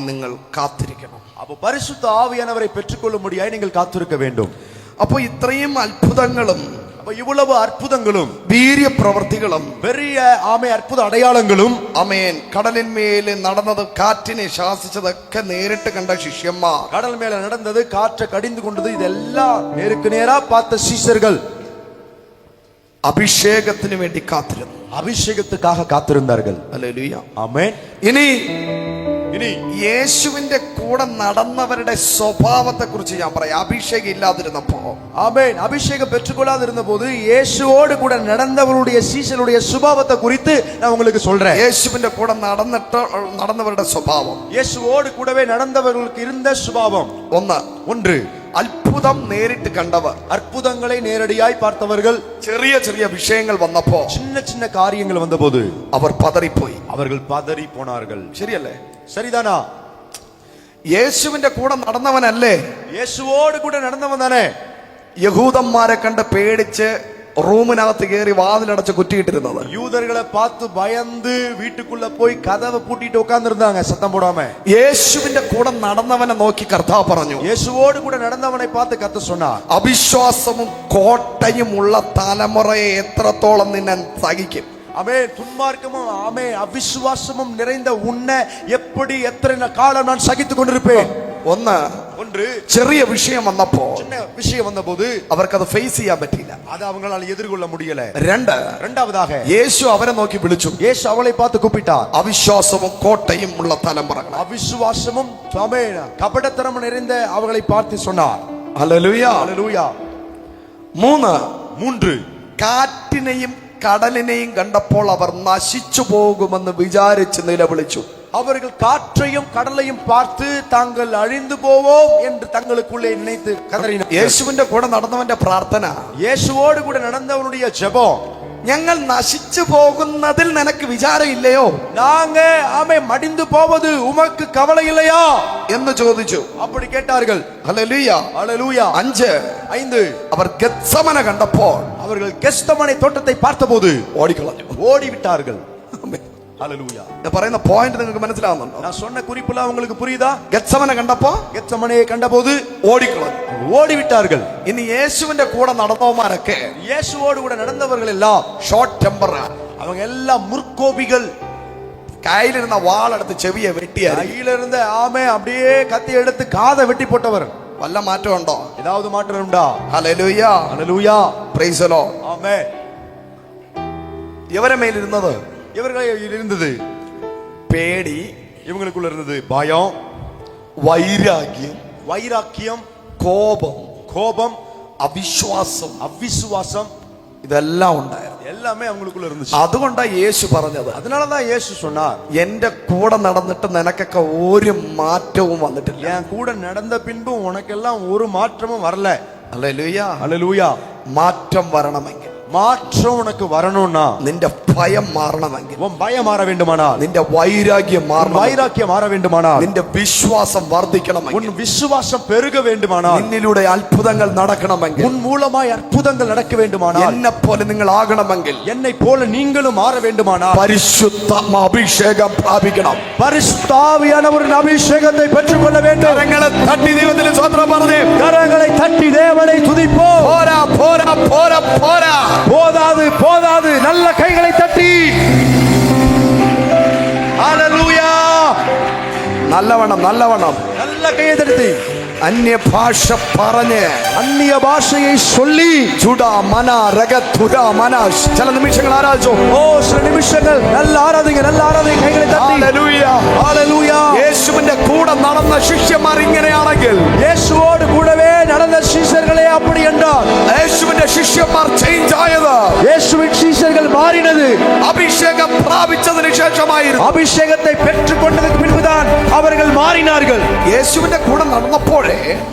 നിങ്ങൾ കാത്തിരിക്കണം. அப்போ பரிசுத்த ஆவியானவரை பெற்றுக்கொள்ளும்படியாய் நீங்கள் காத்திருக்க வேண்டும். അപ്പോ ഇത്രയും അത്ഭുതങ്ങളും அப்ப இவ்வளவு அற்புதங்களும் വീര്യപ്രവർത്തികളും பெரிய அற்புத அடையாளங்களும் കടലിന്മേൽ നടന്നത്, കാറ്റിനെ ശാസിച്ചതൊക്കെ നേരിട്ട് കണ്ട ശിഷ്യന്മാർ, கடல் மேல நடந்தது, காற்றை கடிந்து கொண்டது, இதெல்லாம் நேருக்கு நேரா பார்த்த சீஷர்கள் അഭിഷേകത്തിന് വേണ്ടി കാത്തിരുന്നു. அபிஷேகத்துக்காக காத்திருந்தார்கள். ഹല്ലേലൂയ. ஆமென். ഇനി இனி യേശുവിന്റെ കൂടെ നടന്നവരുടെ സ്വഭാവത്തെ കുറിച്ച് ഞാൻ പറയാം. അഭിഷേകം ഇല്ലാതിരുന്നപ്പോ, ஆமென், அபிஷேகம் பெற்றுக்கொள்ளாது இருந்த போது இயேசுவோடு கூட நடந்தவருடைய சீஷருடைய சுபாவத்தை குறித்து நான் உங்களுக்கு சொல்றேன். യേശുവിന്റെ കൂടെ നടന്നവരുടെ സ്വഭാവം, இயேசுவோடு கூடவே நடந்தவர்களுக்கு இருந்த சுபாவம் ஒன்று, അത്ഭുതം നേരിട്ട് കണ്ടവർ, அற்புதங்களை நேரடியாய் பார்த்தவர்கள், ചെറിയ ചെറിയ വിഷയങ്ങൾ വന്നപ്പോ, சின்ன சின்ன காரியங்கள் வந்தபோது അവർ പതറിപ്പോയി. அவர்கள் പതറി போனார்கள். ശരിയല്ലേ? சரிதானா? യേശുവിന്റെ കൂടെ നടന്നവനല്ലേ, இயேசுவோடு கூட நடந்தவன் தானே യഹൂദന്മാരെ കണ്ട് പേടിച്ച് റൂമിനകത്ത് കയറി വാതിലടച്ച് കുറ്റിയിട്ടിരുന്നത്. யூதர்களை பார்த்து பயந்து வீட்டுக்குள்ள போய் கதவை பூட்டிட்டு உட்கார்ந்து இருந்தாங்க சத்தம் போடாம. യേശുവിന്റെ കൂടെ നടന്നവനെ നോക്കി കർത്താവ് പറഞ്ഞു, இயேசுவோடு கூட நடந்தவனை பார்த்து கர்த்தர் சொன்னார், അവിശ്വാസവും കോട്ടയും ഉള്ള തലമുറയെ എത്രത്തോളം നിന്നെ സഹിക്കും. ஆமென். துன்மார்க்கமும் அவிசுவாசமும் நிறைந்த உன்னை எப்படி எத்தனை காலம் நான் சகித்துக் கொண்டிருப்பேன். ஒன்று, ചെറിയ വിഷയം വന്നപ്പോ, சின்ன விஷயம் வந்தபோது അവർക്കത് ഫേസ് ചെയ്യാൻ പറ്റിയില്ല. அதை அவங்களால எதிர்கொள்ள முடியல. രണ്ടാമதாக യേശു അവരെ നോക്കി വിളിച്ചു. இயேசு அவளை பார்த்து கூப்பிட்டார். അവിശ്വാസവും കോട്ടയും ഉള്ള തലമുറകൾ, அவிசுவாசமும் கபடத்தனம் நிறைந்த அவர்களை பார்த்து சொன்னார். ഹല്ലേലൂയ. ஹல்லேலூயா. மூன்று, കാറ്റിനെയും കടലിനെയും കണ്ടപ്പോൾ അവർ നശിച്ചു പോകുമെന്ന് വിചാരിച്ച് നിലവിളിച്ചു. அவர்கள் காற்றையும் கடலையும் பார்த்து தாங்கள் அழிந்து போவோம் என்று தங்களுக்குள்ளே நினைத்து கதறினார். യേശുവിന്റെ കൂടെ നടന്നവന്റെ പ്രാർത്ഥന, இயேசுவோடு கூட நடந்தவனுடைய ஜெபம், ഞങ്ങൾ നശിച്ചു പോകുന്നതിൽ നിനക്ക് വിചാരമില്ലയോ, நாங்க மடிந்து போவது உமக்கு கவலை இல்லையா എന്ന് ചോദിച്ചു. அப்படி கேட்டார்கள். ഹല്ലേലൂയ. ஹல்லேலூயா. 5, അവർ ഗെത്സമന കണ്ടപ്പോൾ அவர்கள் கெத்சமனே தோட்டத்தை பார்த்தபோது ഓടിക്കളഞ്ഞു, ஓடிவிட்டார்கள். ஹல்லேலூயா. ഞാൻ പറയുന്ന പോയിന്റ് നിങ്ങൾക്ക് മനസ്സിലാവുന്നുണ്ടോ? நான் சொன்ன குறிப்புல உங்களுக்கு புரியுதா? ഗെത്സമന കണ്ടപ്പോ கெத்சமனையை கண்டபோது ഓടിക്കളഞ്ഞു, ஓடிவிட்டார்கள். ഇനി യേശുവിന്റെ കൂടെ നടന്നവന്മാരൊക്കെ இயேசுவோடு கூட நடந்தவர்கள் எல்லாம் ഷോർട്ട് ടെമ്പർ, அவங்க எல்லாம் முற்கோபிகள். കയ്യിലിരുന്ന വാളെടുത്ത് ചെവിയെ വെട്ടിയായി. கையில இருந்த அப்படியே கத்தி எடுத்து காதை வெட்டி போட்டவர். വല്ല മാറ്റമുണ്ടോ? ஏதாவது மாற்றம் உண்டா? Hallelujah. Hallelujah. Praise the Lord. Amen. ഇവരെ മേലിരുന്നത് இவர்கள் இருந்தது പേടി, இவங்களுக்குள்ள இருந்தது பயம், വൈരാഗ്യം, കോപം, அவிசுவாசம், ഇതെല്ലാം ഉണ്ടായിരുന്നു. எல்லாமே அவங்களுக்குள்ள இருந்துச்சு. അതുകൊണ്ടാണ് യേശു പറഞ്ഞത്, அதனாலதான் இயேசு சொன்னார், എന്റെ കൂടെ നടന്നിട്ട് നിനക്കൊക്കെ ഒരു മാറ്റവും വന്നിട്ടില്ല. என் கூட நடந்த பின்பு உனக்கெல்லாம் ஒரு மாற்றமும் வரல. ഹല്ലേലൂയ. ஹல்லேலூயா. മാറ്റം വരണമെങ്കിൽ, மாற்றம் உனக்கு வரணும்னா, നിന്റെ ഭയം മാറണമെങ്കിൽ, உன் பயம் மாற வேண்டுமானால், നിന്റെ വൈരാഗ്യം മാറണം, வைராக்கியம் மாற வேண்டுமானால், നിന്റെ വിശ്വാസം വർദ്ധിക്കണമെങ്കിൽ, உன் விசுவாசம் பெருக வேண்டுமானால், നിന്നിലൂടെ അത്ഭുതങ്ങൾ നടക്കണമെങ്കിൽ, உன் மூலமாய் அற்புதங்கள் நடக்க வேண்டுமானால், എന്നെ പോലെ നിങ്ങൾ ആകണമെങ്കിൽ, என்னை போல நீங்களும் மாற வேண்டுமானால், പരിശുദ്ധാത്മ അഭിഷേകം പ്രാപിക്കണം. பரிசுத்த ஆவியானவரின் அபிஷேகத்தை பெற்றுக்கொள்ள வேண்டும். കരങ്ങളെ തട്ടി ദൈവത്തിന് സ്തോത്രം പറഞ്ഞേ. கரங்களை தட்டி தேவனை துதிப்போம். പോരാ പോരാ പോരാ പോരാ, போதாது போதாது, நல்ல கைகளை தட்டி ஹல்லேலூயா. നല്ലവണ്ണം நல்ல கையை தட்டி അന്യഭാഷ പറഞ്ഞ്, அந்நிய பாஷையை சொல்லி, ചില നിമിഷങ്ങൾ ആരാധിച്ചു. சில நிமிஷங்கள் நல்ல ஆராதிங்க, கைகளை தட்டி ஹல்லேலூயா. യേശുവിന്റെ കൂടെ നടന്ന ശിഷ്യന്മാർ ഇങ്ങനെയാണെങ്കിൽ, இயேசுவோடு கூடவே நடந்த சீஷர்களே அப்படி என்றால், യേശുവിന്റെ ശിഷ്യന്മാർ ചേഞ്ച് ആയത് இயேசுவின் சீஷர்கள் மாறினது അഭിഷേകം പ്രാപിച്ചതിന് ശേഷമായിരുന്നു. அபிஷேகத்தை பெற்றுக்கொண்டதற்கு பின்புதான் அவர்கள் மாறினார்கள். യേശുവിന്റെ കൂടെ നടന്നപ്പോഴേ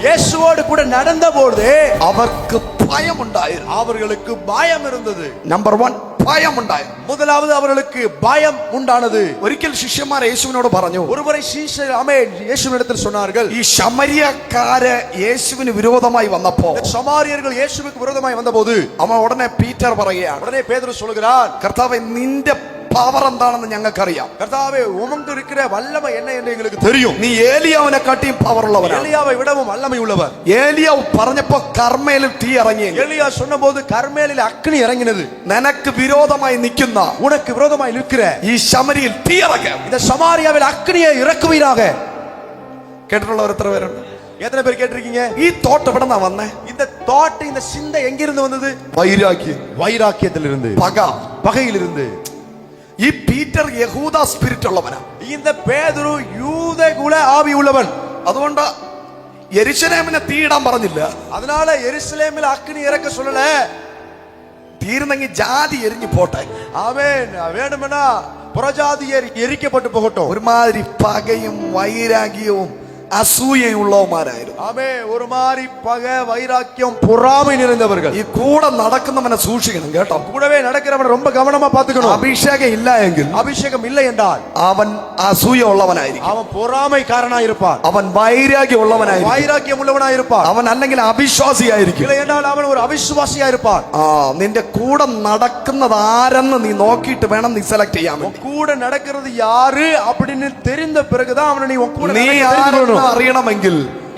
இயேசுவோடு கூட நடந்தபோது അവർക്ക് ഭയമുണ്ടായിരുന്നു. அவர்களுக்கு பயம் இருந்தது. നമ്പർ 1 ഭയമുണ്ടായി. முதலாவது அவர்களுக்கு பயம் உண்டானது. ഒരിക്കൽ ശിഷ്യന്മാർ യേശുവിനോട് പറഞ്ഞു, ஒருமுறை சீஷர் ஆமென் இயேசுவினிடத்தில் சொன்னார்கள், ഈ ശമരിയക്കാര് യേശുവിന് വിരോധമായി വന്നപ്പോ சமாரியர்கள் இயேசுவுக்கு விரோதமாய் வந்தபோது അവൻ ഉടനെ പീറ്റർ പറയുകയാണ്, உடனே பேதுரு சொல்கிறார், കർത്താവേ നിന്റെ പവർ എന്താണെന്ന് ഞങ്ങൾക്കറിയാം. கர்த்தாவே உமக்கு இருக்கிற வல்லமை என்ன என்று எங்களுக்கு தெரியும். നീ ഏലിയാവിനെ കാട്ടിയും പവർ ഉള്ളവനാണ്. எலியாவை விடவும் வல்லமை உள்ளவர். ഏലിയാവ് പറഞ്ഞപ്പോ കർമ്മേലിൽ തീ ഇറങ്ങി. எலியா சொன்னபோது கர்மேலில் அக்கினி இறங்கினது. നിനക്ക് വിരോധമായി നിൽക്കുന്ന உனக்கு விரோதமாய் நிற்கிற ഈ ശമരിയിൽ തീ ഇറങ്ങും. இந்த சமாரியாவில் அக்கினியை இறக்குவீராக. കേട്ടിട്ടുള്ളവർ എത്ര പേരുണ്ട്? எத்தனை பேர் கேட்டிருக்கீங்க? ഈ തോട്ട് എവിടെ നിന്നാ വന്നേ? இந்த தாட் இந்த சிந்தை எங்கிருந்து வந்தது? വൈരാഗ്യം, வைராக்கியத்திலிருந்து, പക, பகையிலிருந்து. ഈ പീറ്റർ യഹൂദ സ്പിരിറ്റ് ഉള്ളവനാ. இந்த பேதுரு யூத குல ஆவி உள்ளவன். അതുകൊണ്ട് യെരൂശലേമിനെ തീയിടാൻ പറഞ്ഞില്ല. அதனால எருசலேமில் அக்கினி இறக்க சொல்லல. തീർന്നെങ്കിൽ ജാതി എരിഞ്ഞു പോട്ടെ. ஆமென். வேணும்னா புறஜாதியர் எரிக்கப்பட்டு போகட்டும். ഒരുമാതിരി പകയും വൈരാഗ്യവും അസൂയയുള്ളവന്മാരായിരുന്നു. ஆமே, ஒரு மாதிரி பகை வைராக்கியம் பொறாமை நிறைந்தவர்கள். ഈ കൂടെ നടക്കുന്നവനെ സൂക്ഷിക്കണം കേട്ടോ. கூடவே நடக்கிறவன் ரொம்ப கவனமா பாத்துக்கணும். അഭിഷേകം ഇല്ല എങ്കിൽ, அபிஷேகம் இல்லை என்றால் അവൻ അസൂയ ഉള്ളവനായിരിക്കും. அவன் பொறாமைக்காரனா இருப்பான். അവൻ വൈരാഗ്യം ഉള്ളവനായിരിക്കും. வைராக்கியம் உள்ளவனா இருப்பான். അവൻ അല്ലെങ്കിൽ അവിശ്വാസിയായിരിക്കും. இல்லை என்றால் அவன் ஒரு അവിശ്വാസിயா இருப்பான். നിന്റെ കൂടെ നടക്കുന്നത് ആരെന്ന് നീ നോക്കിയിട്ട് വേണം നീ സെലക്ട് ചെയ്യാൻ വേണ്ടി. கூட நடக்கிறது யாரு அப்படின்னு தெரிந்த பிறகுதான் அவனை நீ உன் கூட നീ ആരെന്ന് അറിയണമെങ്കിൽ,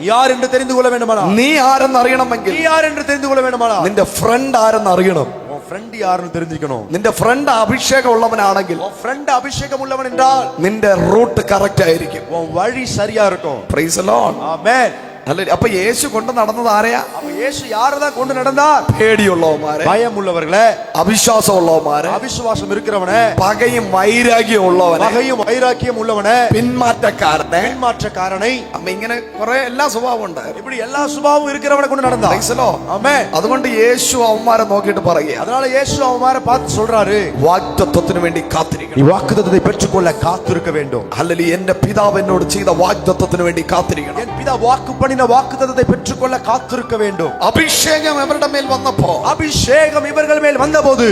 யார் என்று தெரிந்து கொள்ள வேண்டுமானால், നീ ആരെന്ന് അറിയണമെങ്കിൽ, நீ யார் என்று தெரிந்து கொள்ள வேண்டுமானால், നിന്റെ ഫ്രണ്ട് ആരെന്ന് അറിയണം. உன் ஃப்ரெண்ட் யாருன்னு தெரிஞ்சுக்கணும். നിന്റെ ഫ്രണ്ട് അഭിഷേകം ഉള്ളവനാണെങ്കിൽ, உன் ஃப்ரெண்ட் அபிஷேகம் உள்ளவன் என்றால் നിന്റെ റൂട്ട് കറക്റ്റ് ആയിരിക്കും. உன் வழி சரியா இருக்கும். Praise the Lord. ஆமென். അപ്പൊ യേശു കൊണ്ട് നടന്നത് ആരെയാ? அப்ப இயேசு யாரதான் கொண்டு நடந்தார்? പേടിയുള്ളവന്മാരെ, பயம் உள்ளவர்களே, അവിശ്വാസം ഉള്ളവന്മാരെ, அவிசுவாசம் இருக்கிறவனே, പകയും വൈരാഗ്യം ഉള്ളവനെ, பகையும் வைராக்கியம் உள்ளவனே, പിന്മാറ്റക്കാരനെ, பின்மாற்றக்காரனை, അമ്മ ഇങ്ങനെ കുറെ എല്ലാ സ്വഭാവം ഉണ്ടായിരുന്നു. இப்படி எல்லா சுபாவம் இருக்கிறவனை கொண்டு நடந்தார். Praise the Lord. ஆமென். അതുകൊണ്ട് യേശു അവന്മാരെ നോക്കിയിട്ട് പറയുക, அதனால இயேசு அவமார பார்த்து சொல்றாரு, വാഗ്ദത്തത്തിന് വേണ്ടി കാത്തിരിക്കണം. நீ வாக்குத்தத்தத்தை பெற்றுக்கொள்ள காத்திருக்க வேண்டும். അല്ലെങ്കിൽ എന്റെ പിതാവ് എന്നോട് ചെയ്ത വാഗ്ദത്തത്തിന് വേണ്ടി കാത്തിരിക്കണം. என் பிதா வாக்கு பண்ணின வாக்குத்தத்தத்தை பெற்றுக்கொள்ள காத்திருக்க வேண்டும். അഭിഷേകം അവരുടെ മേൽ വന്നപ്പോ, அபிஷேகம் இவர்கள் மேல் வந்தபோது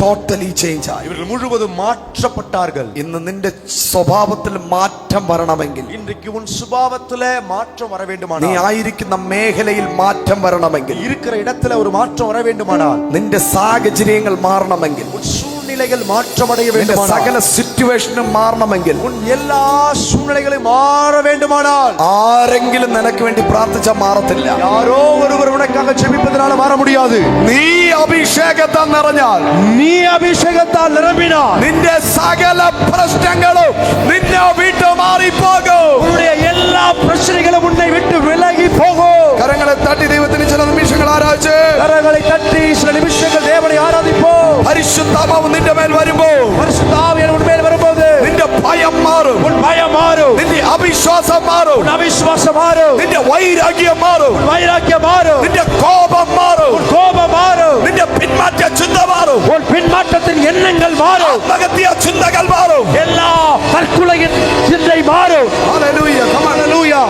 ടോട്ടലി ചേഞ്ച് ആയി. இவர்கள் முழுவதும் மாற்றப்பட்டார்கள். ഇന്ന് നിന്റെ സ്വഭാവത്തിൽ മാറ്റം വരണമെങ്കിൽ, இன்றைக்கு உன் சுபாவத்திலே மாற்றம் வர നീ வேண்டுமானால், ആയിരിക്കുന്ന മേഖലയിൽ മാറ്റം വരണമെങ്കിൽ, இருக்கிற இடத்துல ஒரு மாற்றம் வர வேண்டுமானால், നിന്റെ സാഹചര്യങ്ങൾ മാറണമെങ്കിൽ, உன் சூழ்நிலைகள் மாற்றம் அடைய നിന്റെ வேண்டுமானால், സകല സിറ്റുവേഷനും മാറണമെങ്കിൽ, உன் எல்லா சூழ்நிலைகளும் மாற வேண்டுமானால், ആരെങ്കിലും നിനക്ക് വേണ്ടി പ്രാർത്ഥിച്ചാൽ മാറത്തില്ല. யாரோ ஒருவர் உனக்காக ஜெபிப்பதனால மாற முடியாது. നീ അഭിഷേകത്താൽ നിറഞ്ഞാൽ, நீ அபிஷேகத்தால் நிரம்பினார், നിന്റെ സകല പ്രശ്നങ്ങളും നിന്നെ വിട്ടു മാറിപ്പോകും. உன்னுடைய எல்லா பிரச்சனைகளும் உன்னை விட்டு விலகி போகும். കരങ്ങളെ തട്ടി ദൈവത്തിന് ചില നിമിഷങ്ങൾ ആരാധിച്ച് கரங்களை தட்டி சில நிமிஷங்கள் தேவனை ஆராதிப்போம். പരിശുദ്ധാത്മാവ് നിന്റെ മേൽ വരുമ്പോ பரிசுத்த ஆவியானவர் உன் மேல் வரும்போது നിന്റെ ഭയം മാറും, உன் பயம் மாறும், നിന്റെ അവിശ്വാസം മാറും, உன் அவிசுவாசம் மாறும், നിന്റെ വൈരാഗ്യം മാറും, உன் வைராக்கியம் மாறும், നിന്റെ കോപം മാറും, உன் கோபம் மாறும், നിന്റെ പിന്മാറ്റ ചിന്ത മാറും, உன் பின்மாற்றத்தின் எண்ணங்கள் மாறும், ആത്മഹത്യ ചിന്തകൾ മാറും. எல்லா தற்கொலையின் சிந்தை மாறும். Hallelujah. Come on. Hallelujah.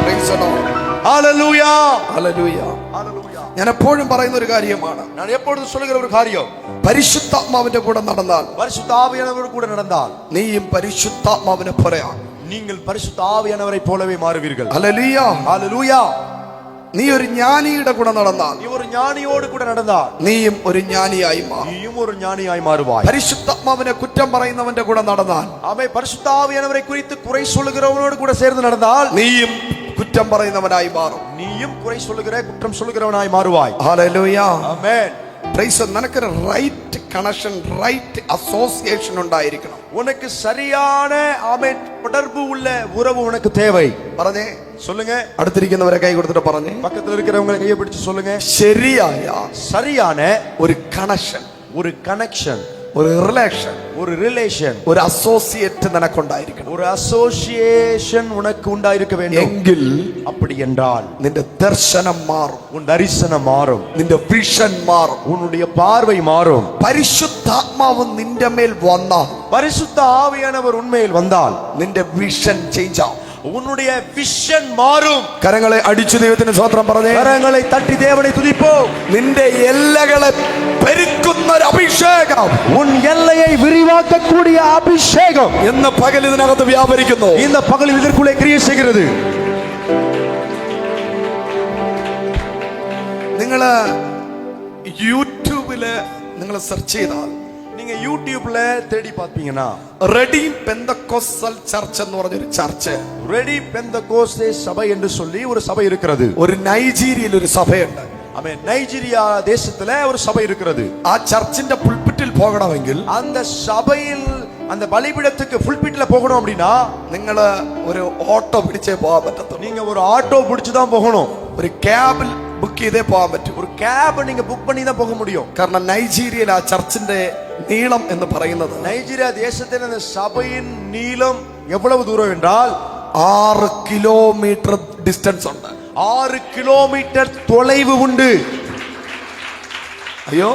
Praise the Lord. Hallelujah. Hallelujah. Hallelujah. ഞാൻ എപ്പോഴും പറയുന്ന ഒരു കാര്യമാണ്, நான் எப்பொழுதும் சொல்லுகிற ஒரு காரியம், പരിശുദ്ധാത്മാവിന്റെ കൂടെ നടന്നാൽ, பரிசுத்த ஆவியானவர் கூட நடந்தால் നീയും പരിശുദ്ധാത്മാവിനെ പോലെയാണ്. நீங்கள் பரிசுத்த ஆவியானவரை போலவே மாறுவீர்கள். Hallelujah. Hallelujah. നീ ഒരു ஞானிയുടെ കൂടെ നടന്നാൽ, நீ ஒரு ஞானியோடு கூட நடந்தால் നീയും ഒരു ஞாനിയായി മാറും. நீயும் ஒரு ஞானியாய் மாறுவாய். പരിശുദ്ധാത്മാവിനെ കുറ്റം പറയുന്നവന്റെ കൂടെ നടന്നാൽ, ஆமே, பரிசுத்த ஆவியானவரை குறித்து குறை சொல்லுகிறவனோடு கூட சேர்ந்து நடந்தால் നീയും കുറ്റം പറയുന്നവനായി മാറും. நீயும் குறை சொல்லுகிற குற்றம் சொல்லுகிறவனாய் மாறுவாய். Hallelujah. ஆமென். Praise God. നിനക്കൊരു റൈറ്റ് കണക്ഷൻ, റൈറ്റ് അസോസിയേഷൻ ഉണ്ടായിരിക്കണം. உனக்கு சரியான ஆமென் தொடர்பு உள்ள உறவு உனக்கு தேவை. പറഞ്ഞേ, சொல்லுங்க. അടുത്തിരിക്കുന്നവരെ കൈ കൊടുത്തിട്ട് പറഞ്ഞേ, பக்கத்துல இருக்கிறவங்களை கையை பிடிச்சு சொல்லுங்க. ശരിയായ சரியான ഒരു കണക്ഷൻ, ஒரு கனெக்ஷன், ഒരു റിലേഷൻ, ஒரு ரிலேஷன், ഒരു അസോസിയേറ്റ് നിനക്കുണ്ടായിരിക്കണം. ஒரு அசோசியேஷன் உனக்கு உண்டாயிருக்க வேண்டும். എങ്കിൽ அப்படி என்றால் നിന്റെ ദർശനം മാറും, உன் தரிசனம் மாறும், നിന്റെ വിഷൻ മാറും. உன்னுடைய பார்வை மாறும். പരിശുദ്ധാത്മാവ് നിന്റെ മേൽ വന്നാൽ பரிசுத்த ஆவியானவர் உண்மையில் வந்தால் നിന്റെ വിഷൻ ചേഞ്ച് ആവും. உன்னுடைய விஷன் மாறும். കരങ്ങളെ അടിച്ചു ദൈവത്തിന് സ്വത്രം പറഞ്ഞേ. கரங்களை தட்டி தேவனை துதிப்போம். നിന്റെ എല്ലകളെ പെരുക്കുന്ന ഒരു അഭിഷേകം, உன் எல்லையை விரிவாக்கக்கூடிய அபிஷேகம் ഇന്ന് പകൽ ഇതിനകത്ത് വ്യാപരിക്കുന്നു. இந்த பகலில் இதற்குள்ளே கிரியை செய்கிறது. നിങ്ങള് യൂട്യൂബില് നിങ്ങൾ സെർച്ച് ചെയ്താൽ நீங்க யூடியூப்ல தேடி பாத்தீங்கன்னா റെഡീം പെന്തക്കോസ്റ്റൽ ചർച്ച് എന്ന് പറഞ്ഞൊരു ചർച്ച്, ரெடி பெந்தகோஸ்தே சபை என்று சொல்லி ஒரு சபை இருக்கிறது. ഒരു നൈജീരിയയിൽ ഒരു സഭയുണ്ട്. ஆமென். நைஜீரியா தேசத்துல ஒரு சபை இருக்கிறது. ആ ചർച്ചിന്റെ പുൽപിറ്റിൽ പോകണമെങ്കിൽ, அந்த சபையில் அந்த பலிபீடத்துக்கு புல்பிட்ல போகணும் அப்படின்னா നിങ്ങൾ ഒരു ഓട്ടോ പിടിച്ചേ പോകാൻ പറ്റത്തുള്ളൂ. நீங்க ஒரு ஆட்டோ பிடிச்சு தான் போகணும். ഒരു ക്യാബിൽ ബുക്ക് ചെയ്തേ പോകാൻ പറ്റും. ஒரு கேப் நீங்க புக் பண்ணி தான் போக முடியும். കാരണം നൈജീരിയയിൽ ആ ചർച്ചിന്റെ നീളം എന്ന് പറയുന്നത് நைஜீரியா தேசத்தின் அந்த சபையின் நீளம் எவ்வளவு தூரம் என்றால் 6 കിലോമീറ്റർ ഡിസ്റ്റൻസ് ഉണ്ട്. 6 கிலோமீட்டர் தொலைவு உண்டு. അയ്യോ,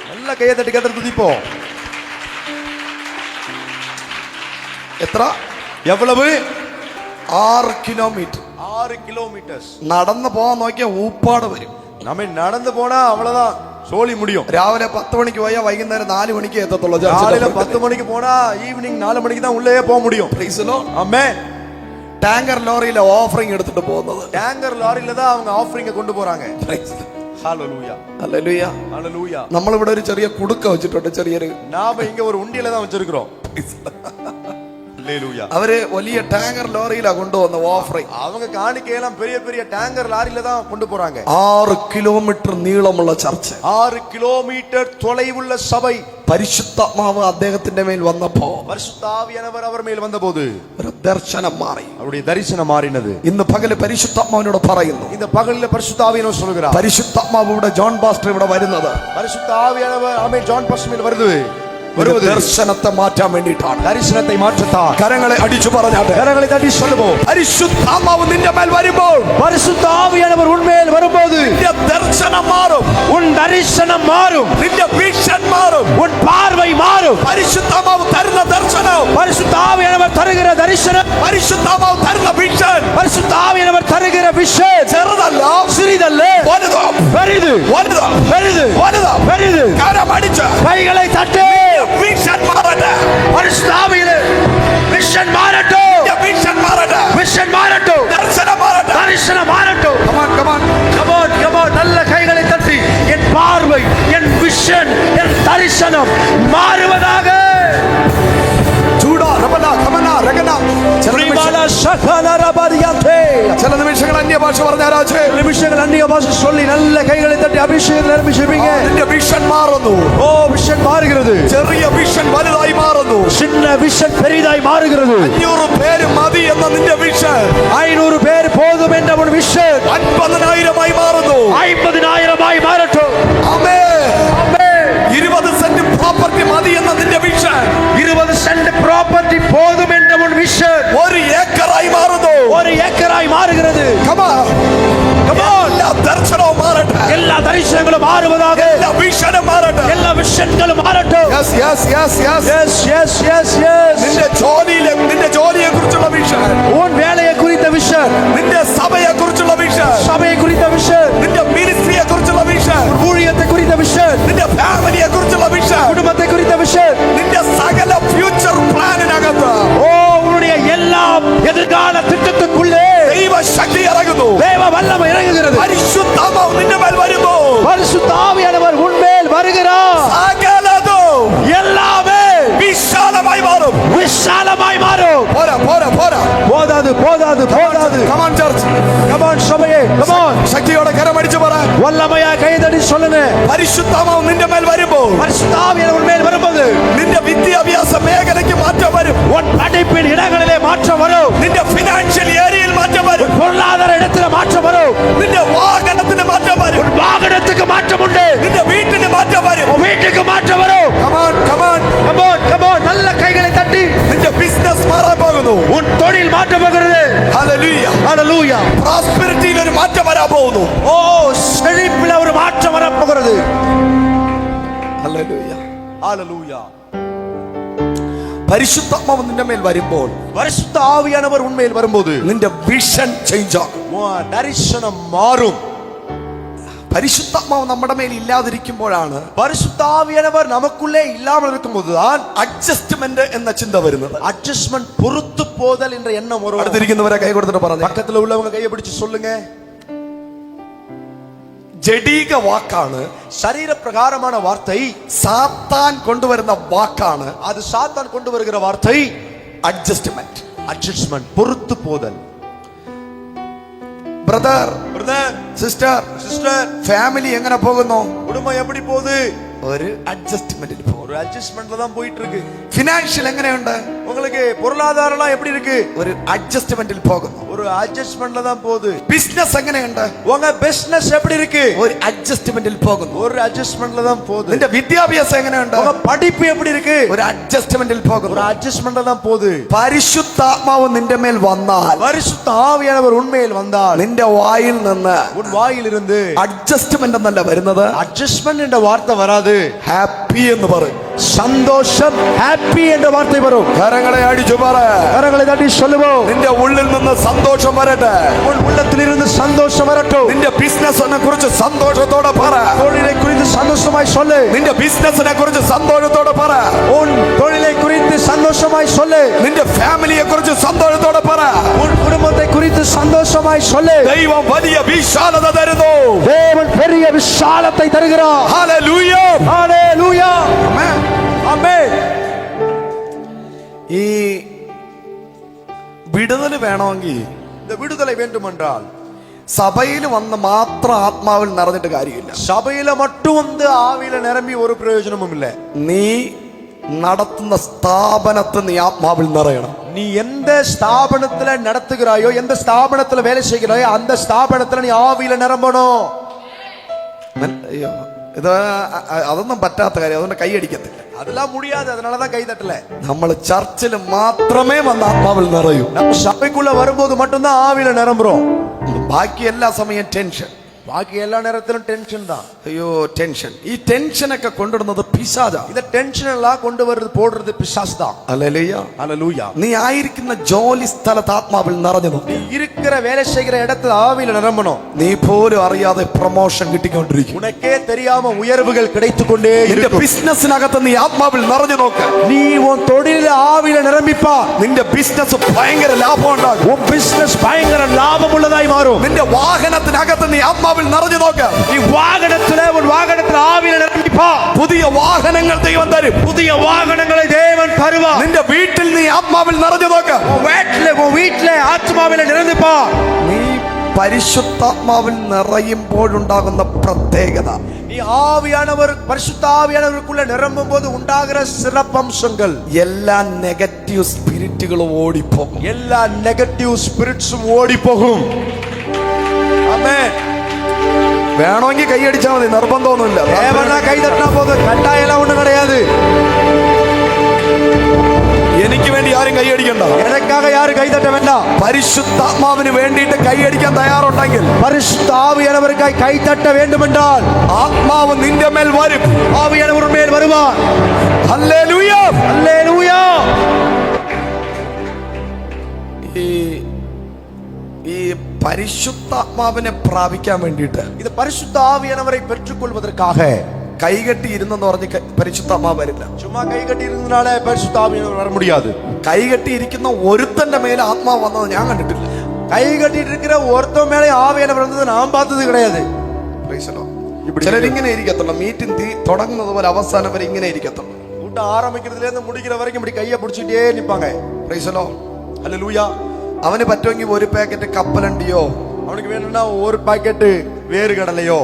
நல்ல கையை தட்டி கத்தர் துதிப்போம். എത്ര? எவ்வளவு? 6 കിലോമീറ്റർ. 6 கிலோமீட்டர்ஸ். നടന്നു പോകാൻ നോക്കിയാൽ ഊപ്പാട് വരും. நம்ம நடந்து போனா அவ்வளவுதான் சோலி முடியும். രാവിലെ 10 മണിക്ക് പോയാൽ വൈകുന്നേരം 4 മണിക്ക് എത്തത്തുള്ളൂ. காலையில 10 மணிக்கு போனா ஈவினிங் 4 மணிக்கு தான் உள்ளே போக முடியும். ஆமென். ടാങ്കർ ലോറിയിലെ ഓഫറിംഗ് എടുത്തിട്ട് പോകുന്നത്. டேங்கர் லாரியில தான் அவங்க ஆஃபரிங்க கொண்டு போறாங்க. ஹalleluya. ഹല്ലേലൂയ. ஹalleluya. നമ്മളിവിടെ ഒരു ചെറിയ കുടുക്ക വെച്ചിട്ടുണ്ട്. ചെറിയൊരു, நாம இங்க ஒரு உண்டியல தான் வச்சிருக்கிறோம். ஹalleluya. അവര് വലിയ ടാങ്കർ ലോറിയിലാ കൊണ്ടുവന്ന ഓഫറിംഗ്. அவங்க காணிக்கையெல்லாம் பெரிய பெரிய டேங்கர் லாரியில தான் கொண்டு போறாங்க. 6 കിലോമീറ്റർ നീളമുള്ള ചർച്ച്. 6 கிலோமீட்டர் தொலைவுள்ள சபை. പരിശുദ്ധാത്മാവ് അദ്ദേഹത്തിന്റെ മേൽ വന്നപ്പോ பரிசுத்த ஆவியானவர் அவர் மேல் வந்தபோது ഒരു ദർശനം മാറി. அவருடைய தரிசனம் மாறினது. ഇന്ന് പകല് പരിശുദ്ധാത്മാവിനോട് പറയുന്നു. இந்த பகலில பரிசுத்த ஆவியானவர் சொல்கிறார். പരിശുദ്ധാത്മാവ് ഇവിടെ ജോൺ പാസ്റ്റർ ഇവിടെ വരുന്നത് பரிசுத்த ஆவியானவர் ஆமென் ஜான் பாஸ்டர் மேல் வருது. ഒരു ദർശനത്തെ മാറ്റാൻ വേണ്ടിയിട്ടാണ്. தரிசனத்தை மாற்றத்தான். കരങ്ങളെ അടിച്ചു പറഞ്ഞാട്ടെ. கரங்களை தட்டி சொல்லுவோம். പരിശുദ്ധാത്മാവ് നിന്റെ മേൽ വരുമ്പോൾ, பரிசுத்த ஆவியானவர் உன்மேல் வரும்போது നിന്റെ ദർശനം മാറും, உன் தரிசனம் மாறும், നിന്റെ വിഷൻ മാറും, உன் பார்வை மாறும். പരിശുദ്ധാത്മാവ് തരുന്ന ദർശനം, பரிசுத்த ஆவியானவர் தருகிற தரிசனம், പരിശുദ്ധാത്മാവ് തരുന്ന വിഷൻ பரிசுத்த ஆவியானவர் தருகிற விஷன் ചെറുതല്ല, சிறிதல்ல, വലുത്, பெரிது, വലുത്, பெரிது, വലുത്. பெரிது. കരമടിച്ച് கைகளை தட்டு. വിഷൻ മാറട്ടെ. பரிசுத்த ஆவியிலே விஷன் மாறட்டும், വിഷൻ മാറട്ടെ. விஷன் மாறட்டும், ദർശനം മാറട്ടെ. தரிசனம் மாறட்டும். Come on, come on. Come on, come on. நல்ல கைகளை தட்டி என் பார்வை, என் விஷன், என் தரிசனம் மாறுவதாக. ചൂടാ, റബന, കമന, രഗന. ചില നിമിഷങ്ങൾ അന്യഭാഷ പറഞ്ഞ ആരാധന. நிமிஷங்கள் அந்நிய பாஷை சொல்லி நல்ல கைகளை தட்டி அபிஷേகம் நிரம்பிச்சிருப்பீங்க. നിന്റെ വിഷൻ മാറുന്നു. ஓ விஷன் மாறுகிறது. ചെറിയ വിഷൻ വലുതായി മാറുന്നു. சின்ன விஷன் பெரிதாய் மாறுகிறது. 500 പേര് മതി എന്ന നിന്റെ വിഷൻ 500 பேர் போதும் என்ற ஒரு விஷன் 50,000 മാറുന്നു. 50,000 மாறட்டும். ആമേൻ. ஆமென். 20 സെന്റ് പ്രോപ്പർട്ടി മതി എന്ന നിന്റെ വിഷൻ 20 சென்ட் ப்ராப்பர்ட்டி போதும் என்ற ஒரு விஷன் 1 ഏക്കറായി മാറുന്നു. 1 ஏக்கராய் மாறுகிறது. Come on. Come on. എല്ലാ ദർശനവും മാറട്ടെ. எல்லா தரிசனங்களும் மாறுவதாக. എല്ലാ വിഷനും മാറട്ടെ. எல்லா விஷன்களும் மாறட்டும். Yes, yes, yes, yes. Yes, yes, yes, yes. നിന്റെ ജോലിയെ കുറിച്ചുള്ള വിഷൻ, உன் வேலையை குறித்த விஷன், നിന്റെ സഭയെ കുറിച്ചുള്ള വിഷൻ, சபையை குறித்த விஷன், നിന്റെ മിനിസ്ട്രിയെ കുറിച്ചുള്ള വിഷൻ, ஊழியத்தை குறித்த விஷன், നിന്റെ ഫാമിലിയെ കുറിച്ചുള്ള വിഷൻ, குடும்பத்தை குறித்த விஷன், നിന്റെ സകല ഫ്യൂച്ചർ പ്ലാനിനകത്ത് ஓ உன்னுடைய எல்லா எதிர்கால திட்டத்துக்குள்ளே ദൈവശക്തി ഇറങ്ങുന്നു. தேவ வல்லமை இறங்குகிறது. പരിശുദ്ധാത്മാവ് നിന്റെ മേൽ വരുന്നു. பரிசுத்த ஆவியானவர் உன்மேல் வருகிறார். സകലതും எல்லாமே വിശാലമായി മാറും. விசாலமாய் மாறும். പോരാ, പോരാ, പോരാ. போதாது, போதாது, போதாது. Come on, church. Come on, സഭയെ. Come on. ശക്തിയോടെ കരമടിച്ചു പറ. வல்லமையா கைதடி சொல்லுங்க. പരിശുദ്ധാത്മാവ് നിന്റെ മേൽ വരുമ്പോൾ பரிசுத்த ஆவியானவர் உன்மேல் வரும்போது നിന്റെ വിദ്യാഭ്യാസ മേഖലയ്ക്ക് മാറ്റം വരും. உன் படிப்பின் இடங்களிலே மாற்றம் வரும். നിന്റെ ഫിനാൻഷ്യൽ ഏരിയയിൽ മാറ്റം വരും. பொருளாதார இடத்துல மாற்றம் வரும். നിന്റെ വാഹനത്തിന് മാറ്റം വരും. உன் வாகனத்துக்கு மாற்றம் உண்டு. നിന്റെ വീട്ടിന് മാറ്റം വരും. உன் வீட்டுக்கு மாற்றம் வரும். Come on, come on. Come on, come on. நல்ல கைகளை தட்டி നിന്റെ ബിസിനസ് മാറാൻ പോകുന്നു. உன் தொழில் மாற்றம் போகிறது. Hallelujah. Hallelujah. പ്രോസ്പെരിറ്റിയിൽ ഒരു മാറ്റം വരാൻ പോകുന്നു. ஓ செழிப்பில் ஒரு மாற்றம் வர போகிறது. Hallelujah. Hallelujah. പരിശുദ്ധാത്മാവ് നിന്റെ മേൽ വരുമ്പോൾ பரிசுத்த ஆவியானவர் உண்மையில் வரும்போது നിന്റെ വിഷൻ ചേഞ്ച് ആകും. உன் தரிசனம் மாறும். പരിശുദ്ധാത്മാവ് നമ്മുടെ മേൽ ഇല്ലാതിരിക്കുമ്പോഴാണ് பரிசுத்த ஆவியானவர் நமக்குள்ளே இல்லாமல் இருக்கும்போதுதான் അഡ്ജസ്റ്റ്മെന്റ് എന്ന ചിന്ത വരുന്നത്. அட்ஜஸ்ட்மென்ட், பொறுத்து போதல் என்ற எண்ணம் வரும். അടുത്തിരിക്കുന്നവരെ കൈ കൊടുത്തിട്ട് പറഞ്ഞു, பக்கத்துல உள்ளவங்க கையை பிடிச்சு சொல்லுங்க. ജഡീക വാക്കാണ്, சரீர பிரகாரமான வார்த்தை, സാത്താൻ കൊണ്ടുവരുന്ന വാക്കാണ് அது சாத்தான் கொண்டு வருகிற வார்த்தை അഡ്ജസ്റ്റ്മെന്റ്. அட்ஜஸ்ட்மென்ட், பொறுத்து போதல். Brother, brother, sister, sister, family എങ്ങനെ പോകുന്നു? குடும்பம் எப்படி போகுது? ഒരു അഡ്ജസ്റ്റ്മെന്റിൽ പോകും. ஒரு அட்ஜஸ்ட்மென்ட்ல தான் போயிட்டு இருக்கு. ഫിനാൻഷ്യൽ എങ്ങനെയുണ്ട്? உங்களுக்கு பொருளாதாரம்லாம் எப்படி இருக்கு? ഒരു അഡ്ജസ്റ്റ്മെന്റിൽ പോകുന്നു. ஒரு அட்ஜஸ்ட்மென்ட்ல தான் போகுது. ബിസിനസ് എങ്ങനെയുണ്ട്? உங்க பிசினஸ் எப்படி இருக்கு? ഒരു അഡ്ജസ്റ്റ്മെന്റിൽ പോകുന്നു. ஒரு அட்ஜஸ்ட்மென்ட்ல தான் போகுது. നിന്റെ വിദ്യാഭ്യാസം എങ്ങനെയുണ്ട്? உங்க പഠിപ്പ് எப்படி இருக்கு? ഒരു അഡ്ജസ്റ്റ്മെന്റിൽ ஒரு പോകുന്നു. அட்ஜஸ்ட்மென்ட்ல தான் போகுது. പരിശുദ്ധാത്മാവ് നിന്റെ മേൽ വന്നാൽ, பரிசுத்த ஆவியானவர் உண்மையில் வந்தால் നിന്റെ വായിൽ നിന്ന് உன் வாயிலிருந்து അഡ്ജസ്റ്റ്മെന്റ് എന്നല്ല വരുന്നത്, அட்ஜஸ்ட்மென்ட் என்ற வார்த்தை வராது. ഹാപ്പി എന്ന് പറയും. சந்தோஷம், ஹாப்பி என்ற வார்த்தை வரும். കരങ്ങളെ അടിച്ചു പറ. கரங்களை தட்டி சொல்லுவோம். നിന്റെ ഉള്ളിൽ നിന്ന് സന്തോഷം വരട്ടെ. உன் உள்ளத்திலிருந்து சந்தோஷம் வரட்டும். നിന്റെ ബിസിനസിനെ കുറിച്ച് സന്തോഷത്തോടെ പറ. தொழிலை குறித்து சந்தோஷமாய் சொல்லு. നിന്റെ ബിസിനസിനെ കുറിച്ച് സന്തോഷത്തോടെ പറ. உன் தொழிலை குறித்து சந்தோஷமாய் சொல்லு. നിന്റെ ഫാമിലിയെ കുറിച്ച് സന്തോഷത്തോടെ പറ. உன் குடும்பத்தை குறித்து சந்தோஷமாய் சொல்லு. ദൈവം വലിയ വിശാലത തരുന്നു. தேவன் பெரிய விசாலத்தை தருகிறார். ഹല്ലേലൂയ. ஹalleluya. ആമേൻ. ஆமென். ഈ വിടുതൽ വേണമെങ്കിൽ, இந்த விடுதலை வேண்டுமென்றால் സഭയിൽ വന്ന് മാത്രം ആത്മാവിൽ നിറഞ്ഞിട്ട് കാര്യമില്ല. சபையில மட்டும் வந்து ஆவியில நிரம்பி ஒரு பிரயோஜனமும் இல்லை. നീ നടത്തുന്ന സ്ഥാപനത്തിൽ നീ ആത്മാവിൽ നിറയണം. நீ எந்த ஸ்தாபனத்துல நடத்துகிறாயோ, எந்த ஸ்தாபனத்துல வேலை செய்கிறாயோ, அந்த ஸ்தாபனத்துல நீ ஆவியில நிரம்பணும். അയ്യോ, ഇത് അതൊന്നും പറ്റാത്ത കാര്യം, അതുകൊണ്ട് കൈയടിക്കത്തില്ല. அதெல்லாம் முடியாது, அதனாலதான் கை தட்டல. നമ്മൾ ചർച്ചിൽ മാത്രമേ വന്ന് ആത്മാവിൽ നിറയൂ. நம்ம சபைக்குள்ள வரும்போது மட்டும்தான் ஆவியில நிரம்புறோம். ബാക്കി എല്ലാ സമയം ടെൻഷൻ. பாக்கி எல்லா நேரத்திலும் டென்ஷன் தான். അയ്യോ ടെൻഷൻ. ഈ ടെൻഷനൊക്കെ കൊണ്ടിടുന്നത് പിശാചാ. இந்த டென்ஷன் எல்லாம் கொண்டு வருது, போடுறது பிசாசு தான். ഹല്ലേലൂയ. ஹalleluya. നീ ആയിരിക്കുന്ന ജോലി സ്ഥലത്ത് ആത്മാവിൽ നിറഞ്ഞു. நீ இருக்கிற வேலை செய்கிற இடத்துல ஆவியில நிரம்பணும். നീ പോലും അറിയാതെ പ്രൊമോഷൻ കിട്ടിക്കൊണ്ടിരിക്കും. உனக்கே தெரியாம உயர்வுகள் கிடைத்துக் கொண்டே നിന്റെ இருக்கும். ബിസിനസ്സിനകത്ത് നീ ആത്മാവിൽ നിറഞ്ഞു നോക്ക്. நீ உன் தொழில ஆவியில நிரம்பிப்பா. നിന്റെ ബിസിനസ് ഭയങ്കര ലാഭം ഉണ്ടാകും. உன் பிசினஸ் பயங்கர லாபம் உள்ளதாய் மாறும். നിന്റെ വാഹനത്തിനകത്ത് നീ ആത്മാവിൽ നിറഞ്ഞു നോക്ക്. நீ வாகனத்துல உன் வாகனத்துல ஆவியில நிரம்பிப்பா. പുതിയ വാഹനങ്ങൾ ദൈവം തരും. புதிய வாகனங்களை தேவன் தருவார். നിന്റെ വീട്ടിൽ നീ ആത്മാവിൽ നിറഞ്ഞു നോക്ക്. உன் வீட்டுல ஆத்மாவில நிரம்பிப்பா. നീ പരിശുദ്ധാത്മാവിൽ നിറയുമ്പോഴുണ്ടാകുന്ന പ്രത്യേകത, நீ ஆவியானவர், பரிசுத்த ஆவியானவருக்குள்ள நிரம்பும் போது உண்டாகிற சிறப்பம்சங்கள், എല്ലാ നെഗറ്റീവ് സ്പിരിറ്റുകളും ഓടിപ്പോകും. எல்லா நெகட்டிவ் ஸ்பிரிட்ஸும் ஓடி போகும். ஆமென். വേണമെങ്കിൽ കൈയടിച്ചാൽ മതി, നിർബന്ധമൊന്നുമില്ല. தேவனா கை தட்டினா போதும், கட்டாயம் எல்லாம் ஒண்ணும் கிடையாது. എനിക്ക് വേണ്ടി ആരും കൈയടിക്കണ്ട. எனக்காக யாரும் கை தட்ட வேண்டாம். പരിശുദ്ധാത്മാവിന് വേണ്ടിയിട്ട് കൈയടിക്കാൻ തയ്യാറുണ്ടെങ്കിൽ, பரிசுத்த ஆவியானவருக்காய் கை தட்ட வேண்டும் என்றால், ആത്മാവ് നിന്റെ മേൽ വരും. ஆவியானவர் மேல் வருவார். ഹല്ലേലൂയ. அல்லேலூயா. ഈ പരിശുദ്ധാത്മാവിനെ പ്രാപിക്കാൻ വേണ്ടിയിട്ട് இது பரிசுத்த ஆவியானவரை பெற்றுக்கொள்வதற்காக കൈകെട്ടി ഇരുന്നെന്ന് പറഞ്ഞ് പരിശുദ്ധാത്മാവ് വരില്ല. சும்மா கை கட்டி இருந்தனால பரிசுத்த ஆவியானவர் வர முடியாது. കൈകെട്ടി ഇരിക്കുന്ന ഒരുത്തന്റെ മേലെ ആത്മാവ് വന്നത് ഞാൻ കണ്ടിട്ടില്ല. கை கட்டிட்டு இருக்கிற ஒருத்தன் மேலே ஆவியானவர் வந்தது நான் பார்த்தது கிடையாது. ചിലരിങ്ങനെ ഇരിക്കത്തുള്ളൂ. മീറ്റിംഗ് തുടങ്ങുന്നത് പോലെ അവസാനം വരെ ഇങ്ങനെ ഇരിക്കത്തുള്ളൂ. கூட்டம் ஆரம்பிக்கிறதுல இருந்து முடிக்கிற வரைக்கும் இப்படி கையை பிடிச்சிட்டே நிப்பாங்க. പ്രൈസലോ. அல்லேலூயா. അവന് പറ്റുമെങ്കിൽ ഒരു പാക്കറ്റ് കപ്പലണ്ടിയോ, அவனுக்கு வேணும்னா ஒரு பாக்கெட் வேறு கடலையோ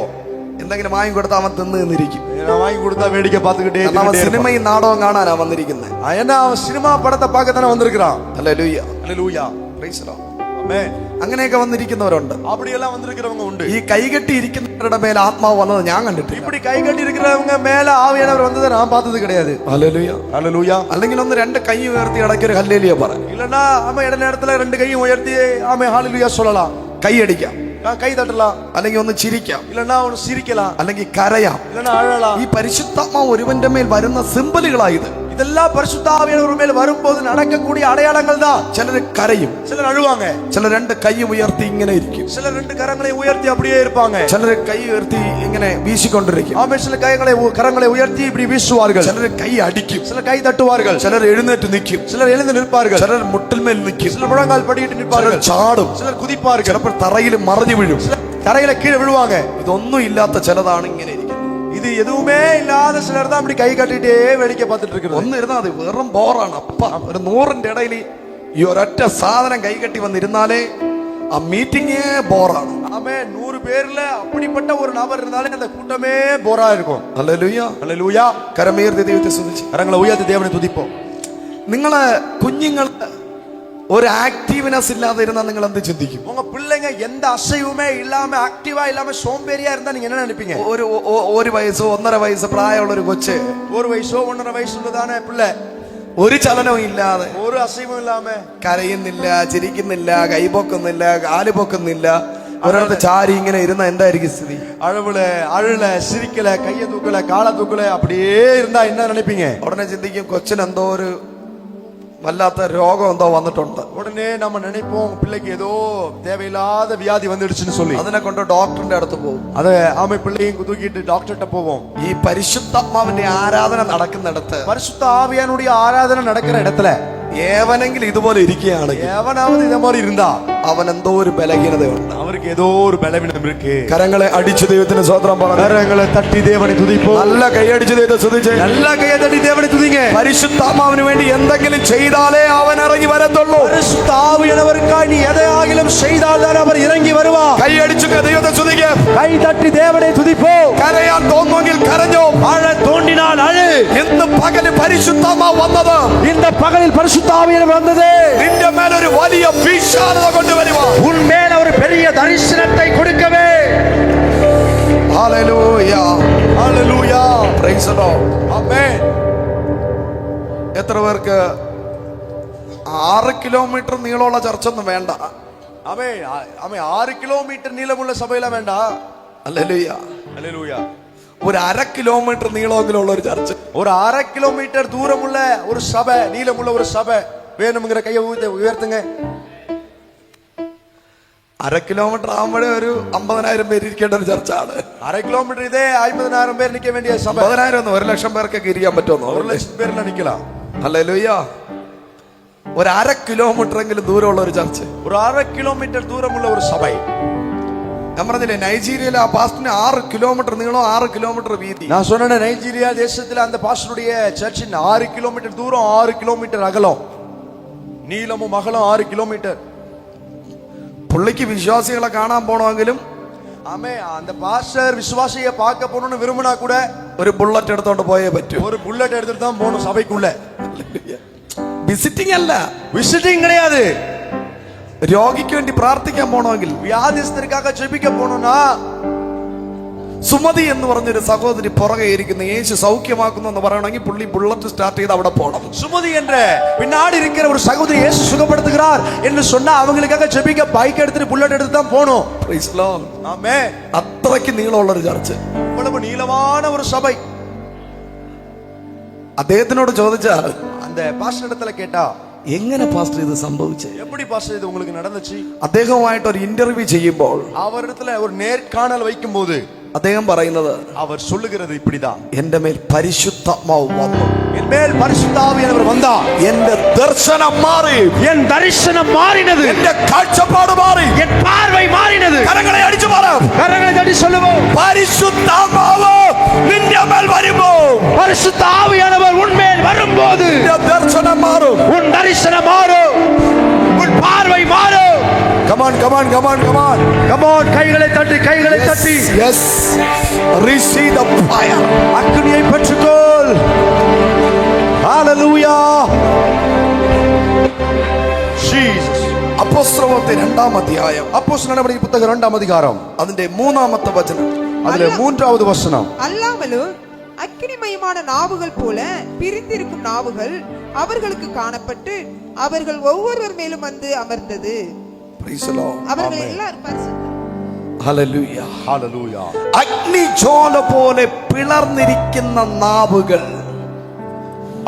എന്തെങ്കിലും വാങ്ങി കൊടുത്താൽ അവൻ തിന്ന് നിന്നിരിക്കും. வாங்கி கொடுத்தா வேடிக்கை பார்த்துக்கிட்டே അവൻ സിനിമയും നാടകവും കാണാനാ വന്നിരിക്കുന്നത്. ஏன்னா அவன் சினிமா படத்தை பார்க்க தானே வந்திருக்கிறான். ഹല്ലേലൂയ. அல்லேலூயா. പ്രൈസലോ. ஆமென். അങ്ങനെയൊക്കെ വന്നിരിക്കുന്നവരുണ്ട്. அப்படியெல்லாம் வந்திருக்கிறவங்க உண்டு. ഈ കൈകെട്ടി ഇരിക്കുന്നവരുടെ മേലെ ആത്മാവ് വന്നത് ഞാൻ കണ്ടിട്ടില്ല. இப்படி கை கட்டி இருக்கிறவங்க மேல ஆவியானவர் வந்ததை நான் பார்த்தது கிடையாது. ഹല്ലേലൂയ. அல்லேலூயா. അല്ലെങ്കിൽ ഒന്ന് രണ്ട് കൈ ഉയർത്തി ഇടയ്ക്ക് ഒരു ഹല്ലേലൂയ പറ. இல்லன்னா ஆமா இட நேரத்துல ரெண்டு கையும் உயர்த்தி ஆமே ஹalleluya சொல்லலாம். കൈയടിക്കാം, கை தட்டலாம். അല്ലെങ്കിൽ ഒന്ന് ചിരിക്കാം, இல்லன்னா அவனு சிரிக்கலாம், അല്ലെങ്കിൽ കരയാം. இல்லன்னா அழலாம். ഈ പരിശുദ്ധാത്മാവ് ഒരുവന്റെ മേൽ വരുന്ന സിംബലുകളായത്. இதெல்லாம் பரிசுத்த ஆவியானவர் மேல் வரும்போது நடக்கக்கூடிய அடையாளங்கள் தான். ചിലർ കരയും, சிலர் அழுவாங்க, ചിലർ രണ്ട് കൈയും ഉയർത്തി ഇങ്ങനെ ഇരിക്കും, சிலர் ரெண்டு கரங்களை உயர்த்தி அப்படியே இருப்பாங்க, ചിലർ കൈ ഉയർത്തി ഇങ്ങനെ വീശിക്കൊണ്ടിരിക്കും, ஆமே சில கரங்களை உயர்த்தி இப்படி வீசுவார்கள், ചിലർ കൈ അടിക്കും, சிலர் கை தட்டுவார்கள், ചിലർ എഴുന്നേറ്റ് നിൽക്കും, சிலர் எழுந்து நிற்பார்கள், ചിലർ മുട്ടിൽമേൽ നിൽക്കും, சிலர் முழங்கால் படியிட்டு ചിലർ நிற்பார்கள், ചാടും, சிலர் குதிப்பார்கள், ചിലപ്പോൾ തറയിൽ മറിഞ്ഞു വീഴും. சிலர் தரையில கீழே விழுவாங்க. ഇതൊന്നും ഇല്ലാത്ത ചിലതാണ് ഇങ്ങനെ ഇരിക്കുന്നത്. இது எதுவுமே இல்லாத சிலர் தான் அப்படி கை கட்டிட்டே வேடிக்கை பார்த்துட்டு இருக்கிறது. ഒന്ന് ഇരുന്നാൽ അത് വെറും ബോറാണ്. അപ്പ ഒരു 100ന്റെ ഇടയിൽ ഈ ഒരൊറ്റ സാധനം കൈകെട്ടി വന്നിരുന്നാലേ ആ മീറ്റിംഗേ ബോറാണ്. ஆமே 100 பேர்ல அப்படிப்பட்ட ஒரு நபர் இருந்தாலே அந்த கூட்டமே போரா இருக்கும். ഹല്ലേലൂയ, ஹல்லேலூயா. കരമുയർത്തി ദൈവത്തെ സ്തുതിച്ച് கரங்களை உயர்த்தி தேவனை துதிப்போம். നിങ്ങളെ കുഞ്ഞുങ്ങൾ ഒരു ആക്റ്റീവ്നെസ് ഇല്ലാതെ ഇരുന്നാൽ നിങ്ങൾ എന്ത് ചിന്തിക്കും? உங்க பிள்ளைங்க எந்த அசைவுமே இல்லாம ஆக்டிவா இல்லாம சோம்பேறியா இருந்தா நீங்க என்ன நினைப்பீங்க? ഒരു വയസ്സോ 1.5 വയസ്സ് പ്രായമുള്ള ഒരു കൊച്ച്, 1 வயசோ 1.5 வயசு உள்ளதான பிள்ளை, ഒരു ചലനവും ഇല്ലാതെ, ஒரு അസൈവും ഇല്ലാമ, കരയുന്നില്ല, ചിരിക്കുന്നില്ല, കൈപൊക്കുന്നില്ല, കാല് പൊക്കുന്നില്ല, ഒരിടത്ത് ചാരി ഇങ്ങനെ ഇരുന്ന എന്തായിരിക്കും സ്ഥിതി? அழுல சிரிக்கல, கைய தூக்கல, கால தூக்கல, அப்படியே இருந்தா என்ன நினைப்பீங்க? ഉടനെ ചിന്തിക്കും കൊച്ചിന് എന്തോ ഒരു വല്ലാത്ത രോഗം എന്തോ വന്നിട്ടുണ്ട്. உடனே நம்ம நினைப்போம் பிள்ளைக்கு ஏதோ தேவையில்லாத வியாதி வந்துடுச்சுன்னு சொல்லி അതിനെ കൊണ്ട് ഡോക്ടറിന്റെ അടുത്ത് പോകും. அத ஆமை பிள்ளையும் தூக்கிட்டு டாக்டர்கிட்ட போவோம். ഈ പരിശുദ്ധാത്മാവിന്റെ ആരാധന നടക്കുന്നിടത്ത്, பரிசுத்த ஆவியானுடைய ஆராதனை நடக்கிற இடத்துல ഏവനെങ്കിലും ഇതുപോലെ ഇരിക്കുകയാണെങ്കിൽ எவனாவது இத மாதிரி இருந்தா അവൻ എന്തോ ഒരു ബലഹീനതയുണ്ട്. அவருக்கு ஏதோ ஒரு பலவீனம் இருக்கு. കരങ്ങളെ അടിച്ചു ദൈവത്തിന് സ്വതന്ത്രം പറഞ്ഞു, கரங்களை தட்டி தேவனை துதிப்போம். നല്ല കൈയടിച്ച് ദൈവത്തെ സ്തുതിച്ച് நல்ல கையை தட்டி தேவனை துதிங்க. പരിശുദ്ധാത്മാവിന് വേണ്ടി എന്തെങ്കിലും ചെയ്താലേ അവൻ ഇറങ്ങി വരത്തുള്ളൂ. பரிசுத்த ஆவியானவருக்காய் நீ எதையாகிலும் செய்தால்தான் அவர் இறங்கி வருவார். കൈയടിച്ചു ദൈവത്തെ സ്തുതിക്ക്. கை தட்டி தேவனை துதிப்போம். കരയാൻ തോന്നുമെങ്കിൽ കരഞ്ഞോ, அழ தோண்டினால் அழு. ഇന്ന് പകല് പരിശുദ്ധാത്മാവ് വന്നത് இந்த பகலில் பரிசுத்த ஆவியானவர் வந்தது നിന്റെ മേലൊരു വലിയ വിശാലത കൊണ്ടുവരുവാ. உன் மேல ஒரு பெரிய தரிசனத்தை கொடுக்கவே. ഹല്ലേലൂയ, ஹல்லேலூயா. Praise the Lord. ஆமென். എത്ര പേർക്ക് 6 കിലോമീറ്റർ നീളമുള്ള ചർച്ച ഒന്നും വേണ്ട? ஆமென். ஆமென். 6 கிலோமீட்டர் நீளமுள்ள சபையில வேண்டாம். ഹല്ലേലൂയ. ஹல்லேலூயா. ഒരു 1/2 കിലോമീറ്റർ നീളമെങ്കിലുള്ള ഒരു ചർച്ച, ஒரு 1/2 கிலோமீட்டர் தூரமுள்ள ஒரு சபை, நீளமுள்ள ஒரு சபை வேணும்ங்கிற கையை உயர்த்துங்க. 1/2 കിലോമീറ്റർ ആകുമ്പോഴേ ഒരു 50,000 പേര് ഇരിക്കേണ്ട ഒരു ചർച്ചാണ്. 1/2 கிலோமீட்டர் இதே 50,000 பேர் நிக்க வேண்டிய சபை. 50,000 ഒന്നും 1,00,000 പേർക്കൊക്കെ ഇരിക്കാൻ പറ്റുമോ? 1,00,000 பேர்ல நிக்கலாம். ഹല്ലേലൂയ. ഒരു 1/2 കിലോമീറ്റർ എങ്കിലും ദൂരമുള്ള ഒരു ചർച്ച, ஒரு 1/2 கிலோமீட்டர் தூரமுள்ள ஒரு சபை. ഞാൻ പറഞ്ഞില്ലേ, നൈജീരിയയിലെ ആ പാസ്റ്റിന് 6 കിലോമീറ്റർ നീളം, 6 കിലോമീറ്റർ വീതി. நான் சொன்ன நைஜீரியா தேசத்துல அந்த பாஸ்டருடைய சர்ச்சின் 6 கிலோமீட்டர் தூரம், 6 கிலோமீட்டர் அகலம், நீளமும் அகலம் 6 கிலோமீட்டர். പുള്ളിക്ക് വിശ്വാസികളെ കാണാൻ പോണമെങ്കിലും ஆமே அந்த பாஸ்டர் விசுவாசியை பார்க்க போகணும்னு விரும்பினா கூட ഒരു ബുള്ളറ്റ് എടുത്തോണ്ട് പോയേ പറ്റൂ. ஒரு புல்லட் எடுத்துட்டு தான் போகணும் சபைக்குள்ள. വിസിറ്റിംഗ് അല്ല, விசிட்டிங் கிடையாது. രോഗിക്ക് വേണ്ടി പ്രാർത്ഥിക്കാൻ പോണമെങ്കിൽ, வியாதிஸ்தருக்காக ஜெபிக்க போகணும்னா, സുമതി എന്ന് പറഞ്ഞൊരു സഹോദരി പുറകെ ഇരിക്കുന്ന യേശു സൗഖ്യമാക്കുന്നു എന്ന് പറയണമെങ്കിൽ പുള്ളി ബുള്ളറ്റ് സ്റ്റാർട്ട് ചെയ്ത് അവിടെ പോകണം. சுமதி என்ற பின்னாடி இருக்கிற ஒரு சகோதரி இயேசு சுகப்படுத்துகிறார் என்று சொன்னா அவங்களுக்காக ஜெபிக்க பைக் எடுத்துட்டு புல்லட் எடுத்து தான் போகணும். Praise the Lord. ஆமென். അത്രയ്ക്ക് നീളമുള്ള ഒരു ചർച്ച്. இவ்வளவு நீளமான ஒரு சபை. അദ്ദേഹത്തിനോട് ചോദിച്ചാൽ, அந்த பாஸ்டர் இடத்துல கேட்டா, എങ്ങനെ പാസ്റ്റർ ഇത് സംഭവിച്ചേ? எப்படி பாஸ்டர் இது உங்களுக்கு நடந்துச்சு? അദ്ദേഹവുമായിട്ട് ഒരു ഇന്റർവ്യൂ ചെയ്യുമ്പോൾ அவரிடத்துல ஒரு நேர்காணல் வைக்கும் போது അദ്ദേഹം പറയുന്നത്, அவர் சொல்லுகிறது இப்படிதான், എന്റെ മേൽ പരിശുദ്ധാത്മാവ് വന്നു, என் மேல் பரிசுத்த ஆவியானவர் வந்தார், എന്റെ ദർശനം മാറി, என் தரிசனம் மாறினது, എന്റെ കാഴ്ചപ്പാട് മാറി, என் பார்வை மாறினது. കരങ്ങളെ അടിച്ചു മാറാം. கரங்களை தட்டி சொல்லுவோம், പരിശുദ്ധാത്മാവ് നിന്റെ മേൽ വരുമ്പോൾ, பரிசுத்த ஆவியானவர் உன்மேல் வரும்போது നിന്റെ ദർശനം മാറും, உன் தரிசனம் மாறும், உன் பார்வை மாறும். Come on, come on, come on, come on. Come on, கைகளை தட்டி, கைகளை தட்டி. Yes, receive the fire. அக்கினியை பெற்றுக்கொள். Hallelujah. Jesus. അപ്പോസ്തലപ്രവൃത്തി 2-ാം അധ്യായം, அப்போஸ்தலர் நடவடிக்கை புத்தகம் 2-ஆம் அதிகாரம், അതിന്റെ 3-ാമത്തെ വചനം. அதிலே 3வது வசனம். அல்லாமலும் அக்கினிமயமான நாவுகள் போல பிரிந்திருக்கும் நாவுகள் அவர்களுக்கு காணப்பட்டு அவர்கள் ஒவ்வொருவர் மேலும் வந்து அமர்ந்தது. Praise the Lord. அவர்கள் எல்லாரும் பரிசுத்தர். Hallelujah. Hallelujah. അഗ്നിജ്വാല പോലെ പിളർന്നിരിക്കുന്ന നാവുകൾ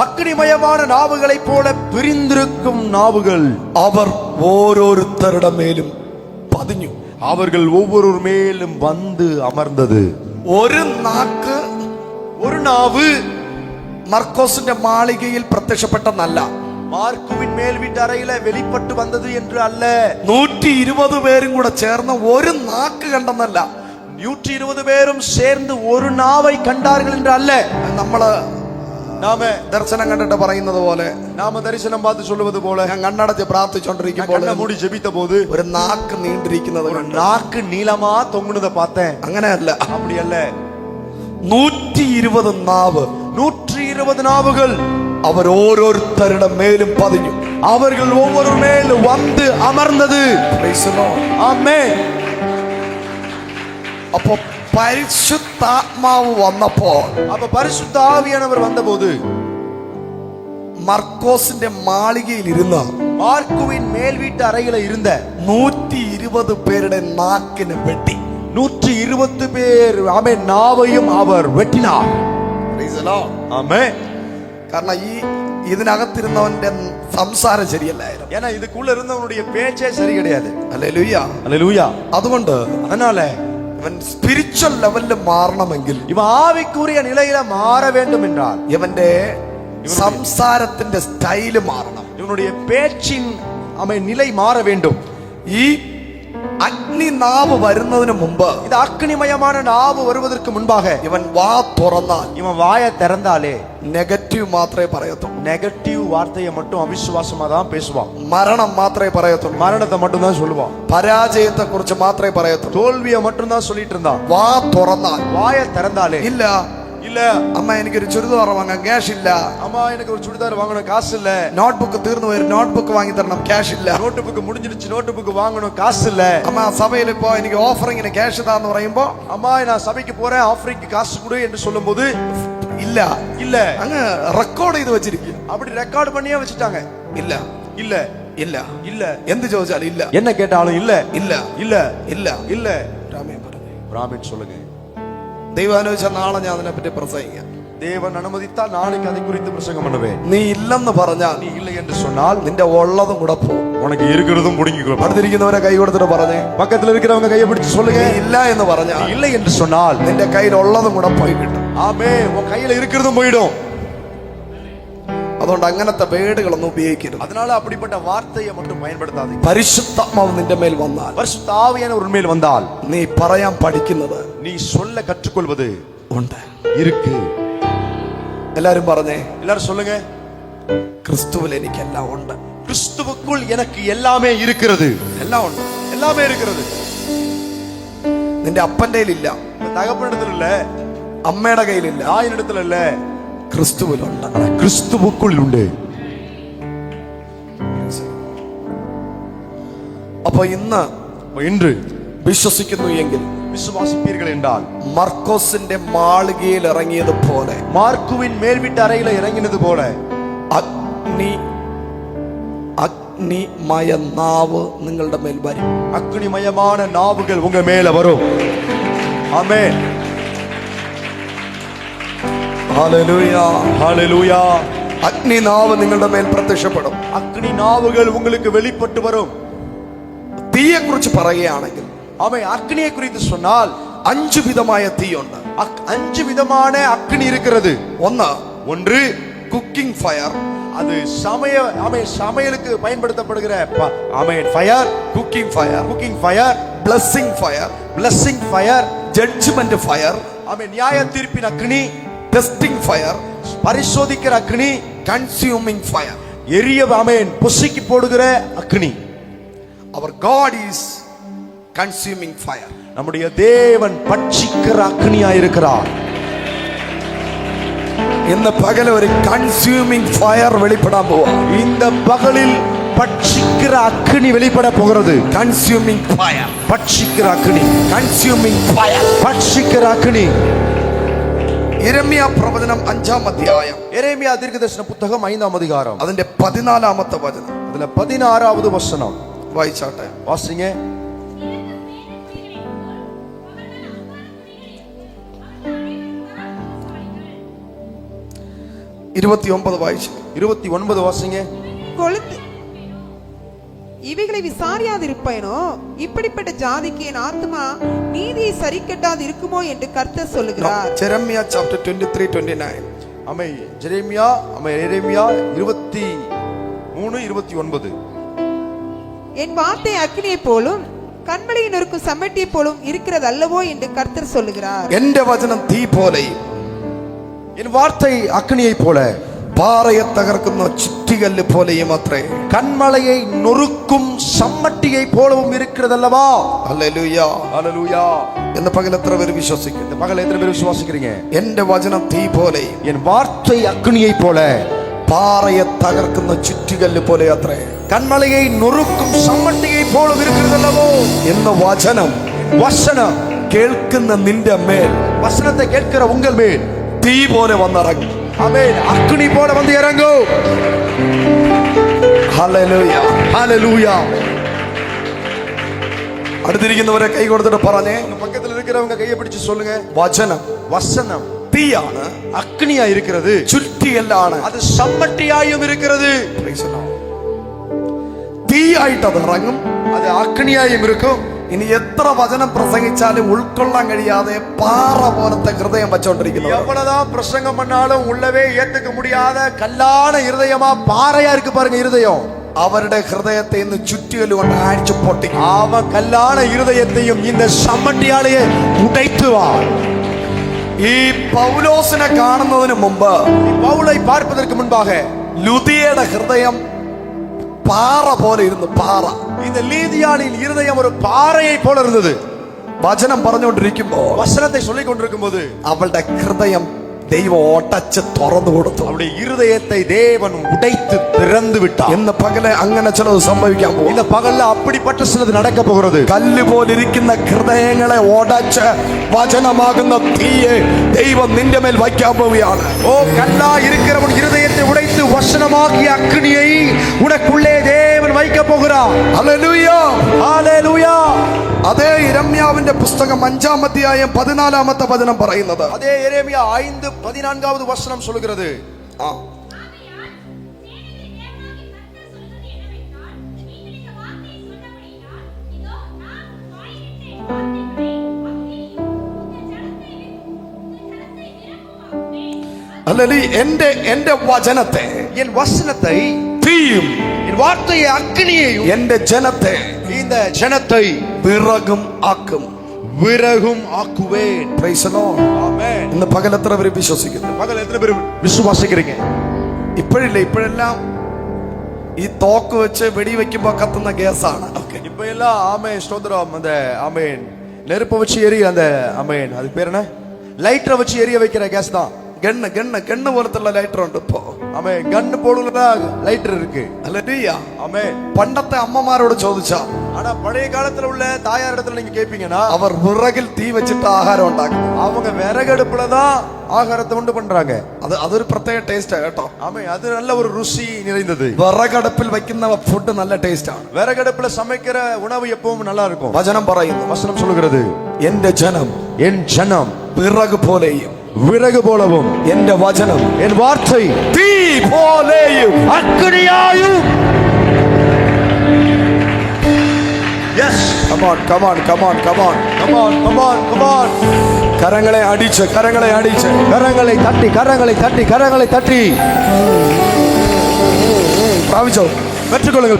അഗ്നിമയமான നാവുകളെ പോലെ പിരിந்திருக்கும் നാവുകൾ അവർ ഓരോരുത്തരുടെ മേലും പതിഞ്ഞു. அவர்கள் ஒவ்வொரு மேலும் வந்து அமர்ந்தது. ഒരു നാക്ക്, ഒരു നാവ് മർക്കോസിന്റെ മാളികയിൽ പ്രത്യക്ഷപ്പെട്ടെന്നല്ല, മാർക്കുവിൻ മേൽ വീട്ടറയില വെളിപ്പെട്ടു വന്നത് എന്ന് അല്ല. 120 പേരും കൂടെ ചേർന്ന് ഒരു നാക്ക് കണ്ടെന്നല്ല, 120 പേരും ചേർന്ന് ഒരു നാവൈ കണ്ടാர்கள் என்று அல்ல. നമ്മള് നാമ ദർശനം കണ്ടിട്ട് പറയുന്നത് പോലെ, നാമ ദർശനം பார்த்து சொல்வது போல, ഞാൻ കണ്ണടച്ച് പ്രാർത്ഥിച്ചോണ്ടിരിക്കുമ്പോൾ കണ്ണ മൂടി ജപിത്ത പോது ഒരു നാക്ക് നീണ്ടിരിക്കുന്നത് ഒരു കണ്ടു. നാക്ക് നീളമാ തൊങ്ങുന്നത് பார்த்தேன். അങ്ങനെയല്ല, அப்படிയല്ല. 120 നാവ്, 120 നാവുകൾ അവർ ഓരോരുത്തരുടെ മേലും പതിഞ്ഞു. அவர்கள் ஒவ்வொரு மேல் வந்து அமர்ந்தது. Praise the Lord. ആമേൻ. അപ്പോ പരിശുദ്ധാത്മാവ് വന്നപ്പോൾ, அப்ப பரிசுத்த ஆவியானவர் வந்தபோது മർക്കോസിന്റെ മാളികയിൽ ഇരുന്ന மார்க்குவின் மேல் வீட்டு அறையில இருந்த 120 പേരുടെ നാക്കിന് വെട്ടി. 120 பேர் ஆமென் நாவையும் அவர் வெட்டினார். Praise the Lord. ஆமென். കാരണം ഇതിനകത്തിരുന്നവന്റെ സംസാരം ശരിയല്ലായിരുന്നു. ஏன்னா இதுக்குள்ள இருந்தவனுடைய பேச்சே சரி கிடையாது. ഹല്ലേലൂയ. ஹல்லேலூயா. അതുകൊണ്ട് அதனால ഇവൻ സ്പിരിച്വൽ ലെവലിൽ മാറണമെങ്കിൽ, இவன் ஆவிக்குரிய நிலையில மாற வேண்டும் என்றால் ഇവന്റെ സംസാരത്തിന്റെ സ്റ്റൈല് മാറണം. இவனுடைய பேச்சின் நிலை மாற வேண்டும். ഈ അഗ്നി നാവ് വരുന്നതിന് മുമ്പ് இது அக்னிமயமான நாவு வருவதற்கு முன்பாக ഇവൻ വാ തുറന്നാൽ இவன் வாயை திறந்தாலே നെഗറ്റീവ് മാത്രമേ പറയത്തുള്ളൂ, நெகட்டிவ் வார்த்தையை மட்டும் அவிசுவாசமா தான் பேசுவான். മരണം മാത്രമേ പറയത്തുള്ളൂ, மரணத்தை மட்டும் தான் சொல்லுவான். പരാജയത്തെ കുറിച്ച് മാത്രമേ പറയത്തുള്ളൂ. தோல்வியை மட்டும் தான் சொல்லிட்டு இருந்தான். വാ തുറന്നാൽ, வாயை திறந்தாலே ഇല്ല இல்ல അമ്മ എനിക്കൊരു ചുരിദാർ വാങ്ങാൻ ക്യാഷ് ഇല്ല, அம்மா எனக்கு ஒரு சுடிதார் வாங்கணும் காசு இல்ல, നോട്ട്ബുക്ക് തീർന്നു പോയി നോട്ട്ബുക്ക് വാങ്ങി തരണം ക്യാഷ് ഇല്ല, நோட்டு புக் முடிஞ்சிருச்சு நோட்டு புக் வாங்கணும் காசு இல்ல, അമ്മ സഭയിൽ ഇപ്പോ എനിക്ക് ഓഫറിങ്ങിന് ക്യാഷ് താന്ന് പറയുമ്പോ அம்மா நான் சபைக்கு போறேன் ஆஃபரிங்க்கு காசு கொடு என்று சொல்லும்போது ഇല്ല, இல்ல അങ്ങ് റെക്കോർഡ് ചെയ്ത് വെച്ചിരിക്കുക. அப்படி ரெக்கார்ட் பண்ணியே வச்சுட்டாங்க. ഇല്ല இல்ல ഇല്ല இல்ல എന്ത് ചോദിച്ചാലും ഇല്ല, என்ன கேட்டாலும் இல்ல ഇല്ല இல்ல ഇല്ല. இல்ல. രാമേ പറഞ്ഞു. பிராமின் சொல்லுங்க. ദൈവം അനുവദിച്ച നാളെ ഞാൻ അതിനെപ്പറ്റി പ്രസംഗിക്കാം. தேவன் அனுமதித்தால் நாளைக்கு அதை குறித்து பிரசங்கம் பண்ணுவேன். നീ ഇല്ലെന്ന് പറഞ്ഞാൽ, நீ இல்லை என்று சொன்னால் നിന്റെ ഉള്ളതും കൂടെ പോകും. உனக்கு இருக்கிறதும் புடுங்கிக்கோ. അടുത്തിരിക്കുന്നവരെ കൈ കൊടുത്തിട്ട് പറഞ്ഞേ, பக்கத்துல இருக்கிறவங்க கையை பிடிச்சு சொல்லுங்க. നീ ഇല്ല എന്ന് പറഞ്ഞാൽ நீ இல்லை என்று சொன்னால் നിന്റെ കയ്യിൽ ഉള്ളതും കൂടെ പോയി കിട്ടും. ஆமே உன் கையில இருக்கிறதும் போயிடும். അതുകൊണ്ട് അങ്ങനത്തെ വേടുകളൊന്നും ഉപയോഗിക്കരുത്. அதனால அப்படிப்பட்ட வார்த்தையை மட்டும் பயன்படுத்தாதீங்க. പരിശുദ്ധാത്മാവ് നിന്റെ മേൽ വന്നാൽ, பரிசுத்த ஆவியானவர் உன்மேல் வந்தால் നീ പറയാൻ പഠിക്കുന്നത് நீ சொல்ல கற்றுக்கொள்வது ഉണ്ട്. இருக்கு. എല്ലാരും പറഞ്ഞേ, எல்லாரும் சொல்லுங்க. ക്രിസ്തുവിൽ എനിക്കെല്ലാം ഉണ്ട്. கிறிஸ்துவுக்குள் எனக்கு எல்லாமே இருக்கிறது. എല്ലാം ഉണ്ട്. எல்லாமே இருக்கிறது. നിന്റെ അപ്പന്റെ കയ്യിലില്ല, தகப்பனிடத்துல இல்ல, അമ്മയുടെ കയ്യിലില്ല, தாயினிடத்துல இல்ல, ക്രിസ്തുവിലുണ്ട്. கிறிஸ்துவுக்குள் உண்டு. അപ്പൊ ഇന്ന് இன்று വിശ്വസിക്കുന്നു എങ്കിൽ, விசுவாசிப்பீர்கள் என்றால் മർക്കോസിന്റെ മാളികയിൽ ഇറങ്ങിയതുപോലെ மார்க்குவின் மேல் வீட்டு அறையில இறங்கினது போல അഗ്നിമയ നാവ് നിങ്ങളുടെ മേൽ വരും. அக்னிமயமான நாவுகள் உங்க மேல வரும். ஆமென். ഹല്ലേലൂയ. ஹல்லேலூயா. അഗ്നി നാവ് നിങ്ങളുടെ മേൽ പ്രത്യക്ഷപ്പെടും. அக்னி நாவுகள் உங்களுக்கு வெளிப்பட்டு வரும். തീയെ കുറിച്ച് പറയുകയാണെങ്കിൽ, ஆமென். அக்னியை குறித்து சொன்னால் 5 വിധമായ തീയുണ്ട്. 5 விதமான அக்னி இருக்கிறது. ஒன்று குக்கிங் ஃபயர், அது சமையலுக்கு பயன்படுத்தப்படுகிற fire, cooking fire, cooking fire, blessing fire, blessing fire, judgement fire, நியாய தீர்ப்பின் அக்னி, டெஸ்டிங் ஃபயர், பரிசோதிக்கிற அக்னி, கன்சியூமிங் ஃபயர், எரிய பொசுக்கி போடுகிற அக்னி. அவர் காட் இஸ் கன்சியூமிங் ஃபயர். நம்முடைய தேவன் பட்சிக்கிற அக்னியா இருக்கிறார். ഇന്ന് പകൽ ഒരു കൺസ്യൂമിംഗ് ഫയർ വെളിപ്പെടാൻ പോവാ. இந்த பகலில் பட்சிக்கிற அக்னி வெளிப்பட போகிறது. കൺസ്യൂമിംഗ് ഫയർ, பட்சிக்கிற அக்னி, കൺസ്യൂമിംഗ് ഫയർ, பட்சிக்கிற அக்னி. യെരമ്യ പ്രവചനം 5-ാം അധ്യായം, எரேமியா தீர்க்கதரிசன புத்தகம் 5-ஆம் அதிகாரம், അതിന്റെ 14-ാമത്തെ വചനം, அதுல 16வது வசனம் വായിച്ചാട്ടെ. வாசிங்க. 29 വായിച്ചു. 29 வாசிங்க. கொழுந்து இவைகளை விசாரியாதிருப்பேனோ இப்படிப்பட்ட ஜாதிக்கு என் ஆத்மா நீதியை சரி கட்டாது இருக்குமோ என்று கர்த்தர் சொல்லுகிறார். Jeremiah chapter 23:29. ஆமே எரேமியா 23:29. என் வார்த்தை அக்கினியை போலும் கண்மலையை நொறுக்கும் சம்மட்டியை போலும் இருக்கிறது அல்லவோ என்று கர்த்தர் சொல்லுகிறார். എന്റെ വചനം തീ പോലെയും என் வார்த்தை அக்கினியை போல പാറയെ തകർക്കുന്ന ചുറ്റികല്ല് പോലെയും അത്രേ. கண்மலையை நொறுக்கும் சம்மட்டியை போலவும் இருக்கிறதல்லவா. ഹല്ലേലൂയ ஹalleluya. എന്ന് പകൽ എത്ര പേര് വിശ്വസിക്കും? இந்த பகல் எத்தனை பேர் விசுவாசிக்கிறீங்க? എന്റെ വചനം തീ പോലെയും என் வார்த்தை அக்கினியை போல പാറയെ തകർക്കുന്ന ചുറ്റികല്ല് പോലെ അത്രേ. கண்மலையை நொறுக்கும் சம்மட்டியை போலவும் இருக்கிறதல்லவோ. എന്ന വചനം வசனம் കേൾക്കുന്ന നിന്റെ മേൽ வசனத்தை கேட்கிற உங்கள் மேல் തീ പോലെ വന്നിറങ്ങും. ஆமென். அக்கினி போல வந்து இறங்கும். ഹല്ലേലൂയ ஹalleluya. അടുത്തിരിക്കുന്നവരെ കൈ കൊടുത്തിട്ട് പറഞ്ഞേ, உங்க பக்கத்துல இருக்கிறவங்க கையை பிடிச்சு சொல்லுங்க. വചനം வசனம் തീയാണ്, அக்கினியா இருக்கிறது, ചുറ്റികല്ലാണ്. அது சம்மட்டியாயும் இருக்கிறது. Praise the Lord. തീയായിട്ട് അത് ഇറങ്ങും, அது அக்கினியாயும் இருக்கும். ഇനി എത്ര വചനം പ്രസംഗിച്ചാലും ഉൾക്കൊള്ളാൻ കഴിയാതെ പാറ പോലത്തെ ഹൃദയം വച്ചോണ്ടിരിക്കുന്നു. எவ்வளவுதான் பிரசங்கம் பண்ணாலும் உள்ளவே ஏத்துக்க முடியாத கல்லான இருதயமா பாறையா இருக்கு பாருங்க இருதயம். അവരുടെ ഹൃദയത്തെ ഇന്ന് ചുറ്റികല്ല് കൊണ്ട് അടിച്ചു പൊട്ടിക്കും. அவன் கல்லான இருதயத்தையும் இந்த சம்மட்டியாலேயே உடைத்துவான். ഈ പൗലോസിനെ കാണുന്നതിന് മുമ്പ്, பவுலை பார்ப்பதற்கு முன்பாக ലുദിയയുടെ ഹൃദയം പാറ പോലെ ഇരുന്നു. പാറ. இந்த லீதியாளின் இருதயம் ஒரு பாறையை போல இருந்தது. വചനം പറഞ്ഞുകൊണ്ടിരിക്കുമ്പോ, வசனத்தை சொல்லிக் கொண்டிருக்கும் போது അവളുടെ ഹൃദയം ദൈവം ഒടച്ച് തുറന്നു കൊടുത്തു. அவருடைய இருதயத்தை தேவன் உடைத்து திறந்து விட்டார். ഇന്ന് പകലെ അങ്ങനെ ചിലത് സംഭവിക്കാൻ പോകും. இந்த பகல்ல அப்படிப்பட்ட சிலது நடக்க போகிறது. കല്ല് പോലിരിക്കുന്ന ഹൃദയങ്ങളെ ഒടച്ച് വചനമാകുന്ന തീയെ ദൈവം നിന്റെ മേൽ വയ്ക്കാൻ പോവുകയാണ്. ஓ கல்லா இருக்கிறவன் இருதயத்தை உடைத்து வசனமாகிய அக்கினியை உனக்குள்ளே தேவன் வைக்க போகிறார். ഹല്ലേലൂയ. ஹalleluya. അതേ യിരെമ്യാവിന്റെ പുസ്തകം 5-ാം അധ്യായം 14-ാമത്തെ വചനം പറയുന്നത്. அதே எரேமியா 5:14வது வசனம் சொல்கிறது. ആ ഹല്ലേലൂയ. എന്റെ വചനത്തെ, என் வசனத்தை, തീയും என் வார்த்தையை அக்கினியையும் എന്റെ ജനത്തെ இந்த ஜனத்தை വിറകും ആക്കും. விறகும் ஆக்குவேன். Praise the Lord. ஆமென். ഇന്ന് പകൽ എത്ര പേര് വിശ്വസിക്കുന്നു? பகல் எத்தனை பேர் விசுவாசிக்கிறீங்க? ഇപ്പോഴെല്ലാം ഈ തോക്ക് വെച്ച് വെടിവെക്കുമ്പോ കത്തുന്ന ഗ്യാസാണ്. இப்ப எல்லாம் ஆமென் ஸ்தோத்திரம். அந்த ஆமென் நெருப்ப வச்சு எரிய அந்த ஆமென் அது பேர் என்ன, லைட்டரை வச்சு எரிய வைக்கிற கேஸ் தான். ഗണ്ണ് പോലത്തുള്ള ലൈറ്റർ ഉണ്ട് ഇപ്പോ. ஆமென். கன்னு போடுற லைட்டர் இருக்கு. ഹല്ലേലൂയ. ஆமென். പണ്ടത്തെ അമ്മമാരോട് ചോദിച്ചാ, ஆனா பழைய காலத்துல உள்ள தாயார் இடத்துல நீங்க கேப்பீங்கன்னா, അവർ വിറകിൽ തീ വെച്ചിട്ട് ആഹാരം ഉണ്ടാക്കും. அவங்க விறகடுப்புல தான் ஆகாரத்தை உண்டு பண்றாங்க. അതൊരു പ്രത്യേക ടേസ്റ്റാ കേട്ടോ. ஆமென். அது நல்ல ஒரு ருசி நிறைந்தது. വിറകടുപ്പിൽ വെക്കുന്ന ഫുഡ് നല്ല ടേസ്റ്റ് ആണ്. விறகடுப்புல சமைக்கிற உணவு எப்பவும் நல்லா இருக்கும். വചനം പറയുന്നു, வசனம் சொல்லுகிறது, എന്റെ ജനം என் ஜனம் വിറക് പോലെയും விறகு போலவும் എന്റെ വചനം என் வார்த்தை തീ പോലെയും அக்கினியாயும். Yes. Come on. Come on, come on, come on. കരങ്ങളെ അടിച്ച് கரங்களை தட்டி, கரங்களை தட்டி പ്രാപിച്ചോ. பெற்றுக்கொள்ளுங்கள்.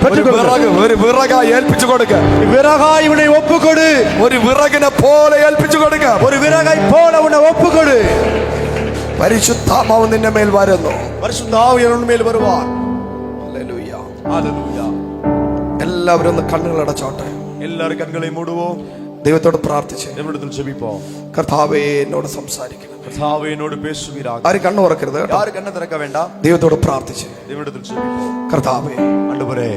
ഒരു വിറകായി ഏൽപ്പിച്ചു കൊടുക്ക. விறகாய் இவனை ஒப்புக்கொடு. ഒരു വിറകിനെ പോലെ ഏൽപ്പിച്ചു കൊടുക്ക. ஒரு விறகை போல உன்னை ஒப்புக்கொடு. പരിശുദ്ധാത്മാവ് നിന്റെ മേൽ വരുന്നു. பரிசுத்த ஆவியானவர் உன் மேல் வருவார். ഹല്ലേലൂയ. ஹalleluya. എല്ലാവരും ഒന്ന് കണ്ണുകൾ അടച്ചോട്ടെ. எல்லாரும் കണ്ണുകളെ മൂടുவோம். ദൈവത്തോട് പ്രാർത്ഥിച്ച്, தேவனிடத்தில் ஜெபிப்போம். കർത്താവേ എന്നോട് സംസാരിക്കണം. கர்த்தாவே என்னோடு பேசுவீராக. ആരും കണ്ണു തുറക്കരുത് കേട്ടോ. யாரும் கண்ணை திறக்க வேண்டாம். ദൈവത്തോട് പ്രാർത്ഥിച്ച്, தேவனிடத்தில் ஜெபிப்போம். കർത്താവേ ஆண்டவரே,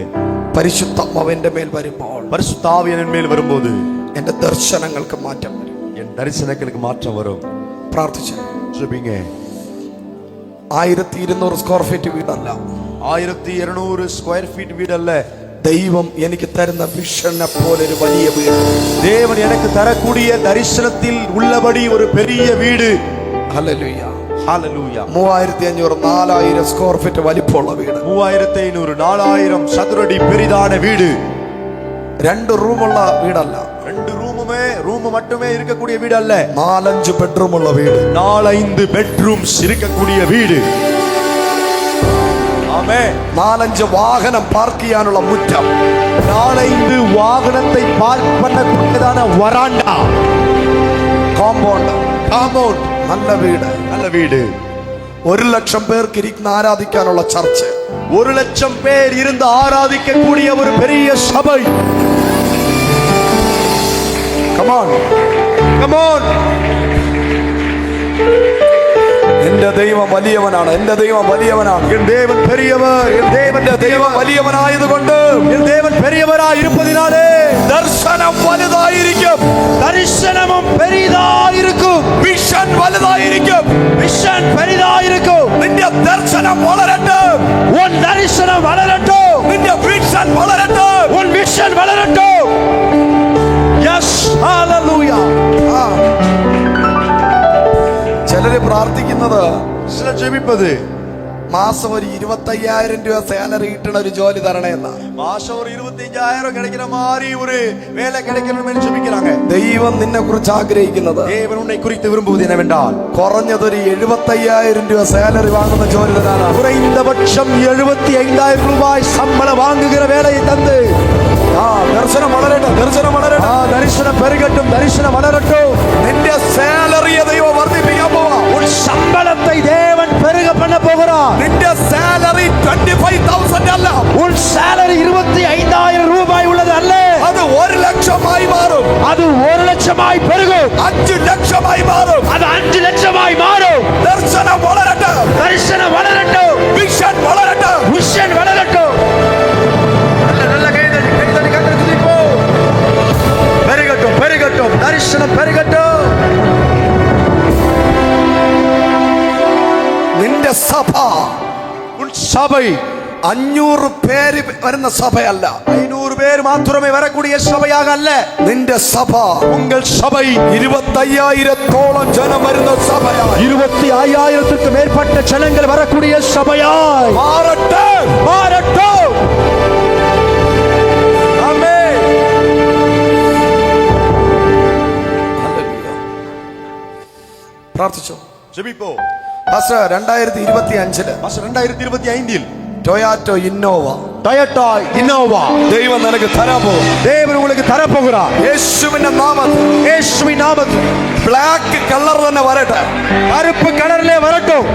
പരിശുദ്ധാത്മാവ് എന്റെ മേൽ വരുമ്പോൾ பரிசுத்த ஆவியானவர் மேல் வரும்போது എന്റെ ദർശനങ്ങൾക്ക് മാറ്റം വരും. என் தரிசனங்களுக்கு மாற்றம் வரும். പ്രാർത്ഥിച്ച്. ஜெபிங்க. 1200 സ്ക്വയർ ഫീറ്റ് വീടല്ല, 1200 ஸ்கொயர் ஃபீட் வீடு அல்ல. ദൈവം എനിക്ക് തരുന്ന വിഷനെ പോലെ ഒരു വലിയ വീട്. தேவன் எனக்கு தரக்கூடிய தரிசனத்தில் உள்ளபடி ஒரு பெரிய வீடு. ഹല്ലേലൂയ. ഹല്ലേലൂയ. 3500 4000 സ്ക്വയർ ഫീറ്റ് വലിപ്പമുള്ള വീട്, 3500 4000 சதுரடி பெரிதான வீடு. 2 റൂമുള്ള വീടല്ല, 2 ரூம் மட்டுமே இருக்கக்கூடிய வீடு அல்ல, 4-5 ബെഡ്റൂമുള്ള വീട്, 4-5 பெட்ரூம்ஸ் இருக்கக்கூடிய வீடு. ஆமென். 4-5 വാഹനം പാർക്ക് ചെയ്യാനുള്ള മുറ്റം, 4-5 வாகனத்தை பார்க் பண்ணக்கூடியதான வராண்டா, കോമ്പൗണ്ട്, നല്ല വീട്. நல்ல வீடு. 1,00,000 പേർക്ക് ഇരിക്കുന്ന ആരാധിക്കാനുള്ള ചർച്ച്, 1,00,000 பேர் இருந்து ஆராதிக்கக்கூடிய ஒரு பெரிய சபை. Come on. എന്റെ ദൈവം വലിയവനാണ്, എന്റെ ദൈവം വലിയവനാണ്. என் தேவன் பெரியவர், என் എന്റെ ദൈവം വലിയവനായതുകൊണ്ട്, என் தேவன் பெரியவராய் இருப்பதினாலே ദർശനം വലുതായിരിക്കും, தரிசனமும் பெரிதாயிருக்கும், വിഷൻ വലുതായിരിക്കും. விஷன் பெரிதாயிருக்கும். നിന്റെ ദർശനം വളരട്ടെ, உன் தரிசனம் வளரட்டும், നിന്റെ വിഷൻ വളരട്ടെ. உன் விஷன் வளரட்டும். Yes, hallelujah. ചിലര് പ്രാർത്ഥിക്കുന്നത് சில ஜெபிப்பது മാസം ഒരു 25,000 രൂപ സാലറി കിട്ടണ ഒരു ജോലി തരണേ എന്നാ. மாசம் ஒரு 25,000 கிடைக்கிற மாதிரி ஒரு வேலை கிடைக்கணும்னு ஜெபிக்கிறாங்க. ദൈവം നിന്നെ കുറിച്ച് ആഗ്രഹിക്കുന്നത് தேவன் உன்னை குறித்து விரும்புவது என்னவென்றால் കുറഞ്ഞതൊരു 75,000 രൂപ സാലറി വാങ്ങുന്ന ജോലി തരാനാണ്. குறைந்தபட்சம் 75,000 ரூபாய் சம்பளம் வாங்குகிற வேலையை தந்து ദർശനം വളരട്ടെ, ദർശനം വളരട്ടെ, தரிசனம் பெருகட்டும், தரிசனம் வளரட்டும். നിന്റെ സാലറിയെ ദൈവം വർദ്ധിപ്പിക്കാൻ പോവാ. உன் சம்பளத்தை தேவன் பெருக பண்ண போகிறார். നിന്റെ സാലറി 25,000 അല്ല, உன் salary 25,000 ரூபாய் உள்ளது அல்ல, അത് 1,00,000 മാറും, அது 1,00,000 பெருகும், 5,00,000 മാറും. அது 5,00,000 மாறும். ദർശനം വളരട്ടെ, தரிசனம் வளரட்டும், വിഷൻ വളരട്ടെ. விஷன் வளரட்டும். நல்ல கைதட்டி கர்த்தரை துதிப்போம். பெருகட்டும், பெருகட்டும், தரிசனம் பெருகட்டும். നിന്റെ സഭ, உன் சபை 500 പേര് വരുന്ന സഭയല്ല, 500 பேர் மாத்திரமே வரக்கூடிய சபையாக அல்ல. നിന്റെ സഭ உங்கள் சபை 25,000-ഓളം ജനം വരുന്ന സഭയാണ്. 25,000க்கு மேற்பட்ட ஜனங்கள் வரக்கூடிய சபையாய் മാറട്ടെ, மாறட்டும். ஆமென். പ്രാർത്ഥിച്ചോ. ஜெபிப்போம். പാസ്റ്റർ 2025 மாசம் 2025 ടൊയാറ്റോ ഇന്നോവ டொயோட்டா இனோவா ദൈവം നിനക്ക് തരാൻ പോകും. தேவன் உங்களுக்கு தர போகிறார். യേശുവിന്റെ നാമത്തിൽ இயேசுவின் நாமத்தில் ബ്ലാക്ക് കളർ തന്നെ വരട്ടെ, கருப்பு கலர்ல வரட்டும்.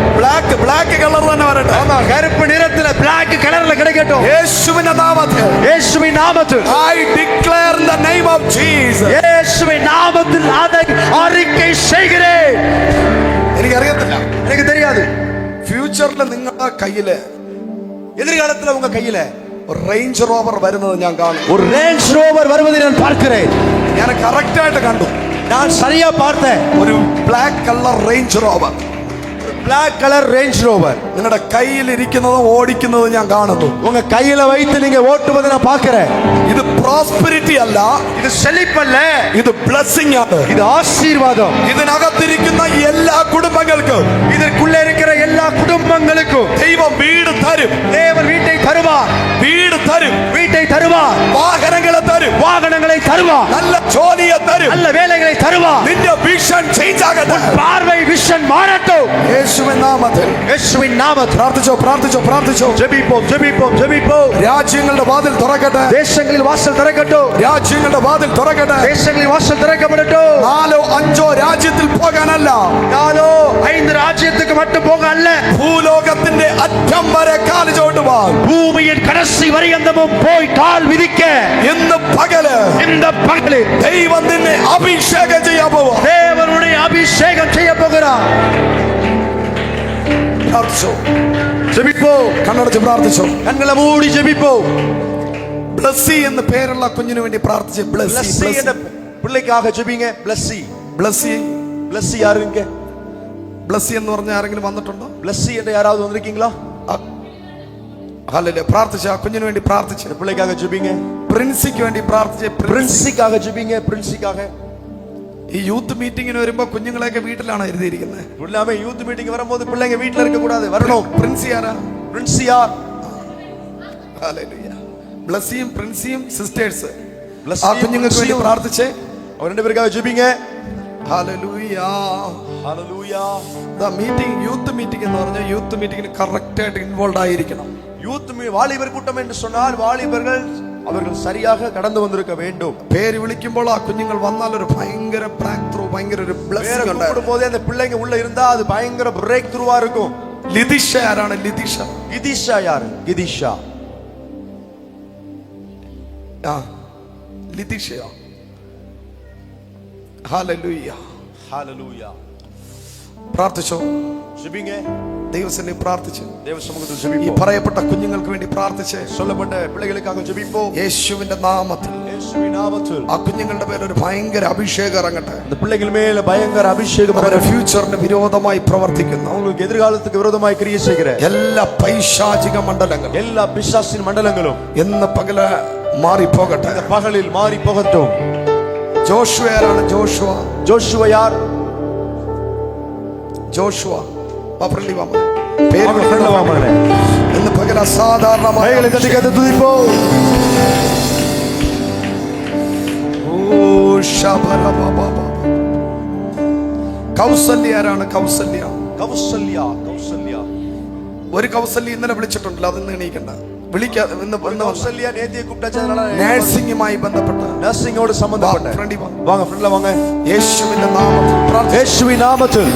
ബ്ലാക്ക് കളർ തന്നെ വരട്ടെ. ஆமா, கருப்பு நிறத்துல black கலர்ல கிடைக்கட்டும். യേശുവിന്റെ നാമത്തിൽ இயேசுவின் நாமத்தில் I declare in the name of Jesus. இயேசுவின் நாமத்தில் அதை அறிக்கை செய்கிறேன். എനിക്കറിയത്തില്ല, எனக்கு தெரியாது. ഫ്യൂച്ചറിൽ നിങ്ങളുടെ കയ്യില് எதிர்காலத்துல உங்க கையில ഒരു റേഞ്ച് റോവർ വരുന്നത് ഞാൻ കാണും. ஒரு ரேஞ்ச் ரோவர் வருவதை நான் பார்க்கிறேன். ഞാൻ കറക്റ്റ് ആയിട്ട് കണ്ടു. நான் சரியா பார்த்தேன். ഒരു black colour range rover, black colour range rover നിങ്ങളുടെ കയ്യിൽ ഇരിക്കുന്നതും ഓടിക്കുന്നതും ഞാൻ കാണുന്നു. உங்க கையில வைத்து நீங்க ஓட்டுவதை நான் பார்க்கிறேன். ഇത് പ്രോസ്പെരിറ്റി അല്ല, இது செழிப்பல்ல, ഇത് ബ്ലെസ്സിംഗ് ആണ്. இது ஆசீர்வாதம். ഇതിനകത്തിരിക്കുന്ന എല്ലാ കുടുംബങ്ങൾക്കും இதற்குள்ள இருக்கிற எல்லா குடும்பங்களுக்கும் ദൈവം വീട് തരും, தேவன் வீட்டை தருவார், വീട് തരും, வீட்டை தருவார், വാഹനങ്ങളെ തരും, வாகனங்களை தருவார், നല്ല ജോലിയെ തരും. நல்ல வேலைகளை தருவார். നിന്റെ വിഷൻ ചേഞ്ച് ആകട്ടെ. பார்வை விஷன் மாறட்டும். യേശുവിൻ നാമത്തിൽ இயேசுவின் நாமத்தில் പ്രാർത്ഥിച്ചോ, പ്രാർത്ഥിച്ചോ, പ്രാർത്ഥിച്ചോ. ஜெபிப்போம், ஜெபிப்போம், ஜெபிப்போம். രാജ്യങ്ങളുടെ വാതിൽ തുറക്കട്ടെ, தேசங்களில் வாசல் திறக்கட்டும், രാജ്യങ്ങളുടെ വാതിൽ തുറക്കട്ടെ. தேசங்களில் வாசல் திறக்கப்படட்டும். 4-5 രാജ്യത്തിൽ പോകാനല്ല, 4-5 ராஜ்யத்துக்கு மட்டும் போக அல்ல, ഭൂലോകത്തിന്റെ അറ്റം വരെ കാല് ചവിട്ടുവാൻ பூமியின் கடைசி வரையந்தமும் போய் கால் விதிக்க ഇന്ന് പകല് இந்த பகலில் ദൈവം നിന്നെ അഭിഷേകം ചെയ്യാൻ പോവാ. தேவனுடைய அபிஷேகம் செய்ய போகிறார். പ്രാർത്ഥിച്ചോ, ஜெபிப்போம், കണ്ണടച്ച് പ്രാർത്ഥിച്ചോ. கண்களை மூடி ஜெபிப்போம். ബ്ലസ്സി എന്ന് പേരുള്ള കുഞ്ഞിന് വേണ്ടി പ്രാർത്ഥിച്ച്. பிளஸ்ஸி என்ற பிள்ளைக்காக ஜெபிங்க. பிளஸ்ஸி, ബ്ലസ്സി பிளஸ்ஸி யாருங்க? ബ്ലസ്സി എന്ന് പറഞ്ഞ ആരെങ്കിലും വന്നിട്ടുണ്ടോ? பிளஸ்ஸி என்ற யாராவது வந்திருக்கீங்களா? അല്ലല്ലേ, പ്രാർത്ഥിച്ച ആ കുഞ്ഞിന് വേണ്ടി പ്രാർത്ഥിച്ച്. இந்த பிள்ளைக்காக ஜெபிங்க. പ്രിൻസിക്ക് വേണ്ടി പ്രാർത്ഥിച്ച്. பிரின்சிக்காக ஜெபிங்க. பிரின்சிக்காக ഈ യൂത്ത് മീറ്റിങ്ങിന് വരുമ്പോ കുഞ്ഞുങ്ങളെയൊക്കെ വീട്ടിലാണ് എഴുതിയിരിക്കുന്നത്. எல்லாமே யூத் மீட்டிங் வரும்போது பிள்ளைங்க வீட்ல இருக்க கூடாது, வரணும். പ്രിൻസി ആരാ? பிரின்ஸ் யார்? ഹല്ലേലൂയ. ബ്ലസ്സിയും പ്രിൻസിയും സിസ്റ്റേഴ്സ്. ബ്ലസ്സിയും ആ കുഞ്ഞുങ്ങൾക്ക് വേണ്ടി പ്രിൻസിയും. പ്രാർത്ഥിച്ചേ. അവർ രണ്ടുപേർക്കാக ஜெபிங்க. Hallelujah. Hallelujah. Meeting, youth meeting എന്ന് പറഞ്ഞാൽ യൂത്ത് മീറ്റിംഗിന് കറക്റ്റ് ആയിട്ട് ഇൻവോൾവ് ആയിരിക്കണം. യൂത്ത് വാലിബർ കൂട്ടം എന്ന് சொன்னால் വാലിബர்கள் അവர்கள் சரியாக கடந்து வந்திருக்க வேண்டும். പേര് വിളിക്കുമ്പോൾ ആ കുഞ്ഞുങ്ങൾ വന്നാൽ ഒരു ഭയങ്കര ബ്രേക്ക് ത്രൂ, ഭയങ്കര ഒരു ബ്ലെസ്സിംഗ് ഉണ്ട്. கூப்பிடும்போதே அந்த பிள்ளைங்க உள்ள இருந்தா அது பயங்கர பிரேக் த்ரூவா இருக்கும். ലിതിഷ ആരാണ്? ലിതിഷ. கிதிஷா யாரு? கிதிஷா. ആ ലിതിഷയോ? ഹല്ലേലൂയ. ഹല്ലേലൂയ. പ്രാർത്ഥിച്ചോ. ஜெபிங்க. ദൈവസന്നിധിയിൽ പ്രാർത്ഥിച്ചു. தேவ சமூகத்தில் ഈ ஜெபிப்போம். പറയപ്പെട്ട കുഞ്ഞുങ്ങൾക്ക് വേണ്ടി പ്രാർത്ഥിച്ച് சொல்லப்பட்ட பிள்ளைகளுக்காக ஜெபிப்போம். യേശുവിന്റെ നാമത്തിൽ യേശുവിൻ നാമത്തിൽ ആ കുഞ്ഞുങ്ങളുടെ പേരിൽ ഒരു ഭയങ്കര അഭിഷേകം ഇറങ്ങട്ടെ. அந்த பிள்ளைகள் மேல பயங்கர அபிஷேகம் അവരുടെ ഫ്യൂച്ചറിന് വിരോധമായി പ്രവർത്തിക്കുന്ന, அவங்களுக்கு எதிர்காலத்துக்கு விரோதமாய் கிரியை செய்கிற എല്ലാ പൈശാചിക മണ്ഡലങ്ങളും எல்லா பிசாசின் மண்டலங்களும் എന്ന് പകല മാറിപ്പോകട്ടെ. இந்த பகலில் மாறி போகட்டும். ജോഷുവ ആരാണ്? ജോഷുവ. ஜோஷுவா யார்? ജോഷുവ പേര് அவங்க friend வாமனே. ഇന്ന് പകൽ അസാധാരണമായ கைகளை தட்டி கத்த துதிப்போம். കൗസല്യ ആരാണ്? കൗസല്യ. கௌசல்யா. கௌசல்யா. ഒരു കൗസല്യ ഇന്നലെ വിളിച്ചിട്ടുണ്ടല്ലോ, അതൊന്നും എണീക്കണ്ട. വിളിക്കാതെ கௌசல்யா நேத்தியை கூப்பிட்டாச்சதுனால നഴ്സിംഗുമായി ബന്ധപ്പെട്ട நர்சிங்கோடு சம்பந்தப்பட்ட ഫ്രണ്ടി വാ. வாங்க ஃப்ரெண்ட்ல வாங்க. യേശുവിന്റെ നാമത്തിൽ പ്രാർത്ഥിച്ചു. യേശുവിൻ നാമത്തിൽ.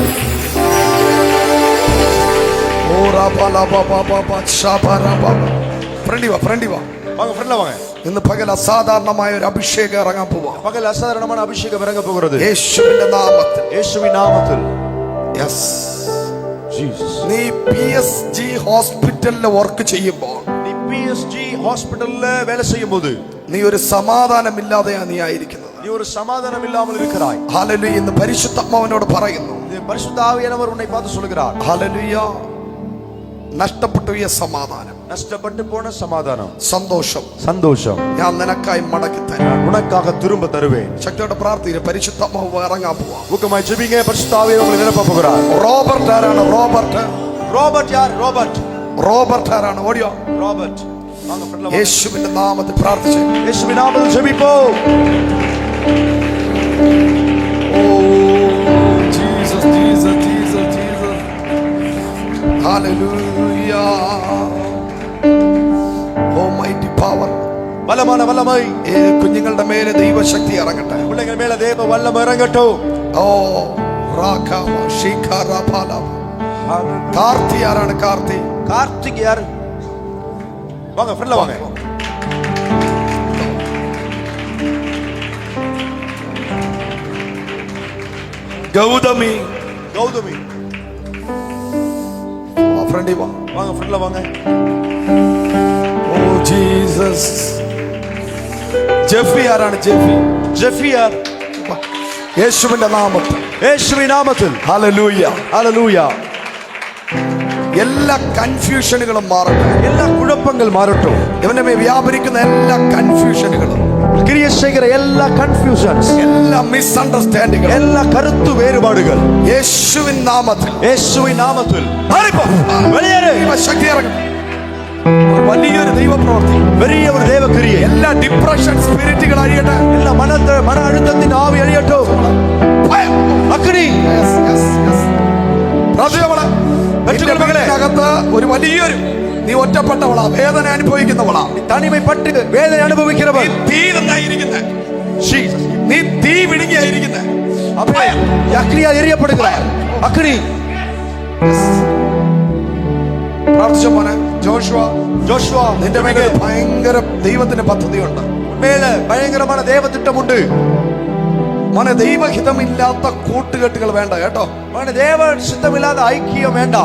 ഫ്രണ്ടി വാ, ഫ്രണ്ടി വാ. வாங்க ஃப்ரெண்ட்ல வாங்க. ഇന്ന് പകൽ അസാധാരണമായ ഒരു അഭിഷേകം ഇറങ്ങാൻ പോവാ. பகல் அசாதாரணமான அபிஷேகம் இறங்க போகிறது. യേശുവിന്റെ നാമത്തിൽ. യേശുവിൻ നാമത്തിൽ. യെസ്. ജീസസ്. നീ PSG ഹോസ്പിറ്റലിൽ വർക്ക് ചെയ്യുമ്പോൾ, നീ PSG ஹாஸ்பிடல்ல வேலை செய்யும்போது നീ ഒരു സമാധാനമില്ലാതെയാ നീ ആയിരിക്കുന്നത്. நீ ஒரு சமாதானம் இல்லாமல் இருக்கிறாய். ഹല്ലേലൂയ. ഇന്ന് പരിശുദ്ധാത്മാവിനോട് പറയുന്നു, இந்த பரிசுத்த ஆவியானவர் உன்னை பார்த்து சொல்கிறார். ഹല്ലേലൂയ. നഷ്ടപ്പെട്ടു ഈ സമാധാനം, நஷ்டப்பட்டு போன சமாதானம், സന്തോഷം சந்தோஷம் ഞാൻ നിനക്കായി മടക്കി തരാം. நான் உனக்காக திரும்ப தருவேன். ശക്തിയോടെ പ്രാർത്ഥിക്കുക. പരിശുദ്ധാത്മാവ് ഇറങ്ങാൻ പോവാ. ஊக்கமாய் ஜெபிங்க. பரிசுத்த ஆவியானவர் உங்களை நிரப்ப போகிறார். റോബർട്ട് ആരാണ്? റോബർട്ട്. ரோபர்ட் யார்? ரோபர்ட். റോബർട്ട് ആരാണ്? ഓടിയോ. ரோபர்ட். வாங்க ஃப்ரெண்ட்ல வாங்க. യേശുവിന്റെ നാമത്തിൽ പ്രാർത്ഥിച്ചു. യേശുവിൻ നാമത്തിൽ ജെപിப்போம். Oh Jesus, Jesus, Jesus, Jesus. ഹല്ലേലൂയ. Almighty power. വല്ലமான വല്ലமை കുഞ്ഞുങ്ങളുടെ മേലെ ദൈവശക്തി ഇറങ്ങട്ടെ. പിള്ളേരുടെ മേലെ ദൈവ വല്ലമ ഇറങ്ങട്ടെ. ഓ റാഖാവ ഷിഖാറപാല. കാർത്തി ആരാണ്? കാർത്തി. കാർത്തിക് யார்? வாங்க ஃப்ரெண்ட்ல வாங்க. ഗൗതമി. கௌதமி. ഫ്രണ്ടി വാ. வாங்க ஃப்ரெண்ட்ல வாங்க. Oh Jesus. ജെഫി ആരാണ്? ജെഫി. ജെഫി யார்? യേശുവിന്റെ നാമത്തിൽ. യേശുവിൻ നാമത്തിൽ. ഹല്ലേലൂയ. ഹല്ലേലൂയ. എല്ലാ കൺഫ്യൂഷനുകളും മാറട്ടെ. എല്ലാ കുഴപ്പങ്ങൾ മാറട്ടെ. ഇവന്റെ മേൽ വ്യാപരിക്കുന്ന എല്ലാ കൺഫ്യൂഷനുകളും, ക്രിയ ചെയ്യുന്ന എല്ലാ കൺഫ്യൂഷൻസ്, എല്ലാ മിസ്അണ്ടർസ്റ്റാൻഡിംഗുകളും, എല്ലാ കരുത്തു വേറുപാടുകൾ യേശുവിൻ നാമത്തിൽ. യേശുവിൻ നാമത്തിൽ മാറിപ്പോ. വെളിയേറ്. ദൈവശക്തി ഇറങ്ങട്ടെ. ഒരു വലിയൊരു ദൈവപ്രവൃത്തി, വലിയ ഒരു ദൈവക്രിയ. എല്ലാ ഡിപ്രഷൻ സ്പിരിറ്റുകൾ അഴിയട്ടെ. എല്ലാ മന അഴുത്തത്തിന്റെ ആവി അഴിയട്ടെ. അഗ്നി. അകത്ത് ഒരു വലിയൊരു, നീ ഒറ്റപ്പെട്ടവളാ, വേദന അനുഭവിക്കുന്നവളാ, തനിമപ്പെട്ട് വേദന അനുഭവിക്കുന്നവൾ, തീ നന്നായിരിക്കുന്നത്, നീ തീ വിഴുങ്ങിയായിരിക്കുന്നത്, അഗ്നിയാൽ എറിയപ്പെടുക. അഗ്നി. പ്രാർത്ഥിച്ച മോനെ ജോഷുവ. ജോഷുവ, നിന്റെ മേലെ ഭയങ്കര ദൈവത്തിന്റെ പദ്ധതിയുണ്ട്. മേലെ ഭയങ്കരമായ ദൈവത്തിട്ടമുണ്ട്. മോനെ ദൈവഹിതമില്ലാത്ത കൂട്ടുകെട്ടുകൾ വേണ്ട കേട്ടോ. മോനെ ദൈവ ചിത്തമില്ലാത്ത ഐക്യം വേണ്ട.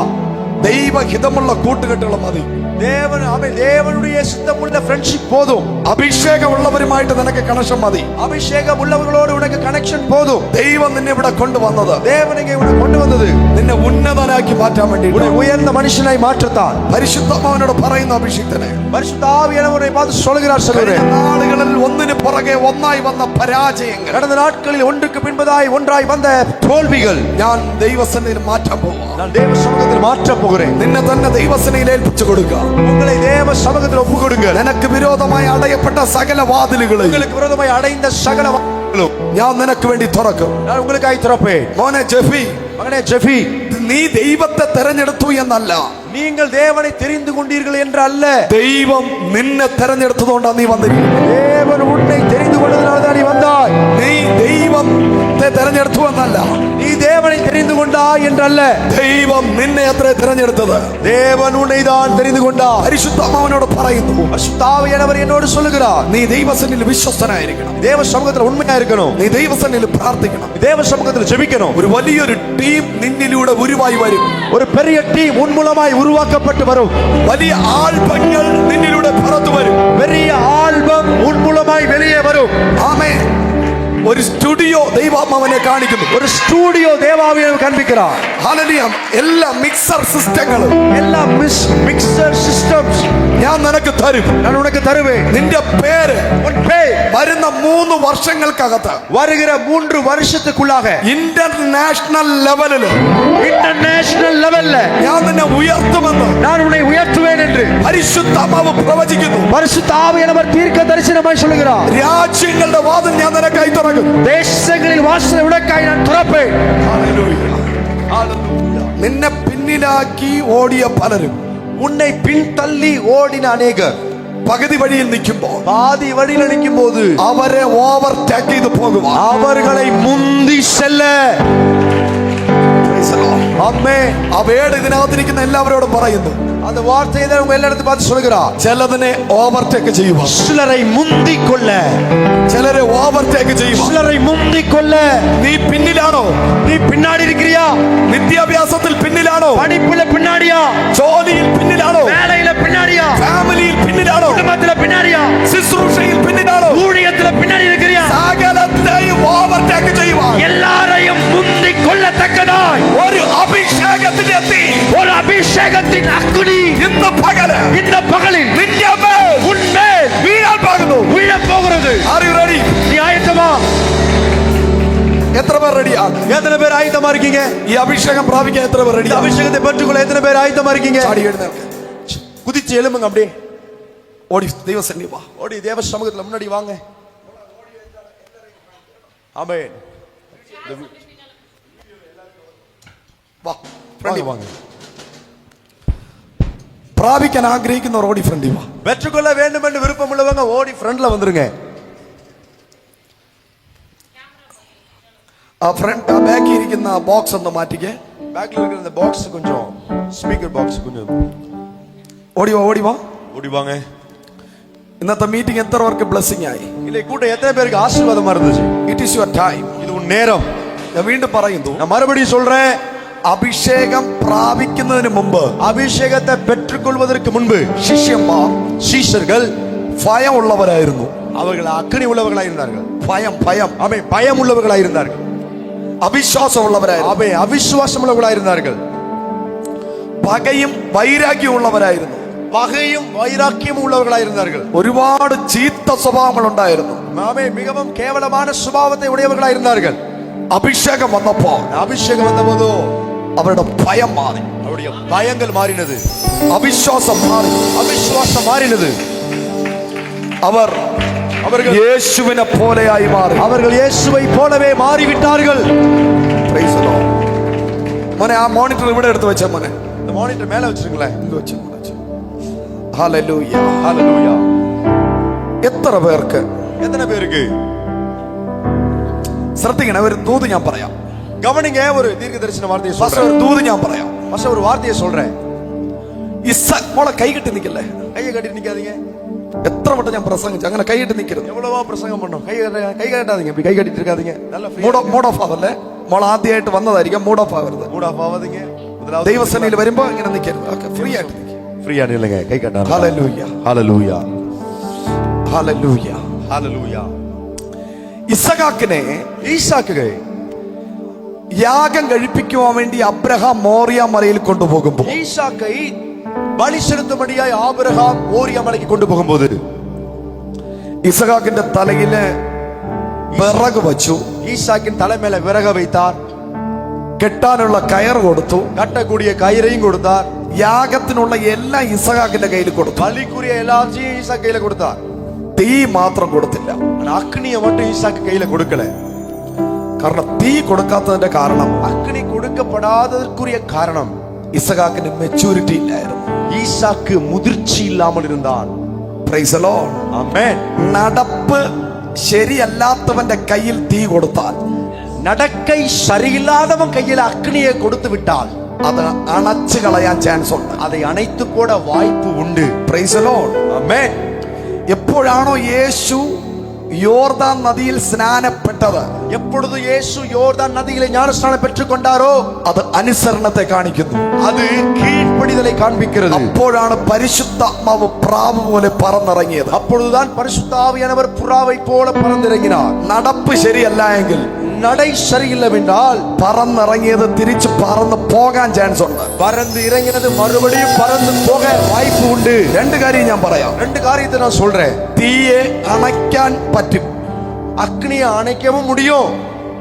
ദൈവഹിതമുള്ള കൂട്ടുകെട്ടുകൾ മതി. தேவனுடைய சித்தமுள்ள ஃப்ரெண்ட்ஷிப் போதும். അഭിഷേകമുള്ളവരുമായിട്ട് നിനക്ക് കണക്ഷൻ മതി. அபிஷேகம் உள்ளவர்களோடு உனக்கு கனெக்ஷன் போதும். ദൈവം നിന്നെ ഇവിടെ കൊണ്ടുവന്നത് தேவன் இங்கே உன்னை கொண்டு வந்தது നിന്നെ ഉന്നതനാക്കി മാറ്റാൻ വേണ്ടി, உன்னை உயர்ந்த மனுஷனாய் மாற்றத்தான். പരിശുദ്ധാത്മാവിനോട് പറയുന്ന അഭിഷിക്തനെ, பரிசுத்த ஆவியானவரை பார்த்து சொல்கிறார் சொல்கிறேன். കഴിഞ്ഞ നാളുകളിൽ ഒന്നിന് പുറകെ ഒന്നായി വന്ന പരാജയങ്ങൾ, கடந்த நாட்களில் ஒன்றுக்கு பின்பதாய் ஒன்றாய் வந்த தோல்விகள் ഞാൻ ദൈവസന്നിധിയിൽ മാറ്റാൻ പോവാ. நான் தேவ சமூகத்தில் மாற்றப் போகிறேன். നിന്നെ തന്നെ ദൈവസന്നിധിയിൽ ഏൽപ്പിച്ചു കൊടുക്കുക. உங்களை தேவ சமூகத்தில் ஒப்பு கொடுங்க. നിനക്ക് വിരോധമായി അടയപ്പെട്ട സകല വാതിലുകളും உங்களுக்கு விரோதமாய் அடைந்த சகல வாசல்களும் ഞാൻ നിനക്ക് വേണ്ടി തുറക്കും. நான் உங்களுக்காய் திறப்பேன். മോനെ ജെഫി, மகனே ஜெஃபி, നീ ദൈവത്തെ തെരഞ്ഞെടുത്തു എന്നല്ല, நீங்கள் தேவனை தெரிந்து கொண்டீர்கள் என்று அல்ல, ദൈവം നിന്നെ തെരഞ്ഞെടുത്തതുകൊണ്ടാണ് നീ വന്നിരിക്കുന്നത്. தேவன் உன்னை தெரிந்து கொண்டதனால தான் நீ வந்தாய். നീ ദൈവത്തെ തെരഞ്ഞെടുത്തു എന്നല്ല, நீ தேவனை தெரிந்து கொண்டாய் என்று அல்ல, ദൈവം നിന്നെ അത്ര തെരഞ്ഞെടുത്തത്. தேவன் உன்னை தான் தெரிந்து கொண்டார். പരിശുദ്ധാത്മാവിനോട് പറയുന്നു, பரிசுத்த ஆவியானவர் என்னோடு சொல்லுகிறார், നീ ദൈവസന്നിധിയിൽ വിശ്വസ്തനായിരിക്കണം. தேவ சமூகத்தில் உண்மையா இருக்கணும். നീ ദൈവസന്നിധിയിൽ പ്രാർത്ഥിക്കണം. தேவ சமூகத்தில் ஜெபிக்கணும். ഒരു വലിയൊരു ടീം നിന്നിലൂടെ ഉരുവായി വരും. ஒரு பெரிய டீம் உன் மூலமாய் உருவாக்கப்பட்டு வரும். വലിയ ആൽബങ്ങൾ നിന്നിലൂടെ പുറത്തു വരും. பெரிய ஆல்பம் உன் மூலமாய் வெளியே வரும். ആമേൻ. ഒരു സ്റ്റുഡിയോ ദൈവാത്മാവിനെ കാണിക്കുന്നു. ஒரு ஸ்டூடியோ தேவாவியை காண்பிக்கிறார். ഹല്ലേലൂയ. എല്ലാ മിക്സർ സിസ്റ്റങ്ങളും, எல்லா மிக்சர் சிஸ்டம்ஸ் ഞാൻ നിനക്ക് തരും. நான் உனக்கு தருவேன். നിന്റെ പേര് உன் பேர் വരുന്ന 3 വർഷങ്ങൾക്കകത്ത് வருகிற 3 வருஷத்துக்குள்ளாக ഇന്റർനാഷണൽ ലെവലിൽ இன்டர்நேஷனல் லெவல்ல ഞാൻ നിന്നെ ഉയർത്തുമെന്ന് நான் உன்னை உயர்த்துவேன் என்று പരിശുദ്ധാത്മാവ് പ്രവചിക്കുന്നു. பரிசுத்த ஆவியானவர் தீர்க்க தரிசனமாய் சொல்லுகிறார். രാജ്യങ്ങളുടെ വാതിൽ ഞാൻ നിനക്കായി തുറക്കും. தேசங்களில் வாசலை உனக்காய் நான் திறப்பேன். നിന്നെ പിന്നിലാക്കി ഓടിയ പലരും, உன்னை பின் தள்ளி ஓடின அநேகர் പകുതി വഴിയിൽ നിൽക്കുമ്പോൾ பாதி வழியில் நிற்கும் போது അവരെ ഓവർടേക്ക് ചെയ്ത് പോകുക. அவர்களை முந்தி செல்ல അമ്മേ, ആ വേട് ഇതിനകത്തിരിക്കുന്ന എല്ലാവരോടും പറയുന്നു, அந்த வார்த்தையை தான் உங்க எல்லாரும் பார்த்து சொல்லுகிறார். ചിലതിനെ ഓവർടേക്ക് ചെയ്യുക, சிலரை முந்தி கொள்ள, ചിലരെ ഓവർടേക്ക് ചെയ്യുക. சிலரை முந்தி கொள்ள. നീ പിന്നിലാണോ? நீ பின்னாடி இருக்கிறியா? വിദ്യാഭ്യാസത്തിൽ പിന്നിലാണോ? படிப்புல பின்னாடியா? ജോലിയിൽ പിന്നിലാണോ? வேலையில பின்னாடியா? ഫാമിലിയിൽ പിന്നിലാണോ? குடும்பத்துல பின்னாடியா? ശുശ്രൂഷയിൽ പിന്നിലാണോ? ஊழியத்துல பின்னாடி இருக்கிறியா? സകലത്തെയും ഓവർടേക്ക് ചെയ്യുക. எல்லாரையும் முந்தி கொள்ளத்தக்கதாய் ഒരു അഭിഷേകത്തിന്റെ തീ, ஒரு அபிஷேகத்தின் அக்னி ഇന്ന് പകല് இந்த பகலில் നിന്റെ മേൽ உன்மேல் വീഴാൻ പോകുന്നു. விழப் போகிறது. Are you ready? நீ ஆயத்தமா? എത്ര പേർ റെഡിയാണ്? எத்தனை பேர் ஆயத்தமா இருக்கீங்க? ഈ അഭിഷേകം പ്രാപിക്കാൻ എത്ര പേർ இந்த റെഡിയാണ്? அபிஷேகத்தை பெற்றுக்கொள்ள எத்தனை பேர் ஆயத்தமா இருக்கீங்க? ചാടി എഴുന്നേൽക്ക്. குதிச்சு எழும்புங்க. அப்படியே ഓടി ദൈവസന്നിധി വാ. ஓடி தேவ சமூகத்துல முன்னாடி வாங்க. ஆமென். വാ. வாங்க வாங்க. പ്രാപിക്കാൻ ആഗ്രഹിക്കുന്നവർ ഓടി ഫ്രണ്ടി വാ. பெற்றுக்கொள்ள வேண்டும் என்று விருப்பம் உள்ளவங்க ஓடி ஃப்ரண்ட்ல வந்துருங்க. ആ ഫ്രണ്ട് ആ ബാക്കിൽ ഇരിക്കുന്ന ബോക്സ് ഒന്ന് മാറ്റിക്കേ. பேக்ல இருக்கிற இந்த பாக்ஸ் கொஞ்சம் ஸ்பீக்கர் பாக்ஸ் கொஞ்சம் ഓടി വാ, ഓടി വാ. ஓடி வாங்க. ഇന്നത്തെ മീറ്റിംഗ് എത്ര പേർക്ക് ബ്ലെസ്സിംഗ് ആയി? இல்லை கூட்டம் எத்தனை பேருக்கு ஆசீர்வாதமா இருந்துச்சு? It is your time. இது உன் நேரம். ഞാൻ വീണ്ടും പറയുന്നു, நான் மறுபடியும் சொல்றேன், അഭിഷേകം പ്രാപിക്കുന്നതിന് മുമ്പ് அபிஷேகத்தை பெற்றுக்கொள்வதற்கு முன்பு ശിഷ്യന്മാർ சீஷர்கள் ഭയമുള്ളവരായിരുന്നു. அவர்கள் அக்கறை உள்ளவர்களாய் இருந்தார்கள். ഭയം ഭയം அவை பயம் உள்ளவர்களாய் இருந்தார்கள். അവിശ്വാസമുള്ളവരായിരുന്നു. அவை அவிசுவாசம் உள்ளவர்களாய் இருந்தார்கள். പകയും വൈരാഗ്യവും ഉള്ളവരായിരുന്നു. பகையும் வைராக்கியமும் உள்ளவர்களாய் இருந்தார்கள். ഒരുപാട് ചീത്ത സ്വഭാവങ്ങൾ ഉണ്ടായിരുന്നു. அவை மிகவும் கேவலமான சுபாவத்தை உடையவர்களாய் இருந்தார்கள். അഭിഷേകം വന്നപ്പോ அபிஷேகம் வந்தபோது അവരുടെ ഭയം മാറി, அவருடைய பயங்கள் மாறினது, അവിശ്വാസം മാറി, அவிசுவாசம் மாறினது. അവர்கள் യേശുവിനെ പോലെയായി മാറി. அவர்கள் இயேசுவை போலவே மாறிவிட்டார்கள். Praise the Lord. മോനെ ആ മോണിറ്റർ ഇവിടെ എടുത്ത് വെച്ച മോനെ, இந்த மானிட்டர் மேல வச்சிருங்களேன். ഇങ്ങ് വെച്ച് മോനെ. ഹല്ലേലൂയ. ஹalleluya. എത്ര പേർക്ക് எத்தனை பேருக்கு? ശ്രദ്ധിക്കണേ, ഒരു ദൂത് ഞാൻ പറയാം. கவனிங்க, ஒரு தீர்க்கதரிசன வார்த்தையை ഫസ്റ്റ് சொல்றேன். ഒരു ദൂത് ഞാൻ പറയാം. ஃபர்ஸ்ட் ஒரு வார்த்தையை சொல்றேன். മോളെ കൈ കെട്ടി നിൽക്കല്ലേ. கையை கட்டி நிக்காதீங்க. എത്ര വട്ടം ഞാൻ പ്രസംഗിച്ചു, അങ്ങനെ കൈ കെട്ടി നിൽക്കരുത്. எவ்வளவா பிரசங்கம் பண்ணோம். கை கட்டாதீங்க. இப்படி കൈ கட்டிட்டு இருக்காதீங்க. நல்ல മൂഡ് ഓഫ് ആവല്ലേ. മോൾ ആദ്യമായിട്ട് വന്നതായിരിക്കും, മൂഡ് ഓഫ് ആവരുത്. மூட் ஆஃப் ஆகாதீங்க. ദൈവസന്നിധിയിൽ വരുമ്പോ ഇങ്ങനെ നിൽക്കരുത്. ഓക്കെ, ഫ്രീ ആയിട്ട് ഫ്രീ ആണ് இல்லைங்க കൈ കണ്ടാ ഹല്ലേലൂയ ഹല്ലേലൂയ ഹല്ലേലൂയ. ഹല്ലേലൂയ ഇസഹാക്കിനെ ഈസാക്ക് യാഗം കഴിപ്പിക്കുവാൻ വേണ്ടി അബ്രഹാം മോറിയ മലയിൽ കൊണ്ടുപോകുമ്പോൾ ஈசாக்கை பலி செலுத்தும்படியாய் ஆபிரகாம் மோரியா மலைக்கு கொண்டு போகும்போது ഇസഹാക്കിന്റെ തലയില് വിറക് വച്ചു, ஈசாக்கின் தலை மேல விறக வைத்தார், കെട്ടാനുള്ള കയർ കൊടുത്തു, கட்டக்கூடிய கயிறையும் கொடுத்தார், യാഗത്തിനുള്ള എല്ലാം ഇസഹാക്കിന്റെ കയ്യിൽ കൊടുത്തു. பலிக்குரிய எல்லாத்தையும் ஈசாக்கு கையில கொடுத்தார். തീ മാത്രം കൊടുത്തില്ല. ஆனா அக்னியை மட்டும் ஈசாக்கு கையில கொடுக்கல. കാരണം തീ കൊടുക്കാത്തതിന്റെ കാരണം அக்னி கொடுக்கப்படாததற்குரிய காரணம் ഇസഹാക്കിന് മെച്ചൂരിറ്റി ഇല്ലായിരുന്നു. ஈசாக்கு முதிர்ச்சி இல்லாமல் இருந்தான். Praise the Lord. ആമേൻ. നടപ്പ് ശരിയല്ലാത്തവന്റെ കയ്യിൽ തീ കൊടുത്താൽ, നടക്കை சரியில்லாதவன் கையில அக்னியை கொடுத்து விட்டால் അത് അണച്ചു കളയാൻ ചാൻസ് ഉണ്ട്. அதை அணைத்து போட வாய்ப்பு உண்டு. Praise the Lord. ആമേൻ. എപ്പോഴാണോ യേശു യോർദാൻ നദിയിൽ സ്നാനപ്പെട്ടത്, எப்பொழுது இயேசு யோர்தான் நதியிலே ஞானஸ்நானம் பெற்றுக் கொண்டாரோ അത് അനുസരണത്തെ കാണിക്കുന്നു. அது கீழ்ப்படிதலை காண்பிக்கிறது. അപ്പോഴാണ് പരിശുദ്ധാത്മാവ് പ്രാവ് പോലെ പറന്നിറങ്ങിയത്. அப்பொழுதுதான் பரிசுத்த ஆவியானவர் புறாவை போல பறந்திறங்கினார். നടപ്പ് ശരിയല്ല എങ്കിൽ, நடை சரியில்லைவென்றால் പറന്നിറങ്ങിയത് തിരിച്ച് പറന്ന് പോകാൻ ചാൻസ് ഉണ്ട്. பறந்து இறங்கினது மறுபடியும் பறந்து போக வாய்ப்பு உண்டு. രണ്ട് കാര്യം ഞാൻ പറയാം. ரெண்டு காரியத்தை நான் சொல்றேன். തീയെ അണയ്ക്കാൻ പറ്റും, அக்னியை அணைக்கவும் முடியும்,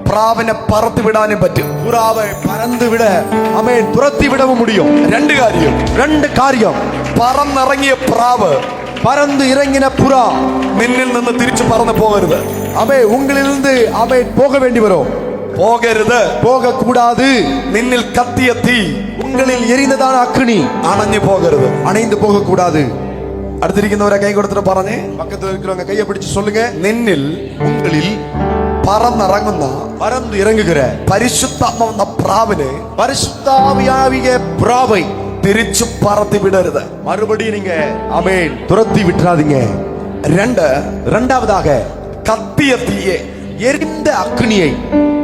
പ്രാവിനെ പറത്തി വിടാനും പറ്റും. புறாவை பறந்து விட ஆமென் துரத்தி விடவும் முடியும். രണ്ട് കാര്യം. ரெண்டு காரியம். പറന്നിറങ്ങിയ പ്രാവ് பறந்து இறங்கின புறா നിന്നിൽ നിന്ന് തിരിച്ചു പറന്ന് പോകരുത്. ஆமென் உங்களிலிருந்து ஆமென் போக வேண்டி வரும். പോകരുത്. போக கூடாது. നിന്നിൽ കത്തിയ തീ உங்களில் எரிந்ததான அக்னி അണഞ്ഞു പോകരുത്. அணைந்து போக கூடாது. അടുത്തിരിക്കുന്നവരെ കൈ കൊടുത്തിട്ട് പറഞ്ഞേ, பக்கத்துல இருக்கிறவங்க கையை பிடிச்சு சொல்லுங்க. നിന്നിൽ உங்களில் പറന്നിറങ്ങുന്ന பறந்து இறங்குகிற പരിശുദ്ധാത്മാവെന്ന പ്രാവിനെ பரிசுத்த ஆவியாகிய புறாவை തിരിച്ചു പറത്തി വിടരുത്. மறுபடியும் நீங்க ஆமென் துரத்தி விட்டுறாதீங்க. രണ്ട്, இரண்டாவதாக കത്തിയ തീയെ எரிந்த அக்னியை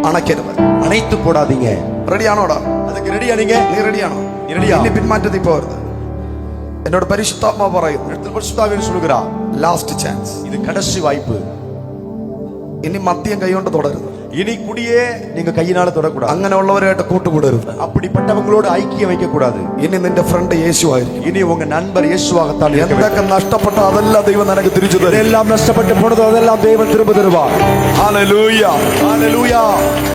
അണയ്ക്കരുത്. அணைத்து போடாதீங்க. റെഡിയാണോടാ? அதுக்கு ரெடியா நீங்க? നീ റെഡിയാണോ? റെഡിയാ. ഇനി പിന്മാറ്റത്തിൽ പോകരുത്. എന്നോട് പരിശുദ്ധാത്മാവ് പറയുന്നു, இடத்தில் பரிசுத்த ஆவியானவர் சொல்லுகிறார், ലാസ്റ്റ് ചാൻസ്. இது கடைசி வாய்ப்பு. ഇനി മദ്യം കൈകൊണ്ട് തുടരുത്. இனி குடியே நீங்க கையினால தொடக்கூடாது. അങ്ങനെയുള്ളവരായിട്ട് കൂട്ടുകൂടരുത്. அப்படிப்பட்டவங்களோடு ஐக்கியம் வைக்க கூடாது. ഇനി നിന്റെ ഫ്രണ്ട് യേശു ആയിരിക്കും. இனி உங்க நண்பர் இயேசுவாகத்தான் இருக்க வேண்டும். എന്തൊക്കെ നഷ്ടപ്പെട്ട അതെല്ലാം ദൈവം നിനക്ക് തിരിച്ചു തരും. எல்லாம் நஷ்டப்பட்டு போனதோ அதெல்லாம் தேவன் திரும்ப தருவார். ഹല്ലേലൂയ. ஹalleluya.